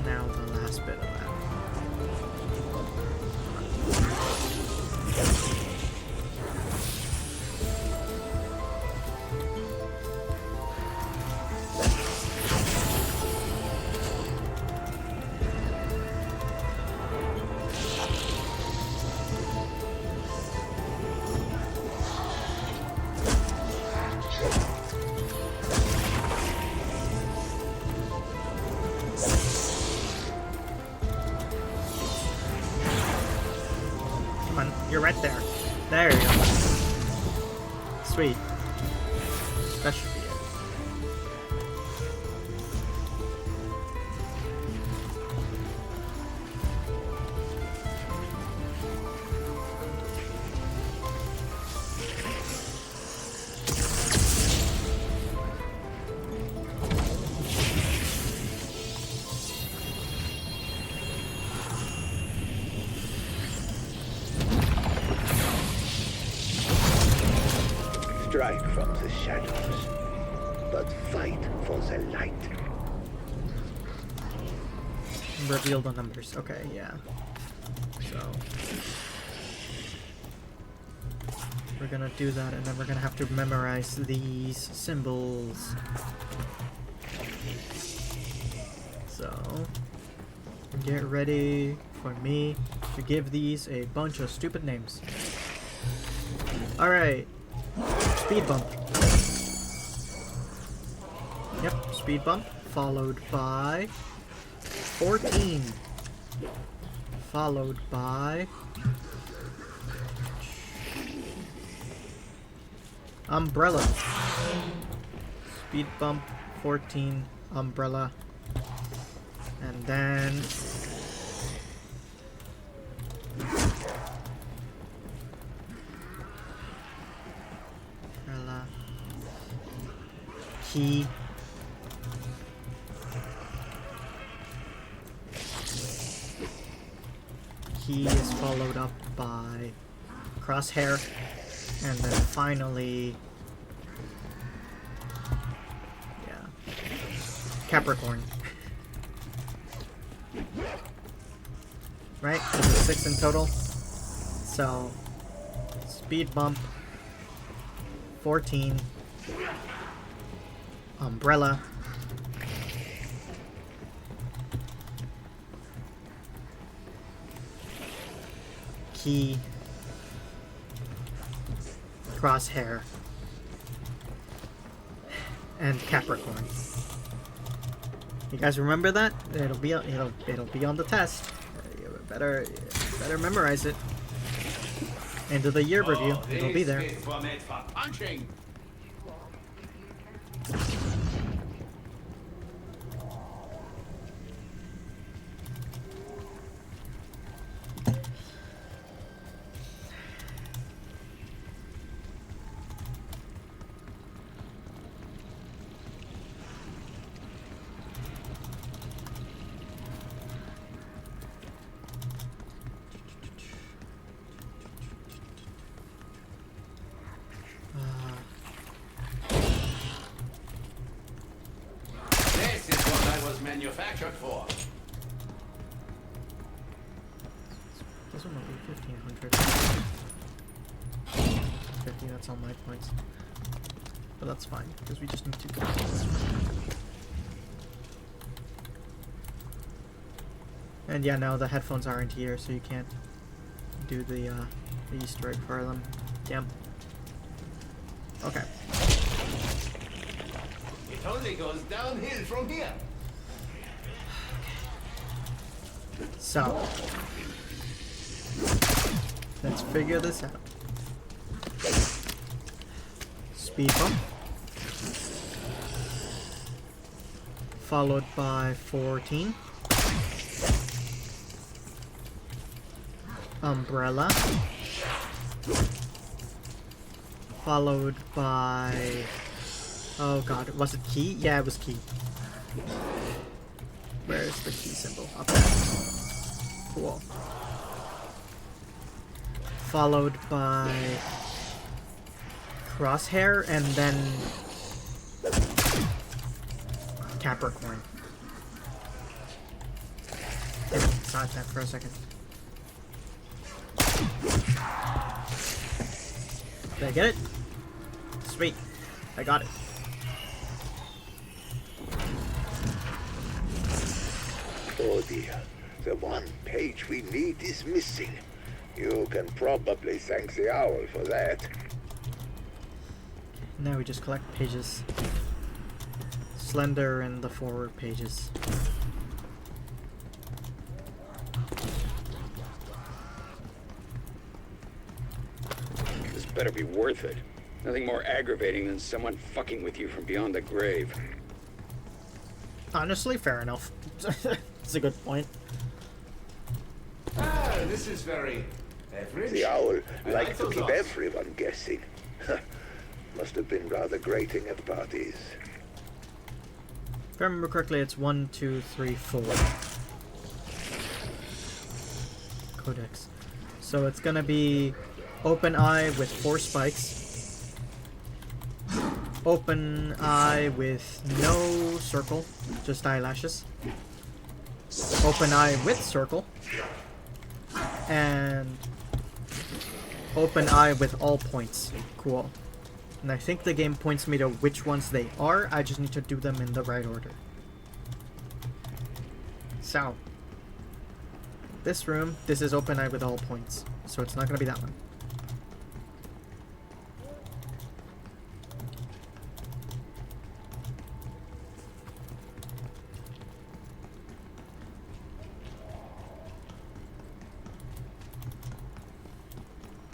Now the last bit of that. You're right there. There you go. Sweet. That should be it. Strike from the shadows, but fight for the light. Reveal the numbers. Okay, yeah. So we're gonna do that, and then we're gonna have to memorize these symbols. So get ready for me to give these a bunch of stupid names. Alright. Speed bump. Yep, speed bump. Followed by 14. Followed by umbrella. Speed bump 14. Umbrella. And then key. Key is followed up by crosshair, and then finally, yeah, Capricorn. Right? There's 6 in total. So, speed bump 14. Umbrella. Key. Crosshair. And Capricorn. You guys remember that? It'll be on the test. You better memorize it. End of the year review. It'll be there. Punching. manufactured for. This one will be 1500. 50, that's all my points. But that's fine, because we just need to complete this one. And yeah, no, the headphones aren't here, so you can't do the Easter egg for them. Damn. Okay. It only goes downhill from here. So, let's figure this out. Speed bump. Followed by 14. Umbrella. Followed by... Oh god, was it key? Yeah, it was key. Where's the key symbol? Up there. Cool. Followed by crosshair and then Capricorn. Inside that for a second. Did I get it? Sweet. I got it. Oh dear. The one page we need is missing. You can probably thank the owl for that. Now we just collect pages. Slender and the forward pages. This better be worth it. Nothing more aggravating than someone fucking with you from beyond the grave. Honestly, fair enough. It's a good point. Ah, this is very average. The owl I liked to those keep odds. everyone guessing. Must have been rather grating at parties. If I remember correctly, it's 1, 2, 3, 4. Codex. So it's gonna be open eye with 4 spikes. Open eye with no circle, just eyelashes. Open eye with circle. And open eye with all points. Cool. And I think the game points me to which ones they are. I just need to do them in the right order. So, this room, this is open eye with all points. So it's not going to be that one.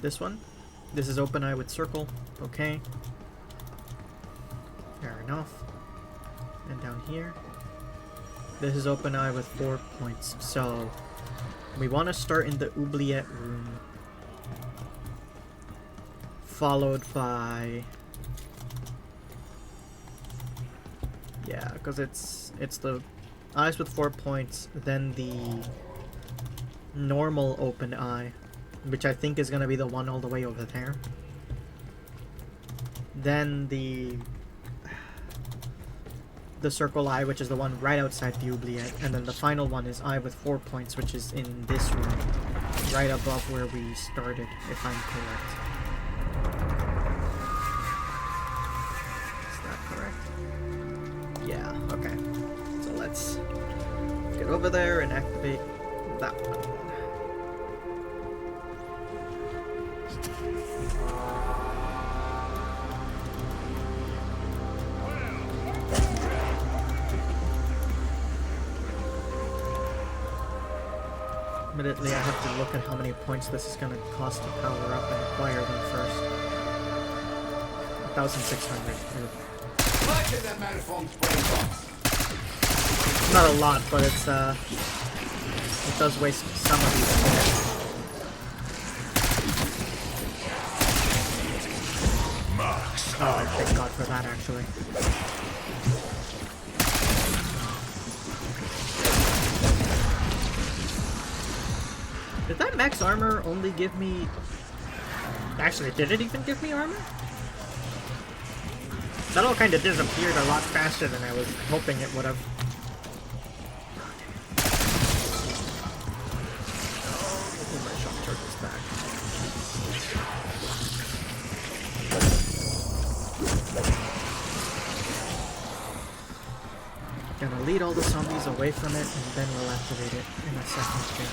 This one. This is open eye with circle. Okay. Fair enough. And down here. This is open eye with 4 points. So we want to start in the oubliette room. Followed by... Yeah, because it's the eyes with 4 points, then the normal open eye, which I think is going to be the one all the way over there. Then the circle eye, which is the one right outside the oubliette. And then the final one is eye with 4 points, which is in this room, right above where we started, if I'm correct. Is that correct? Yeah, okay. So let's get over there and activate that one. Admittedly, I have to look at how many points this is going to cost to power up and acquire them first. 1,600. Look at that malformed brain box. Not a lot, but it's it does waste some of these points. Oh, thank God for that, actually. Did that max armor only give me... Actually, did it even give me armor? That all kind of disappeared a lot faster than I was hoping it would have. gonna lead all the zombies away from it, and then we'll activate it in a second here.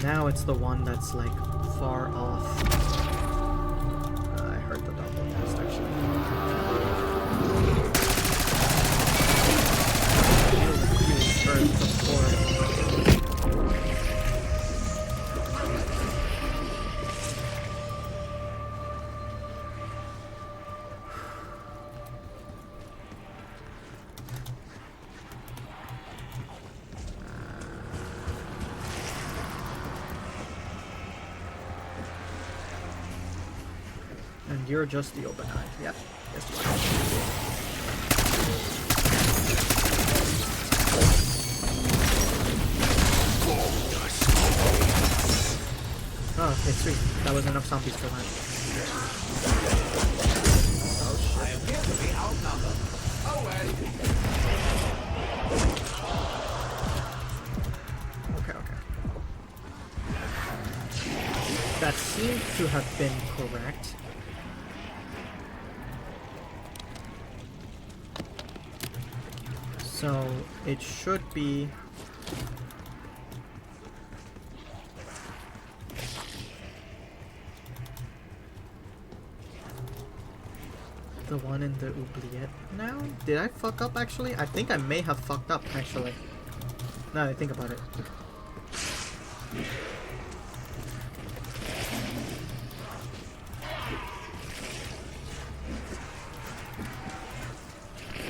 Now it's the one that's like far off. I heard the double test actually. And you're just the open eye. Yep. Yes, you are. Oh, okay, sweet. That was enough zombies for that. Oh shit. I appear to be outnumbered. Oh well. Okay. That seemed to have been correct. So it should be the one in the oubliette now? Did I fuck up actually? I think I may have fucked up actually. Now that I think about it.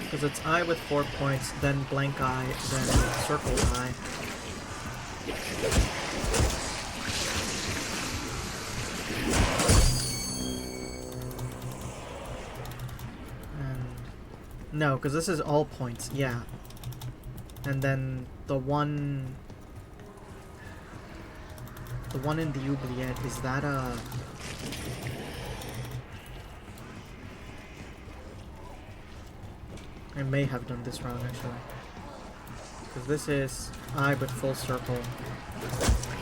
Because it's eye with 4 points, then blank eye, then circle eye. And no, because this is all points, yeah. And then the one in the oubliette, is that a... I may have done this wrong actually. Because this is eye with full circle.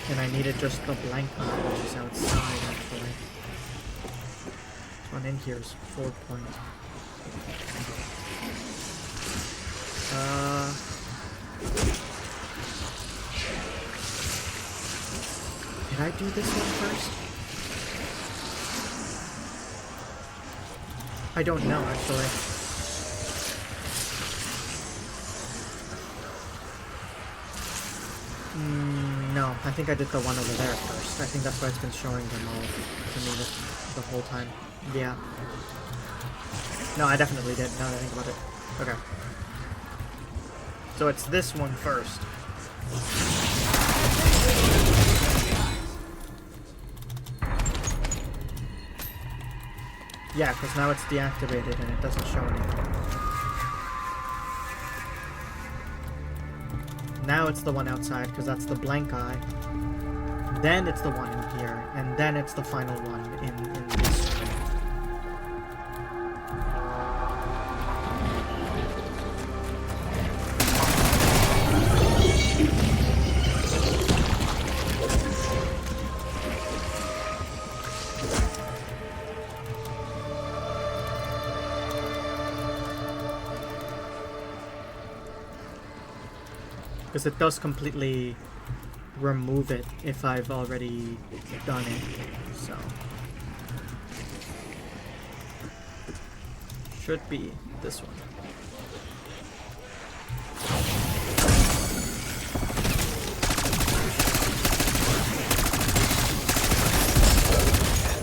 And I needed just the blank eye, which is outside actually. This one in here is 4 points. Did I do this one first? I don't know actually. No, I think I did the one over there first. I think that's why it's been showing them all to me the whole time. Yeah. No, I definitely did, now that I think about it. Okay. So it's this one first. Yeah, because now it's deactivated and it doesn't show anything. Now it's the one outside, because that's the blank eye. Then it's the one in here, and then it's the final one in this room. Because it does completely remove it if I've already done it, so. Should be this one.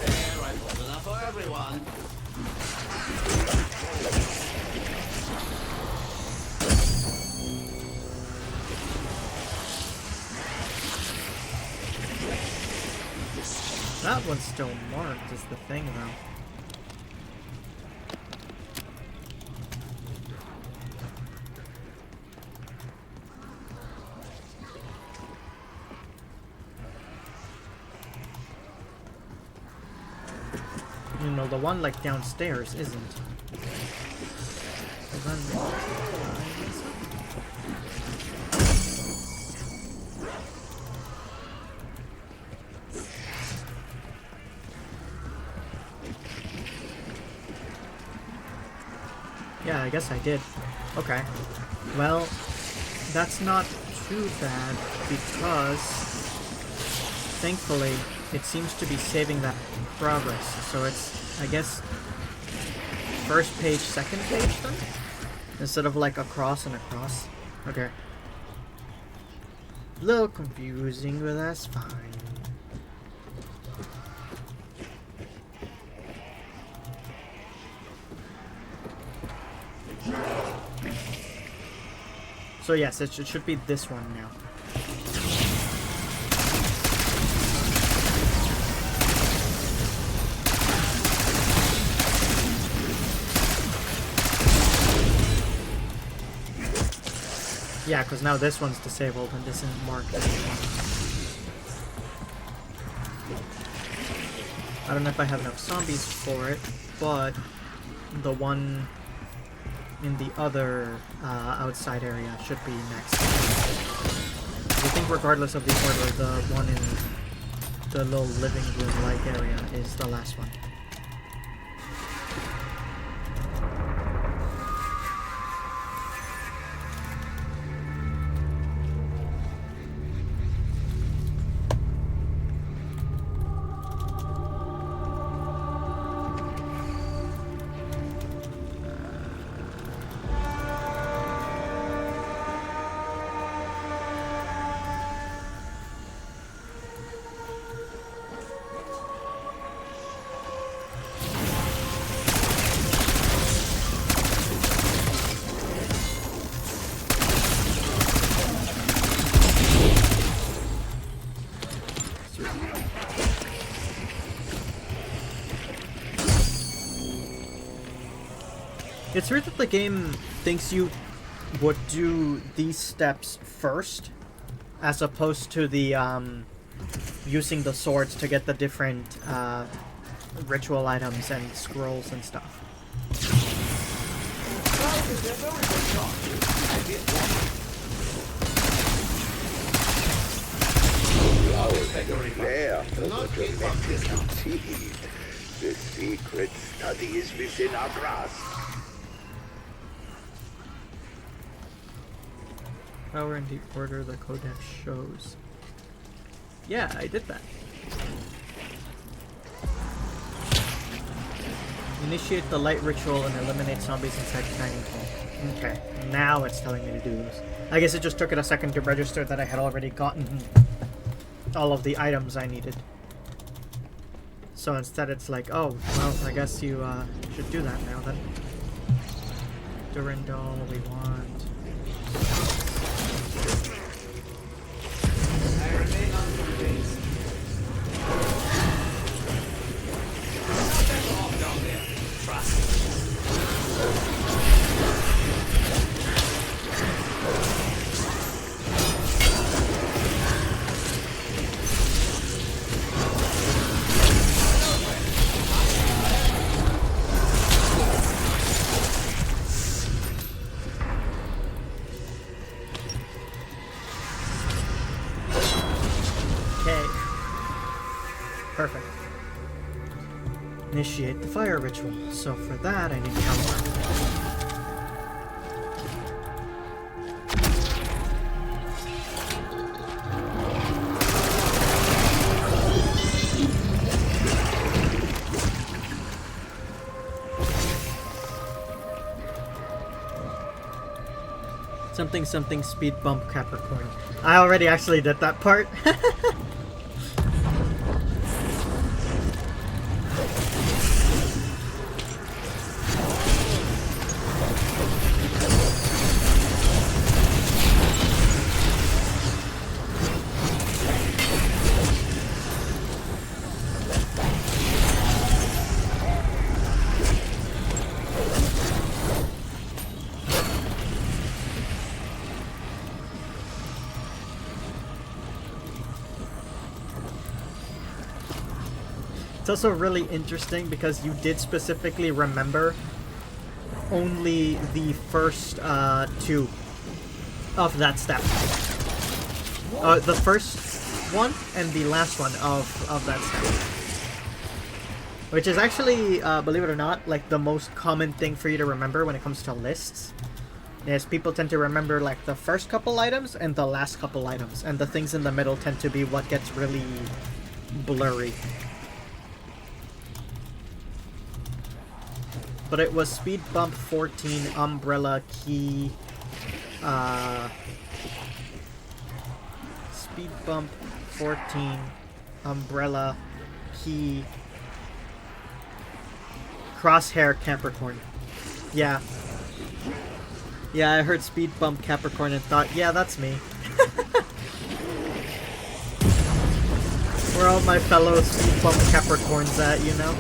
There, I bought enough for everyone. That one's still marked is the thing though. Well, the one like downstairs isn't. So then, yeah, I guess I did. Okay. Well, that's not too bad because thankfully it seems to be saving that progress. So it's, I guess, first page, second page then? Instead of like across and across. Okay. A little confusing, but that's fine. So yes, it should be this one now. Yeah, because now this one's disabled and this isn't marked anymore. I don't know if I have enough zombies for it, but the one in the other outside area should be next. I think regardless of the order, the one in the little living room-like area is the last one. It's weird that the game thinks you would do these steps first, as opposed to the using the swords to get the different ritual items and scrolls and stuff. There for the dramatic indeed. The secret study is within our grasp. Power in the order the codex shows. Yeah, I did that. Initiate the light ritual and eliminate zombies inside the dining hall. Okay, now it's telling me to do this. I guess it just took it a second to register that I had already gotten all of the items I needed. So instead it's like, oh, well, I guess you should do that now then. Durandal we want. I remain unconvinced. Nothing off down there. Trust me. Perfect. Initiate the fire ritual. So for that, I need power. Something something speed bump Capricorn. I already actually did that part. It's also really interesting because you did specifically remember only the first two of that step. The first one and the last one of that step. Which is actually, believe it or not, like the most common thing for you to remember when it comes to lists. Is people tend to remember like the first couple items and the last couple items, and the things in the middle tend to be what gets really blurry. But it was speed bump 14, umbrella key, speed bump 14, umbrella key, crosshair Capricorn. Yeah. Yeah, I heard speed bump Capricorn and thought, yeah, that's me. Where all my fellow speed bump Capricorns at, you know?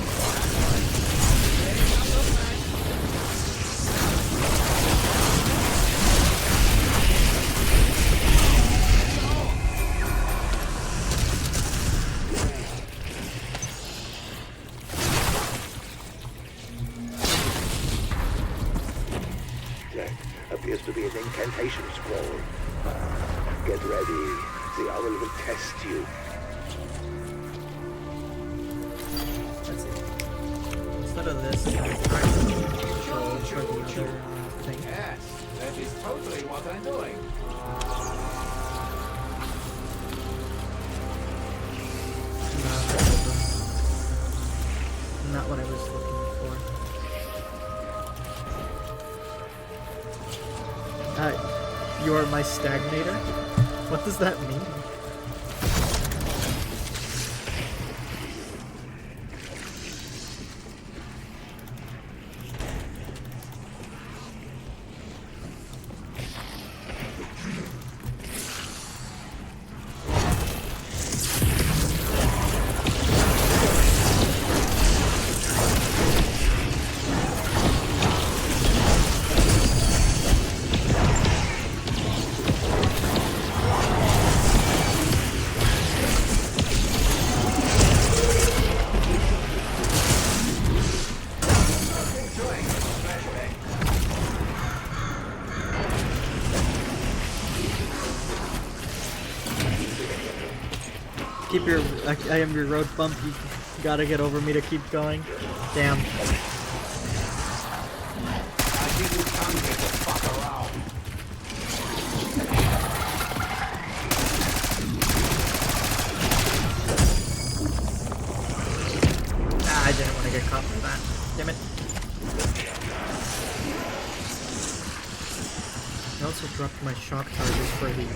Appears to be an incantation scroll. Get ready. The owl will test you. Let's see. Instead of this, I'm going to try to control for the other thing. Yes, that is totally what I'm doing. Not what I was looking for. You're my stagnator? What does that mean? Keep your... I am your road bump. You gotta get over me to keep going. Damn. I think you come get the fuck around. Ah, I didn't want to get caught by that. Damn it. I also dropped my shock charges for the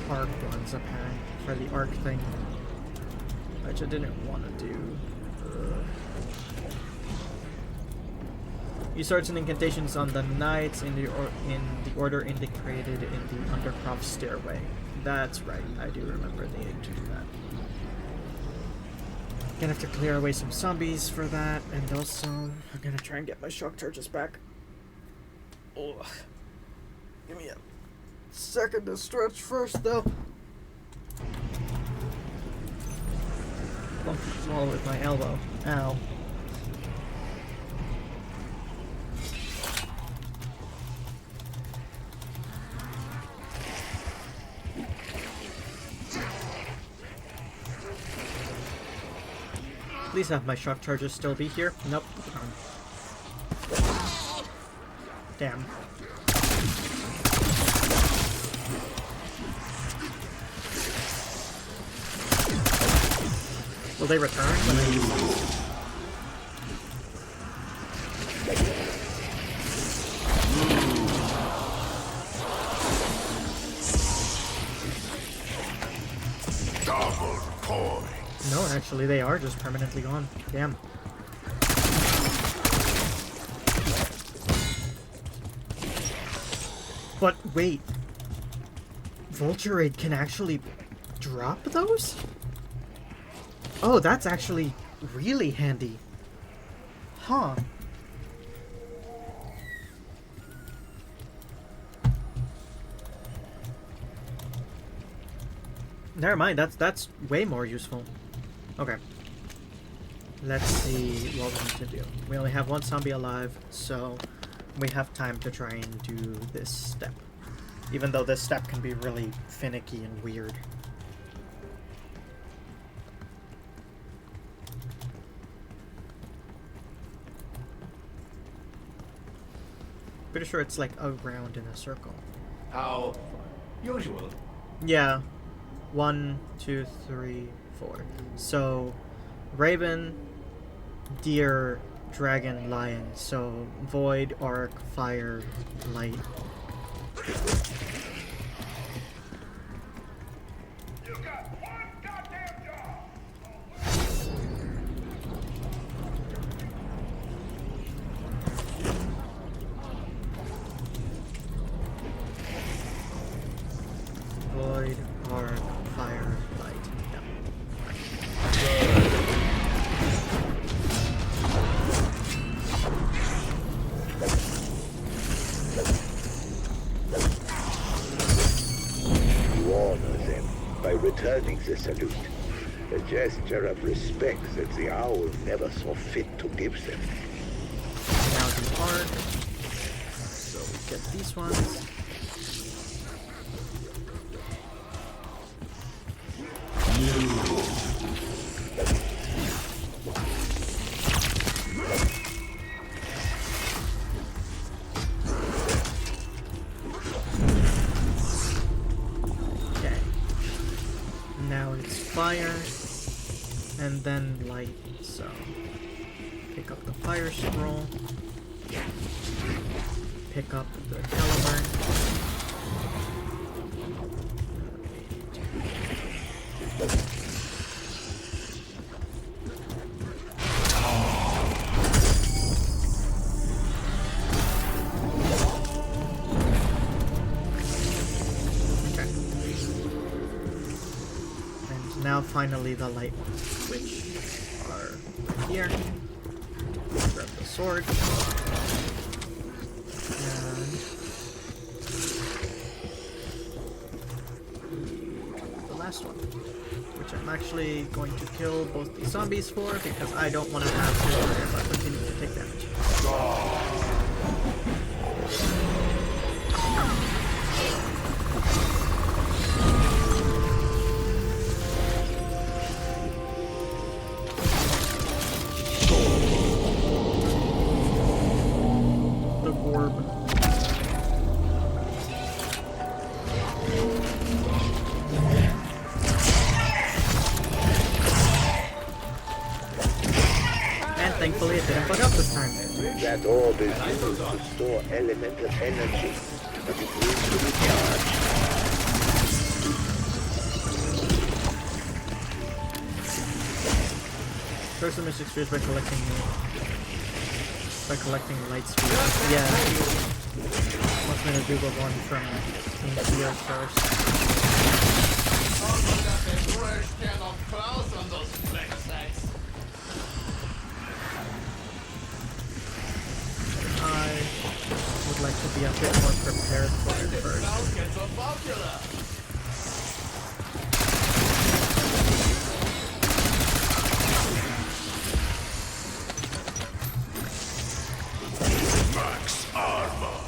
arc ones, apparently. For the arc thing. Which I didn't want to do. Use swords and incantations on the knights in the order indicated in the Undercroft stairway. That's right, I do remember needing to do that. Gonna have to clear away some zombies for that, and also I'm gonna try and get my shock charges back. Ugh. Give me a second to stretch first, though. Bump the wall with my elbow. Ow. Please have my shock charges still be here. Nope. Damn. Will they return when I use them? Double coin. No, actually they are just permanently gone. Damn. But wait. Vulture Raid can actually drop those? Oh, that's actually really handy. Huh. Never mind, that's way more useful. Okay. let's see what we need to do. We only have one zombie alive, so we have time to try and do this step. Even though this step can be really finicky and weird. Pretty sure it's like around in a circle. How usual. Yeah. 1, 2, 3, 4. So, Raven, Deer, Dragon, Lion. So, Void, Arc, Fire, Light. Void, Arc, Fire, Light. Yeah. You honor them by returning the salute, a gesture of respect that the owl never saw fit to give them. Now the Arc. So we get these ones. Okay. Now it's fire, and then light. So pick up the fire scroll. Pick up the caliber. Okay. And now finally the light ones, which are right here. Grab the sword. And the last one, which I'm actually going to kill both the zombies for because I don't want to have to worry about continuing to take damage. The orb. And thankfully it didn't bug up this time. That orb is used to store elemental energy, but it needs to be charged. First the mystic spheres by collecting light spheres. Yeah. Wants me to do the one from King Theo first. I would like to be a bit more prepared for it first. Max armor.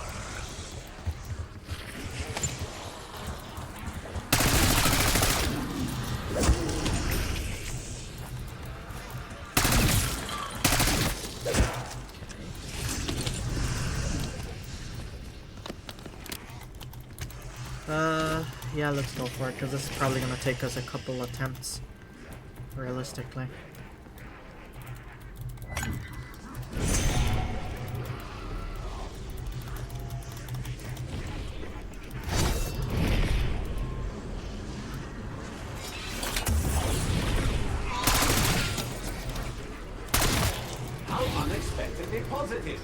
Yeah, let's go for it, because this is probably going to take us a couple attempts, realistically. How unexpectedly positive.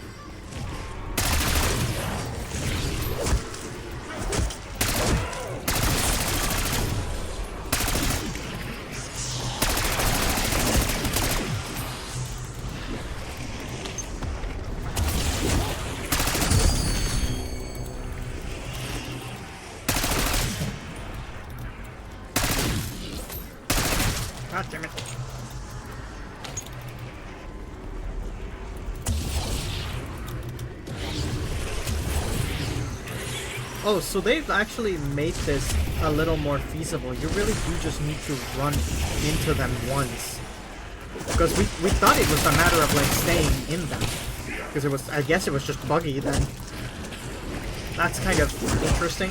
Oh, so they've actually made this a little more feasible. You really do just need to run into them once. Because we thought it was a matter of like staying in them. Because it was, I guess it was just buggy then. That's kind of interesting.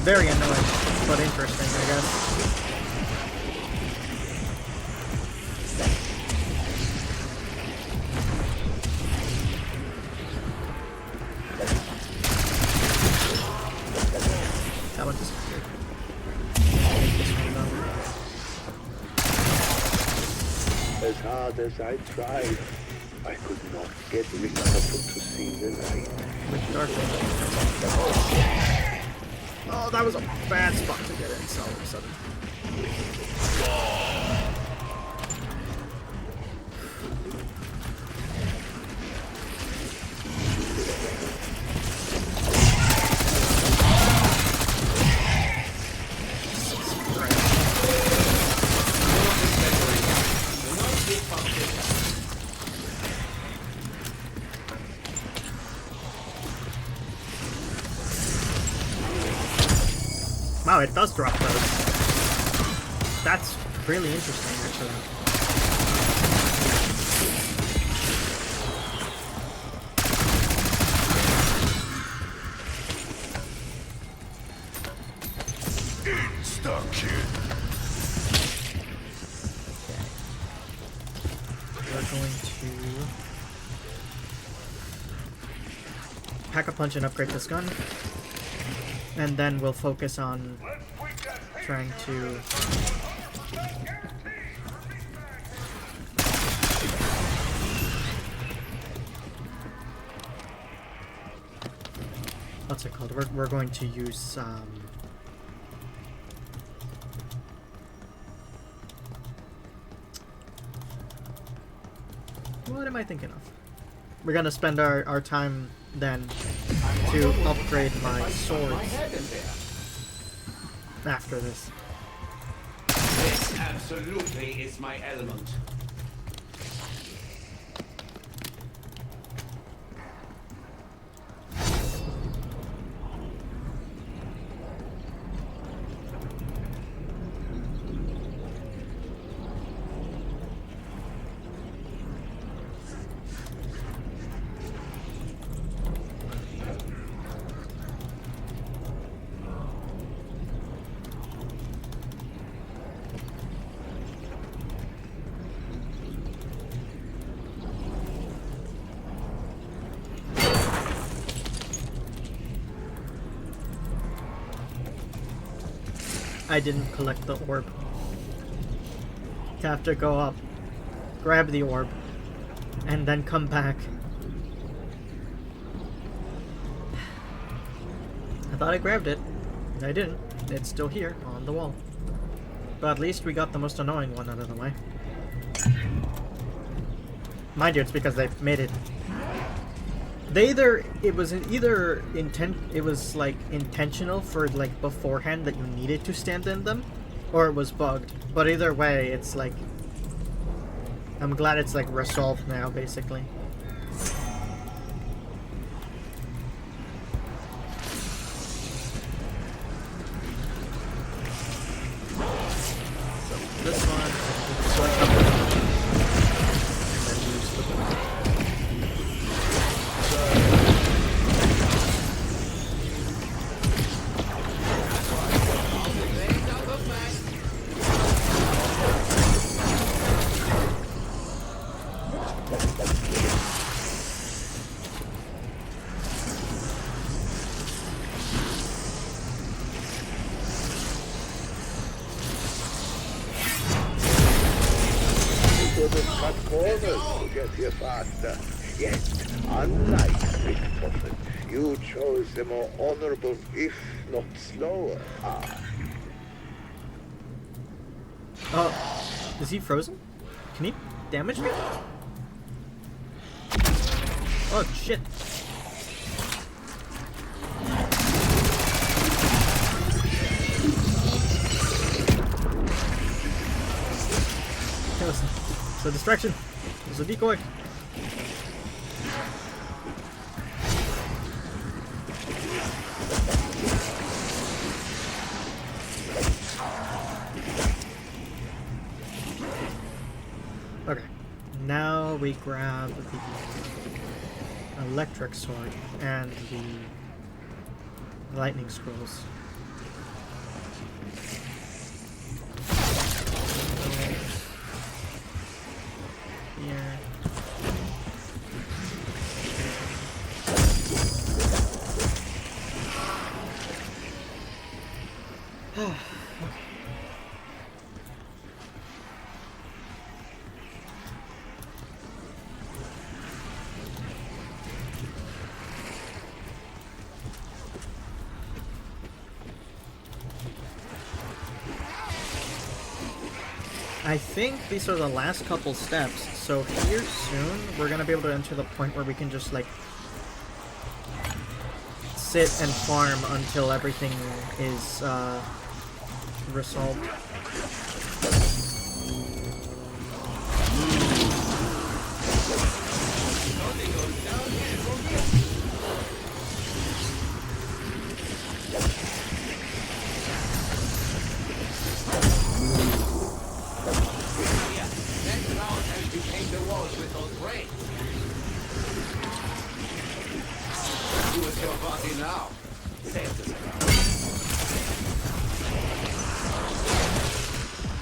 Very annoying, but interesting, I guess. That one disappeared. This one though. As hard as I tried, I could not get Richtofen to see the light. With darkness. Oh, that was a bad spot to get in, so all of a sudden. Wow, it does drop those. That's really interesting, actually. Insta-kill. We're going to pack a punch and upgrade this gun. And then we'll focus on trying to what's it called? We're going to use what am I thinking of? We're gonna spend our time then to upgrade my swords after this. This absolutely is my element. I didn't collect the orb. Have to go up, grab the orb, and then come back. I thought I grabbed it. I didn't. It's still here on the wall. But at least we got the most annoying one out of the way. Mind you, it's because they made it. It was like intentional for like beforehand that you needed to stand in them, or it was bugged. But either way, it's like, I'm glad it's like resolved now, basically. So this one, select up, and then use the button. Cut corners to get here faster. Yet, unlike Richtofen, you chose the more honorable, if not slower, path. Oh, is he frozen? Can he damage me? Oh shit. Okay, listen. It's a distraction. It's a decoy. Now we grab the electric sword and the lightning scrolls. Here. I think these are the last couple steps, so here soon we're gonna be able to enter the point where we can just like sit and farm until everything is resolved.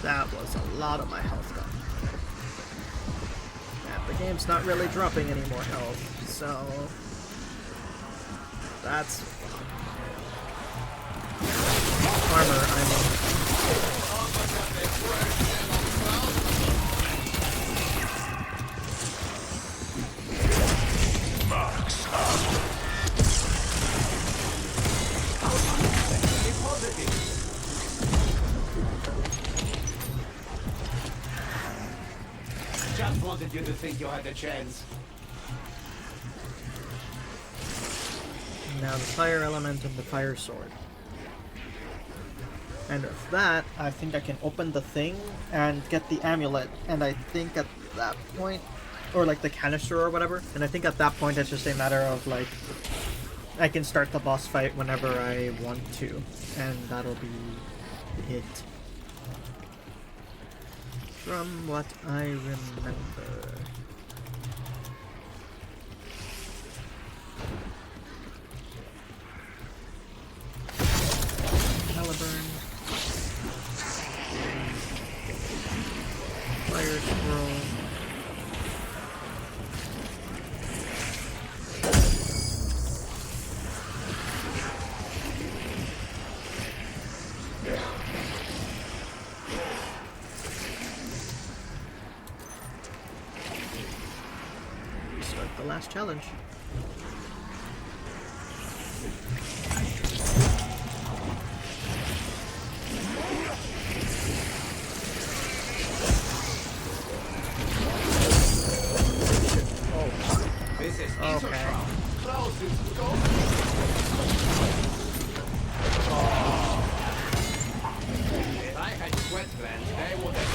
That was a lot of my health gone. Yeah, the game's not really dropping any more health, so that's armor, I mean. Just wanted you to think you had a chance. Now the fire element and the fire sword. And with that, I think I can open the thing and get the amulet. And I think at that point, or like the canister or whatever, and I think at that point it's just a matter of like, I can start the boss fight whenever I want to. And that'll be it. From what I remember. Caliburn. Fire scroll. Start the last challenge. This is Okay. Close to go. If I had sweat glands, they would have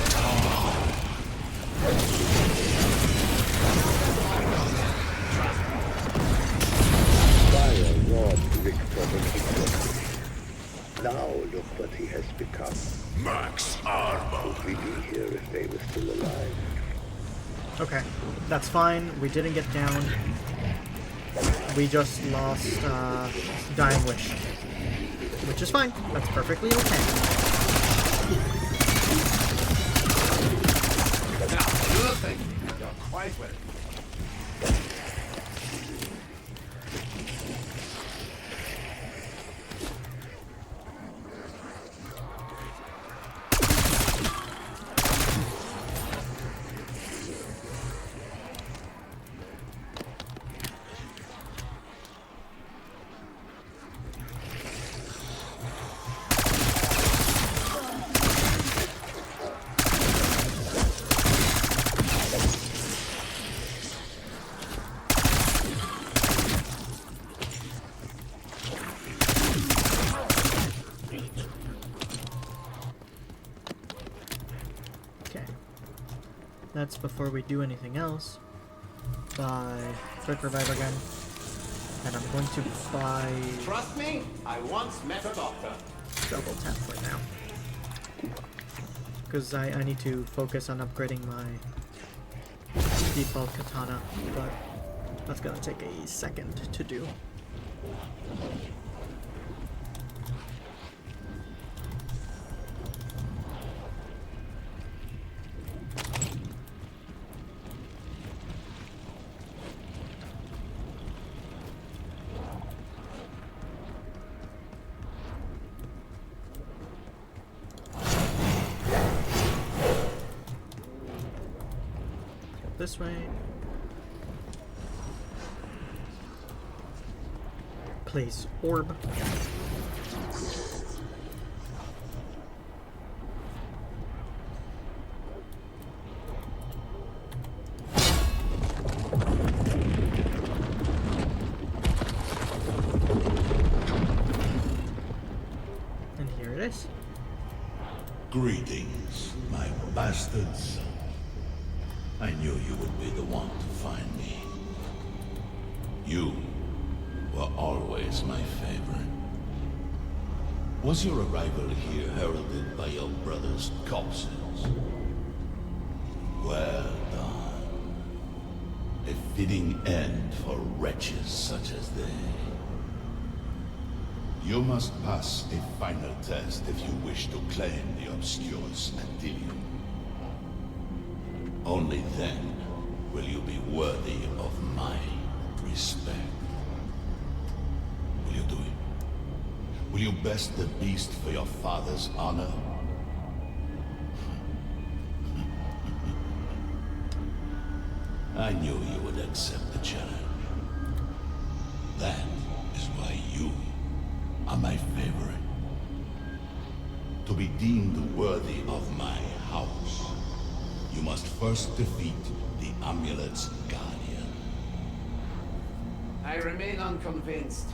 Fire robbed Victor of his. Now look what he has become. Max armor. Would we be here if they were still alive? Okay, that's fine. We didn't get down. We just lost Dying Wish. Which is fine. That's perfectly okay. Now, do the thing. You're quite ready. That's before we do anything else. Buy Quick Revive again. And I'm going to buy Trust me, I once met a doctor. Double Tap for now. Because I need to focus on upgrading my default katana, but that's gonna take a second to do. This way. Place orb. And here it is. Greetings, my bastard son. I knew you would be the one to find me. You were always my favorite. Was your arrival here heralded by your brother's corpses? Well done. A fitting end for wretches such as they. You must pass a final test if you wish to claim the obscure Stantilium. Only then will you be worthy of my respect. Will you do it? Will you best the beast for your father's honor? I knew you would accept the challenge. That is why you are my favorite. To be deemed worthy of my house, you must first defeat the amulet's guardian. I remain unconvinced.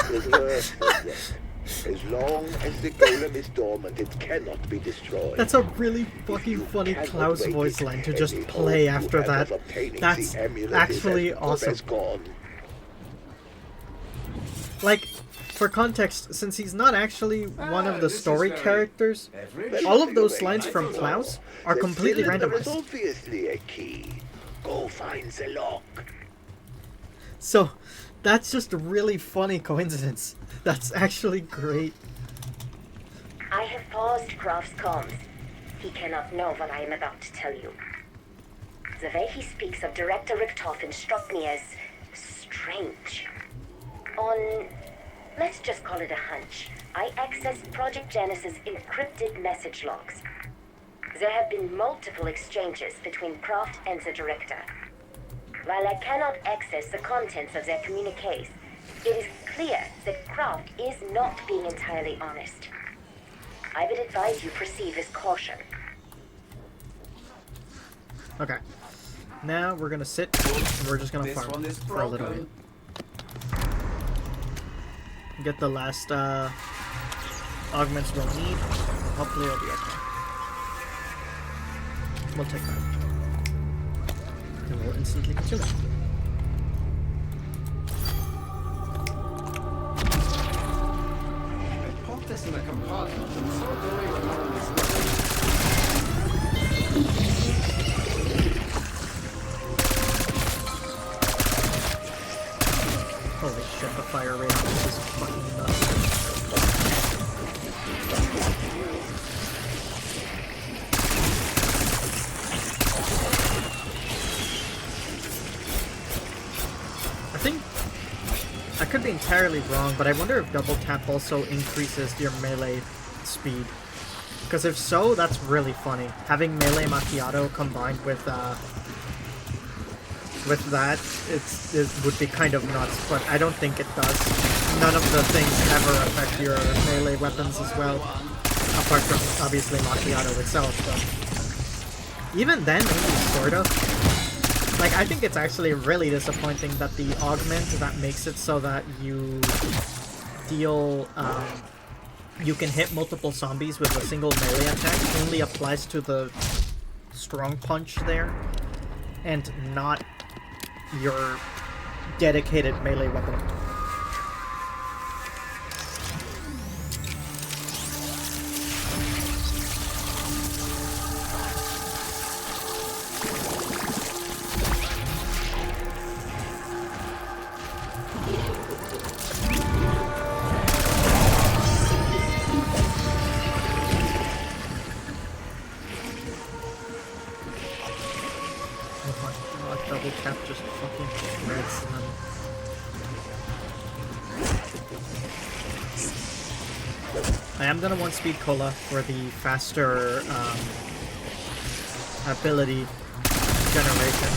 There's worse than that. As long as the golem is dormant, it cannot be destroyed. That's a really fucking You funny cannot Klaus wake voice it. line to just Any play hope you after have that. of obtaining That's the amulet actually is as good awesome. as gone. Like, for context, since he's not actually one of the this is story very characters, average. all of those lines from Klaus are The completely cylinder is randomized. obviously a key. Go find the lock. So, that's just a really funny coincidence. That's actually great. I have paused Graf's comms. He cannot know what I am about to tell you. The way he speaks of Director Richtofen struck me as strange. On, let's just call it a hunch, I accessed Project Genesis' encrypted message logs. There have been multiple exchanges between Croft and the Director. While I cannot access the contents of their communiques, it is clear that Croft is not being entirely honest. I would advise you proceed with caution. Okay. Now we're gonna sit and we're just gonna This farm one is for a little bit. broken. Get the last augments we'll need. Hopefully it'll be okay. We'll take that. And we'll instantly kill it. I popped this in a compartment and so doing when no one was looking. Holy shit, the fire rate on this is fucking nuts. I think I could be entirely wrong, but I wonder if double tap also increases your melee speed. Because if so, that's really funny. Having melee macchiato combined with that, it would be kind of nuts, but I don't think it does. None of the things ever affect your melee weapons as well, apart from obviously macchiato itself. But even then, maybe sort of. Like, I think it's actually really disappointing that the augment that makes it so that you deal, you can hit multiple zombies with a single melee attack only applies to the strong punch there, and not your dedicated melee weapon. I am gonna want Speed Cola for the faster ability generation.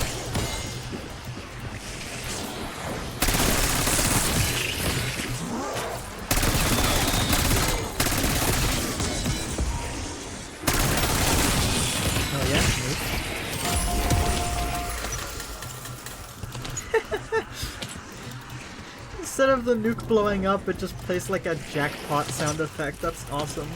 Oh yeah, instead of the nuke blowing up, it just plays like a jackpot sound effect. That's awesome.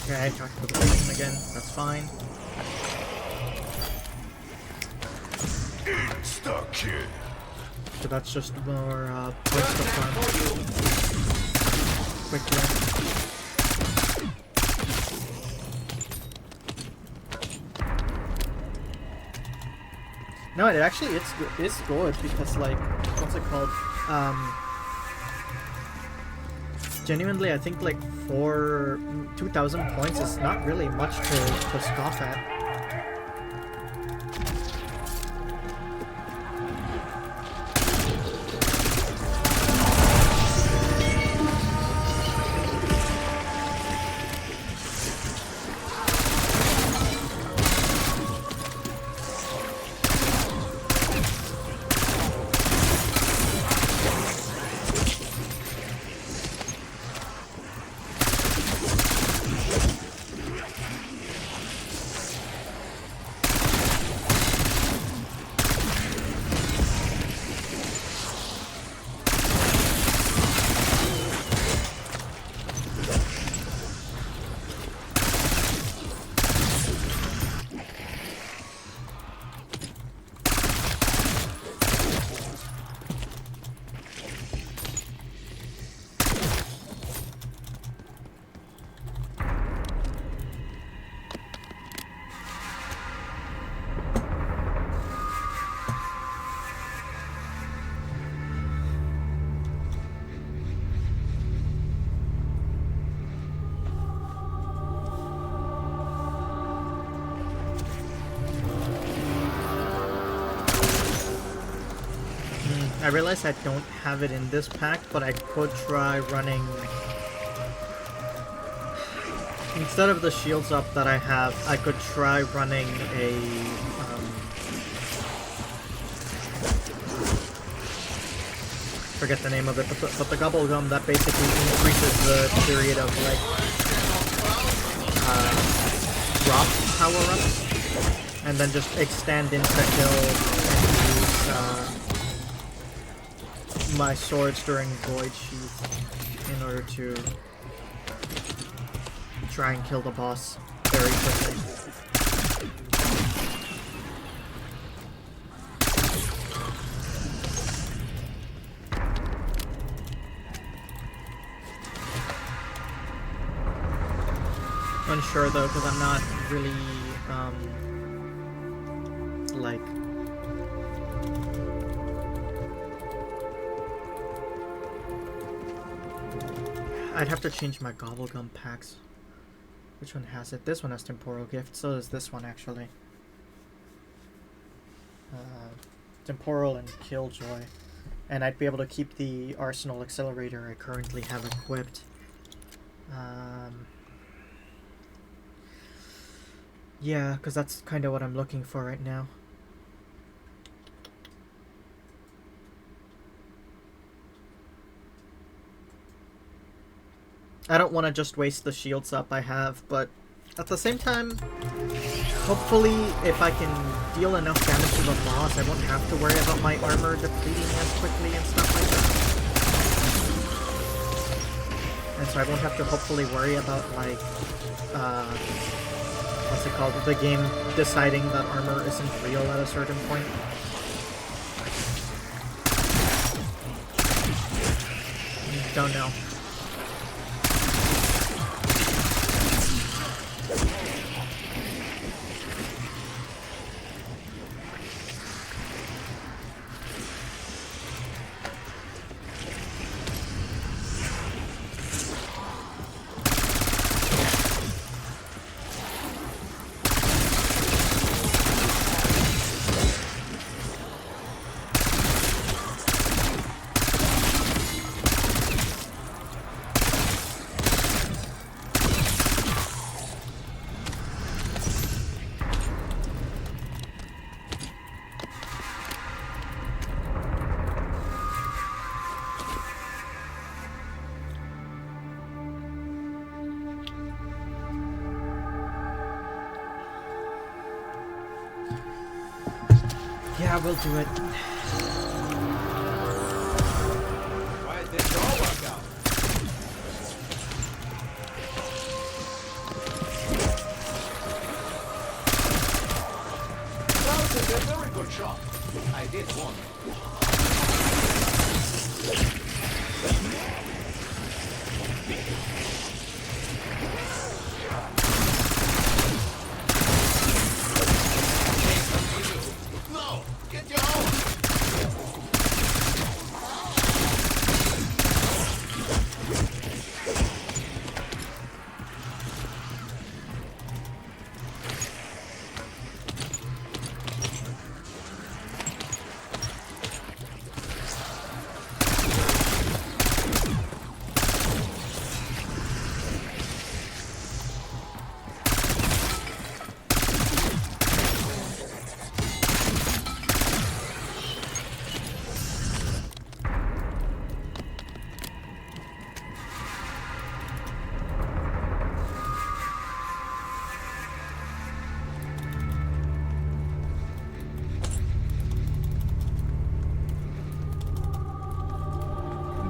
Okay, talk to the person again. That's fine. Insta-kill. So that's just more points to farm. Quickly. No, it actually it's good because like what's it called? Genuinely, I think like for 2,000 points is not really much to scoff at. I realize I don't have it in this pack, but I could try running... Instead of the shields up that I have, I could try running a... forget the name of it, but the gobble gum that basically increases the period of, like, drop power-ups, and then just extend insta-kill and use, my swords during Void Sheath in order to try and kill the boss very quickly. Unsure though, because I'm not really like I'd have to change my gobblegum packs. Which one has it? This one has temporal gift. So does this one actually. Temporal and killjoy. And I'd be able to keep the arsenal accelerator I currently have equipped. Yeah, because that's kind of what I'm looking for right now. I don't want to just waste the shields up I have, but at the same time, hopefully if I can deal enough damage to the boss, I won't have to worry about my armor depleting as quickly and stuff like that. And so I won't have to hopefully worry about, like, what's it called? The game deciding that armor isn't real at a certain point. Don't know. Yeah, we'll do it. Why did it all work out? Well, it's a very good shot. I did one.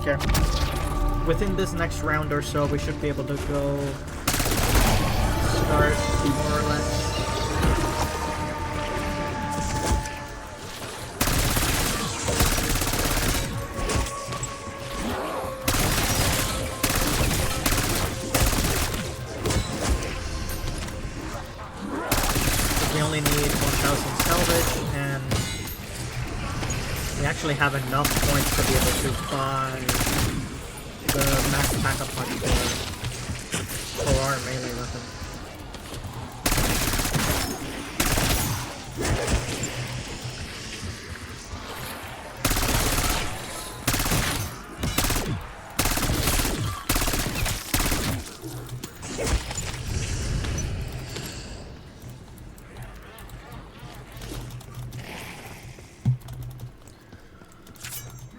Okay. Within this next round or so, we should be able to go start more or less. We only need 1,000 salvage, and we actually have enough points to be able to buy the max pack-a-punch for our melee weapon.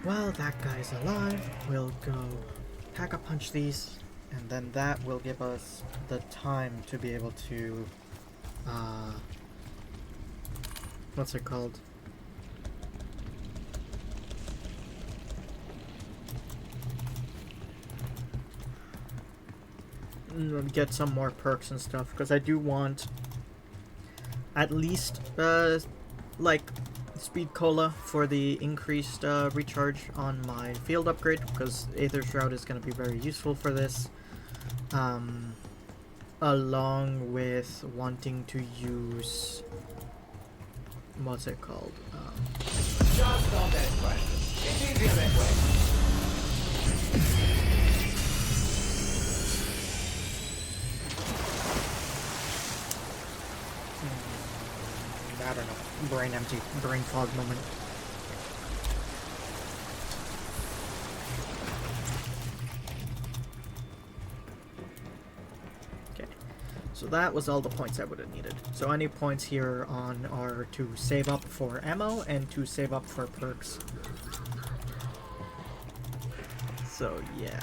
While that guy's alive, we'll go pack-a-punch these, and then that will give us the time to be able to, what's it called? Get some more perks and stuff, because I do want at least, like, speed cola for the increased recharge on my field upgrade, because Aether's Shroud is going to be very useful for this, along with wanting to use, what's it called? Just don't ask questions. It's easier that way. brain empty, brain fog moment. Okay, so that was all the points I would have needed. So any points here on are to save up for ammo and to save up for perks. So yeah.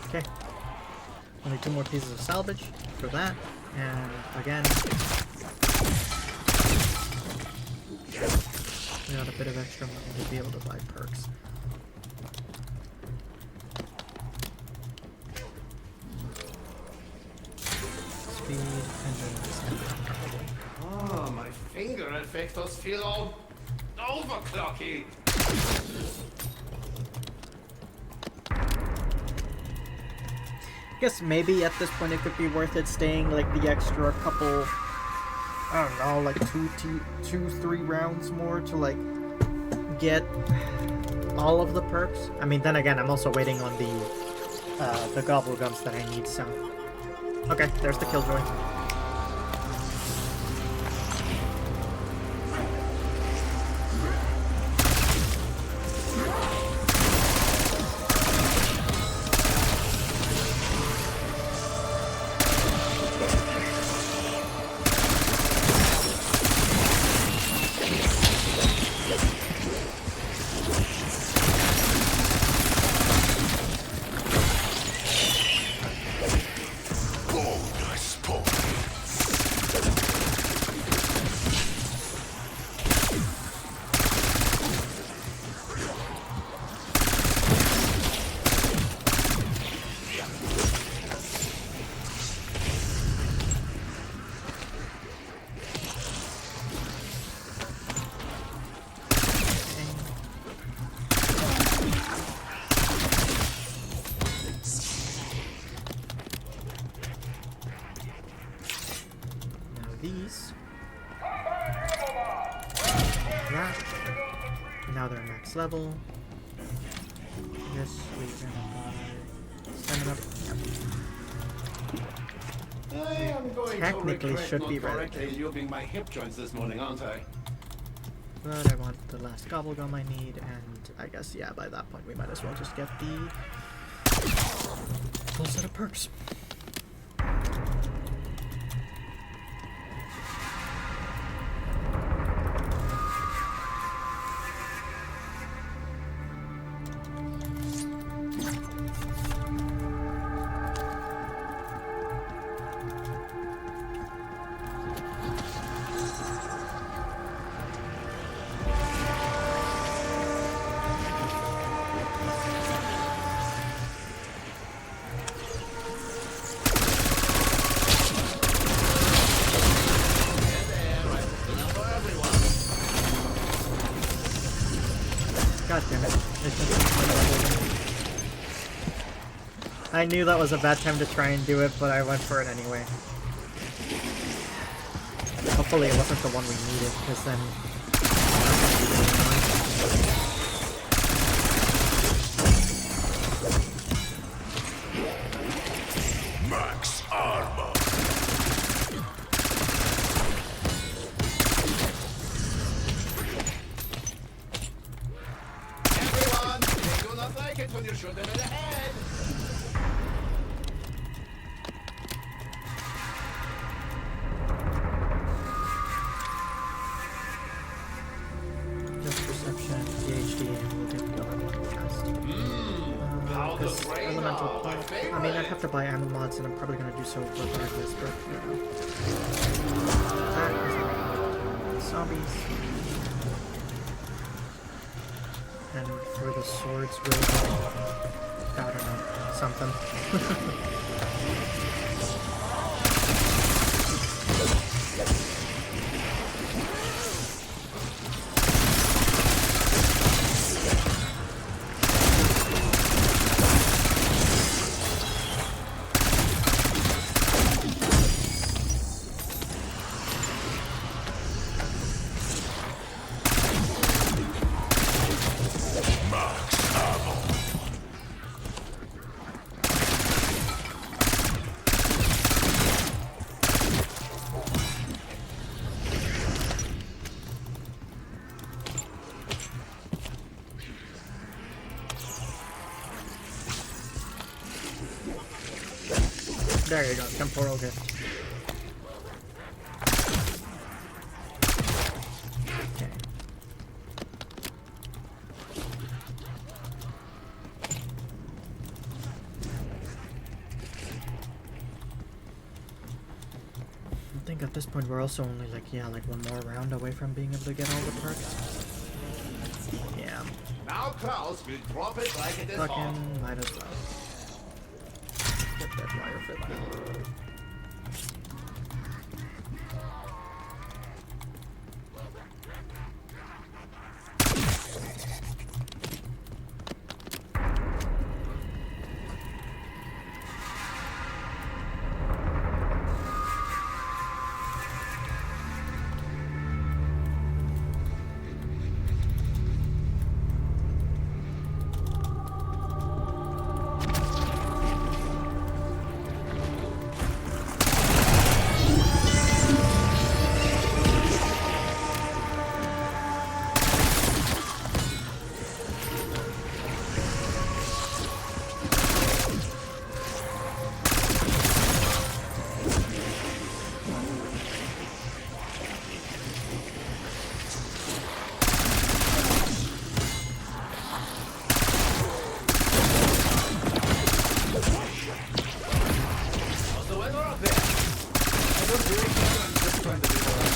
Okay. Only 2 more pieces of salvage for that. And again, we got a bit of extra money to be able to buy perks. Speed and then stamina. Oh, my finger effectors feel all overclocky. I guess maybe at this point it could be worth it staying like the extra couple, I don't know, like 3 rounds more to like get all of the perks. I mean, then again, I'm also waiting on the gobble gums that I need, so. Okay, there's the killjoy. These. That. Now they're max level. This we're gonna buy stamina. Yep. I'm going Technically to should be ready. correctly looping my hip joints this morning, aren't I? But I want the last gobblegum I need, and I guess, yeah, by that point we might as well just get the full set of perks. God damn it. I knew that was a bad time to try and do it, but I went for it anyway. Hopefully it wasn't the one we needed, because then... Max armor. Shoot them in the head! Just perception, PhD, and we'll get going fast. How the 'Cause brain elemental are, my plant. I mean, I'd favorite. have to buy ammo mods, and I'm probably gonna do so regardless, but you know. That is the zombies. And for the swords, we'll I don't know, something. There you go, temporal gift. Okay. I think at this point we're also only like, yeah, like one more round away from being able to get all the perks. Yeah. Now Klaus will drop it like it is hot. Fucking might as well. Get that wire for that. What's the weather up there? I don't really care, I'm just trying to be polite.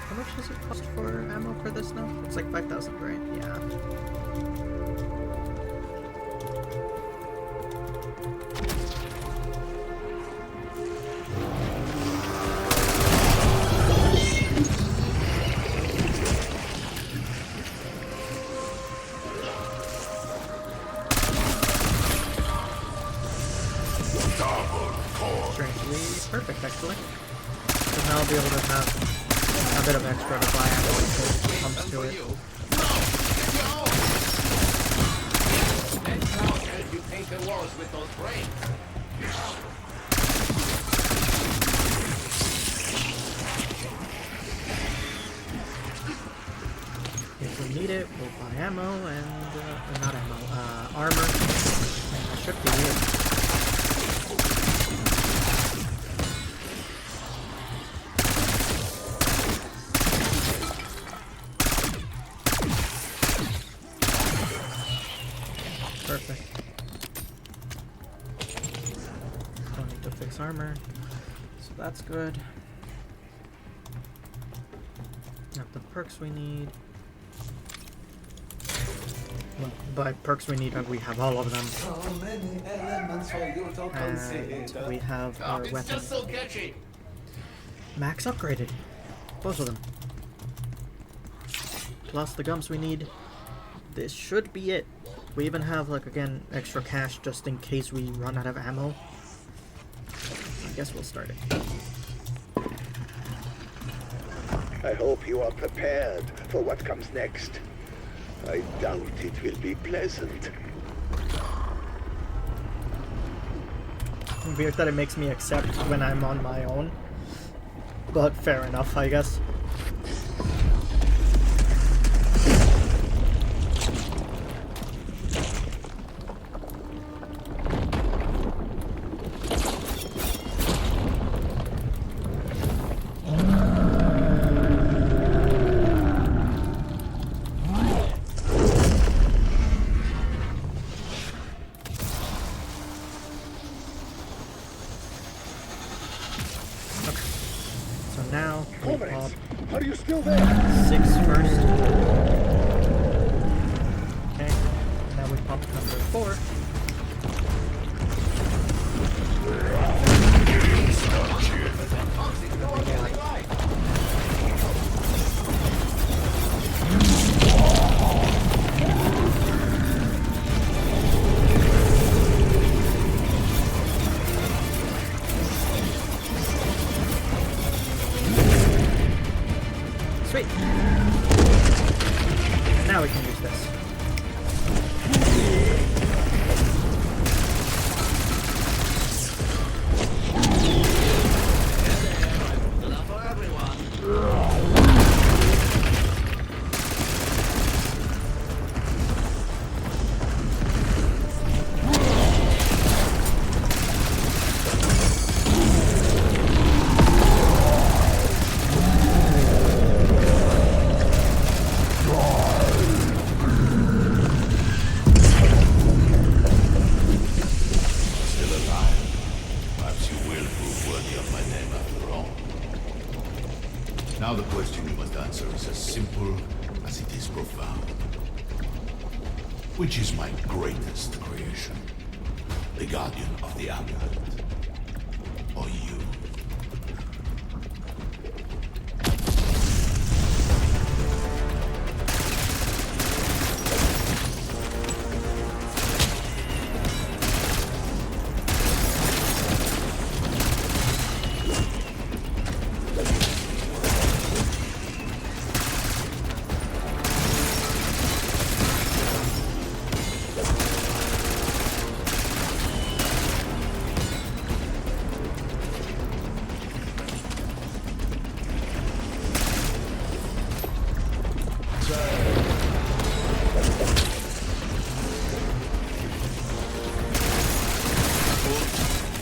How much does it cost for ammo for this now? It's like 5,000, right? Yeah. Strangely perfect, actually. Because now I'll be able to have a bit of extra to buy ammo if it comes to it. Let Klaus help you paint the walls with those brains. If we need it, we'll buy ammo and not ammo, armor. And that should be it. Perfect. Don't need to fix armor, so that's good. Got the perks we need. Well, by perks we need, we have all of them. So many elements for you to And consider. we have Oh, our it's weapon. just so catchy. Max upgraded. Both of them. Plus the gums we need. this should be it. We even have, like, again, extra cash just in case we run out of ammo. I guess we'll start it. I hope you are prepared for what comes next. I doubt it will be pleasant. Weird that it makes me accept when I'm on my own. But fair enough, I guess. Are you still there? 6 first. Okay, now we pop number 4. Sweet. Now we can use this. Enough for everyone. Now the question you must answer is as simple as it is profound. Which is my greatest creation? The Guardian of the Amulet? Or you?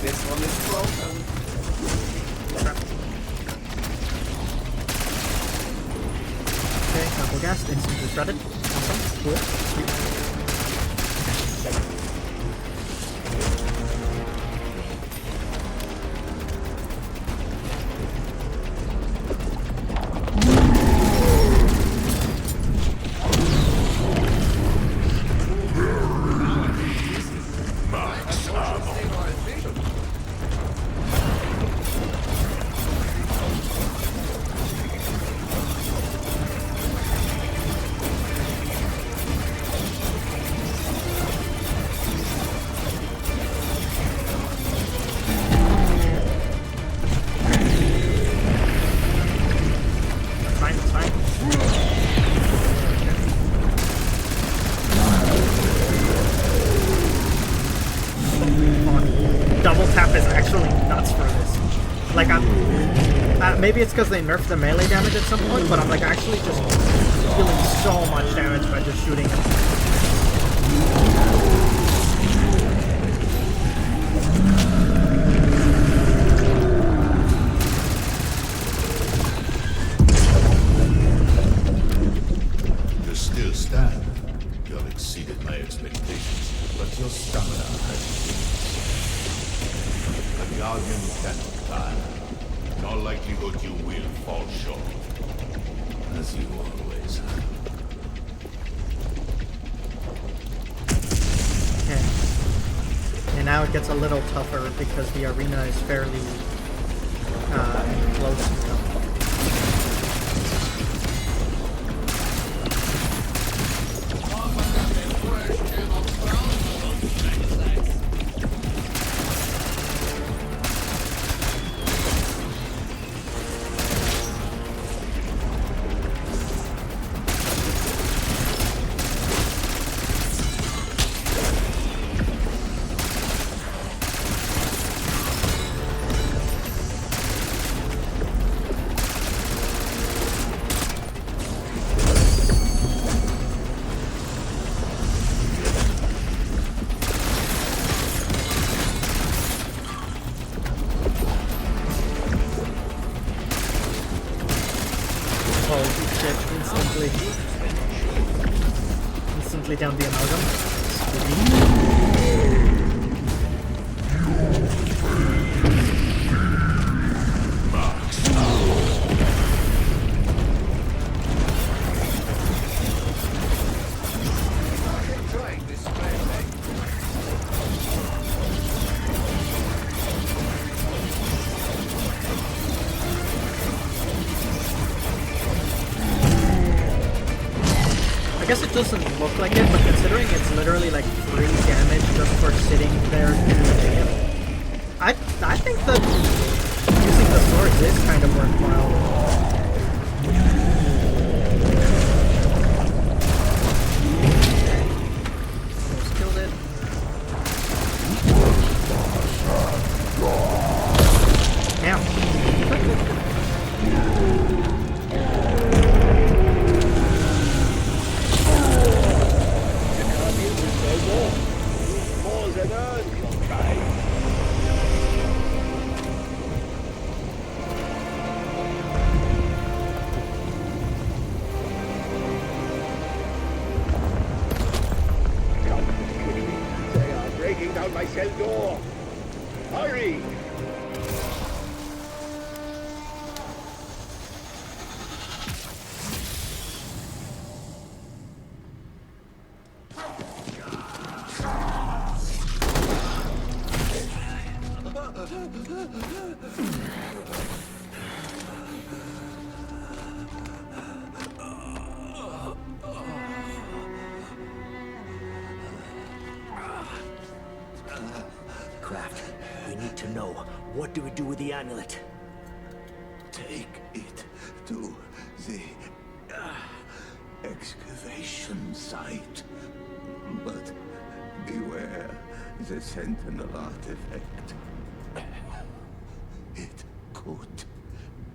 This one is broken. Okay, couple gas, instantly shredded. Awesome, cool, sweet. Double tap is actually nuts for this. Like, maybe it's because they nerfed the melee damage at some point, but I'm like actually just dealing so much damage by just shooting him. You still stand. You have exceeded my expectations, but your stamina has been. The Guardian cannot die. In all likelihood, you will fall short. As you always have. Okay. And now it gets a little tougher because the arena is fairly close now. called? Shit, instantly down the amalgam. I guess it doesn't look like it, but considering it's literally like 3 damage just for sitting there doing it, I think that using the swords is kind of worthwhile. Almost killed it. Damn. They are breaking down my cell door. Hurry! Kraft, we need to know, what do we do with the amulet? Take it to the excavation site. But beware the Sentinel artifact. It could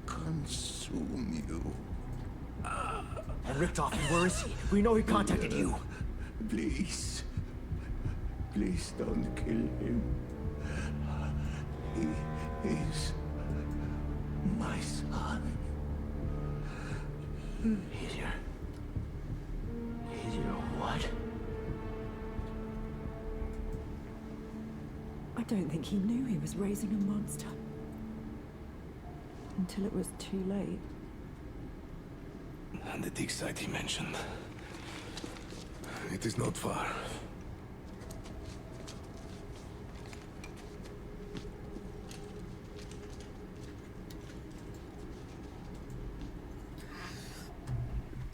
consume you. And Richtofen, where is he? We know he contacted you. Please. Please don't kill him. He is my son. He's your what? I don't think he knew he was raising a monster. Until it was too late. And the dig site he mentioned. It is not far.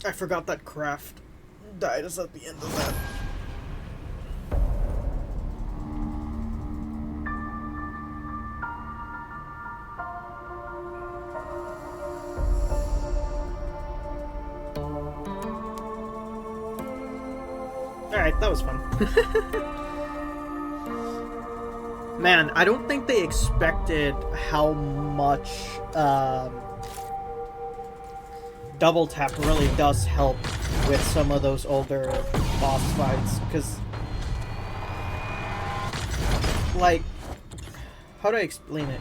I forgot that Kraft died us at the end of that. Alright, that was fun. Man, I don't think they expected how much double tap really does help with some of those older boss fights, because, like, how do I explain it?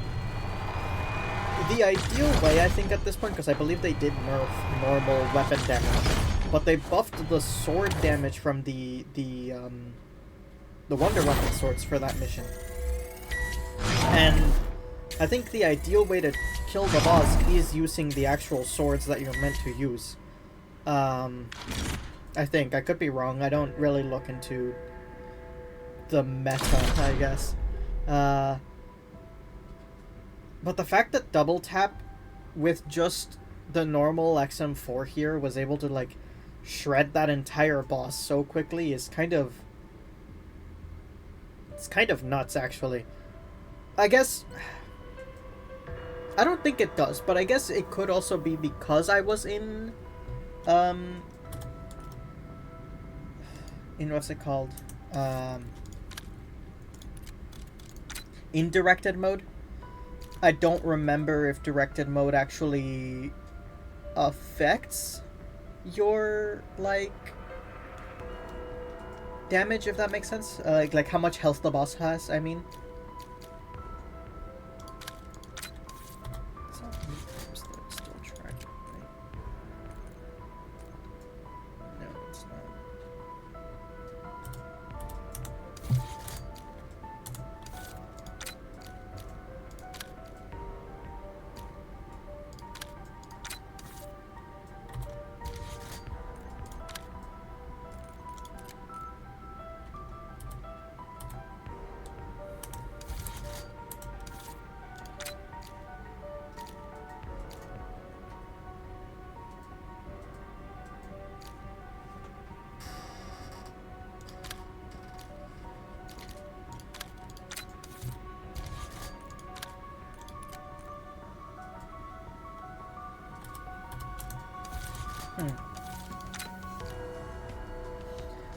The ideal way, I think, at this point, because I believe they did nerf normal weapon damage, but they buffed the sword damage from the Wonder Weapon swords for that mission. And I think the ideal way to kill the boss is using the actual swords that you're meant to use. I think. I could be wrong. I don't really look into the meta, I guess. But the fact that double tap with just the normal XM4 here was able to, like, shred that entire boss so quickly is kind of... It's kind of nuts, actually. I guess... I don't think it does, but I guess it could also be because I was in what's it called? In directed mode. I don't remember if directed mode actually affects your, like, damage, if that makes sense. Like how much health the boss has, I mean.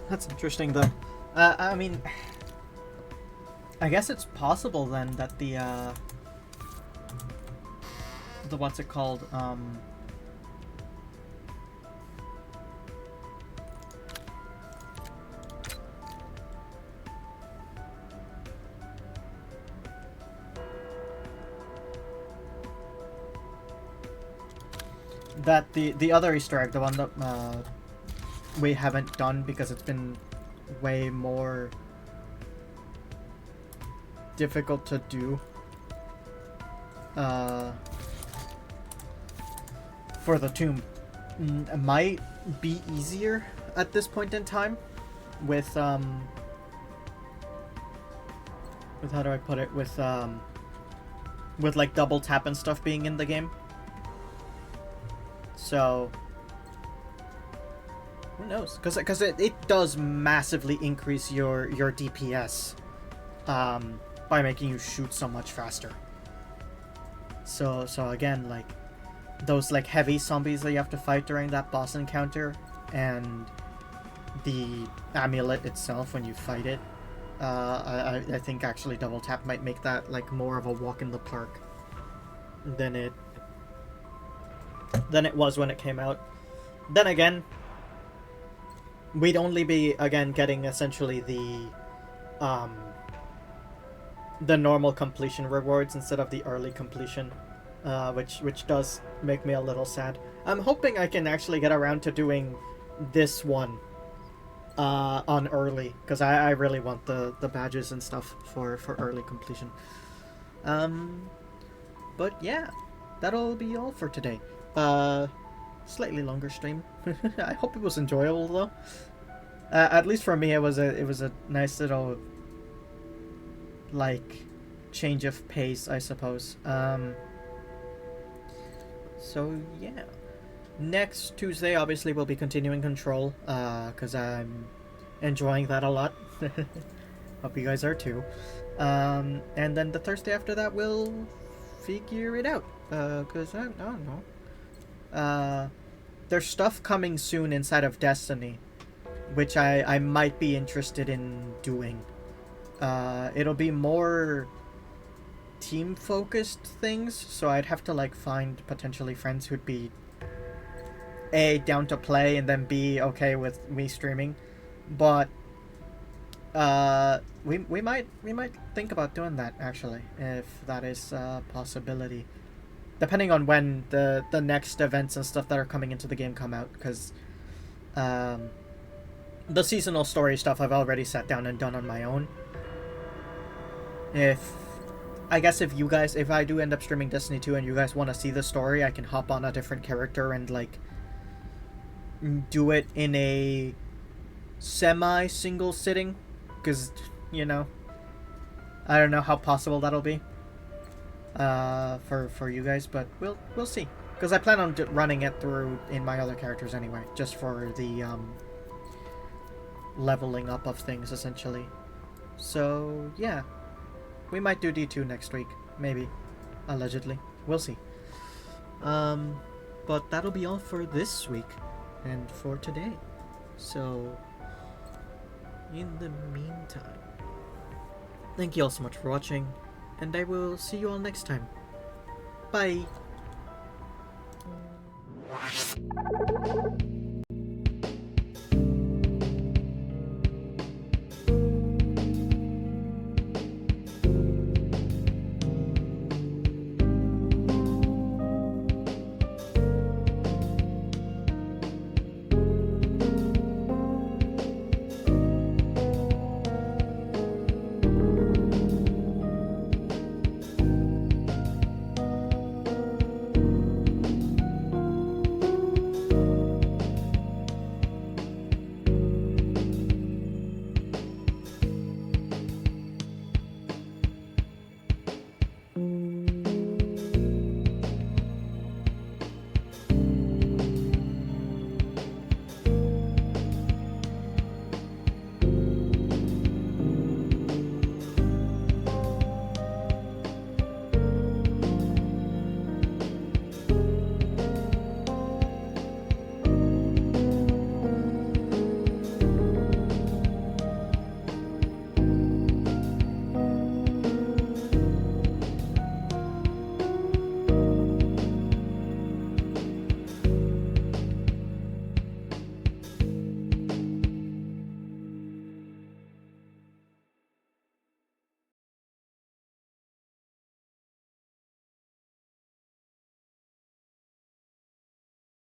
That's interesting, though. I mean, I guess it's possible then that the what's it called? That the other Easter egg, the one that we haven't done because it's been way more difficult to do for the tomb, might be easier at this point in time with how do I put it, with like double tap and stuff being in the game. So who knows? Because it does massively increase your DPS by making you shoot so much faster. So again, like those like heavy zombies that you have to fight during that boss encounter, and the amulet itself when you fight it, I think actually double tap might make that like more of a walk in the park than it was when it came out. Then again, we'd only be again getting essentially the normal completion rewards instead of the early completion, which does make me a little sad. I'm hoping I can actually get around to doing this one on early, because I really want the badges and stuff for early completion. But yeah, that'll be all for today. Slightly longer stream. I hope it was enjoyable though. At least for me, it was a nice little like change of pace, I suppose. So yeah, next Tuesday obviously we'll be continuing Control, because I'm enjoying that a lot. Hope you guys are too. And then the Thursday after that we'll figure it out, because I don't know. There's stuff coming soon inside of Destiny, which I might be interested in doing. It'll be more team-focused things, so I'd have to like find potentially friends who'd be A, down to play, and then B, okay with me streaming. But we might think about doing that actually, if that is a possibility. Depending on when the next events and stuff that are coming into the game come out, because the seasonal story stuff I've already sat down and done on my own. I guess if I do end up streaming Destiny 2 and you guys want to see the story, I can hop on a different character and like do it in a semi-single sitting, because, you know, I don't know how possible that'll be for you guys, but we'll see, because I plan on running it through in my other characters anyway, just for the leveling up of things essentially. So yeah, we might do D2 next week, maybe, allegedly, we'll see. But that'll be all for this week and for today. So in the meantime, thank you all so much for watching, and I will see you all next time. Bye!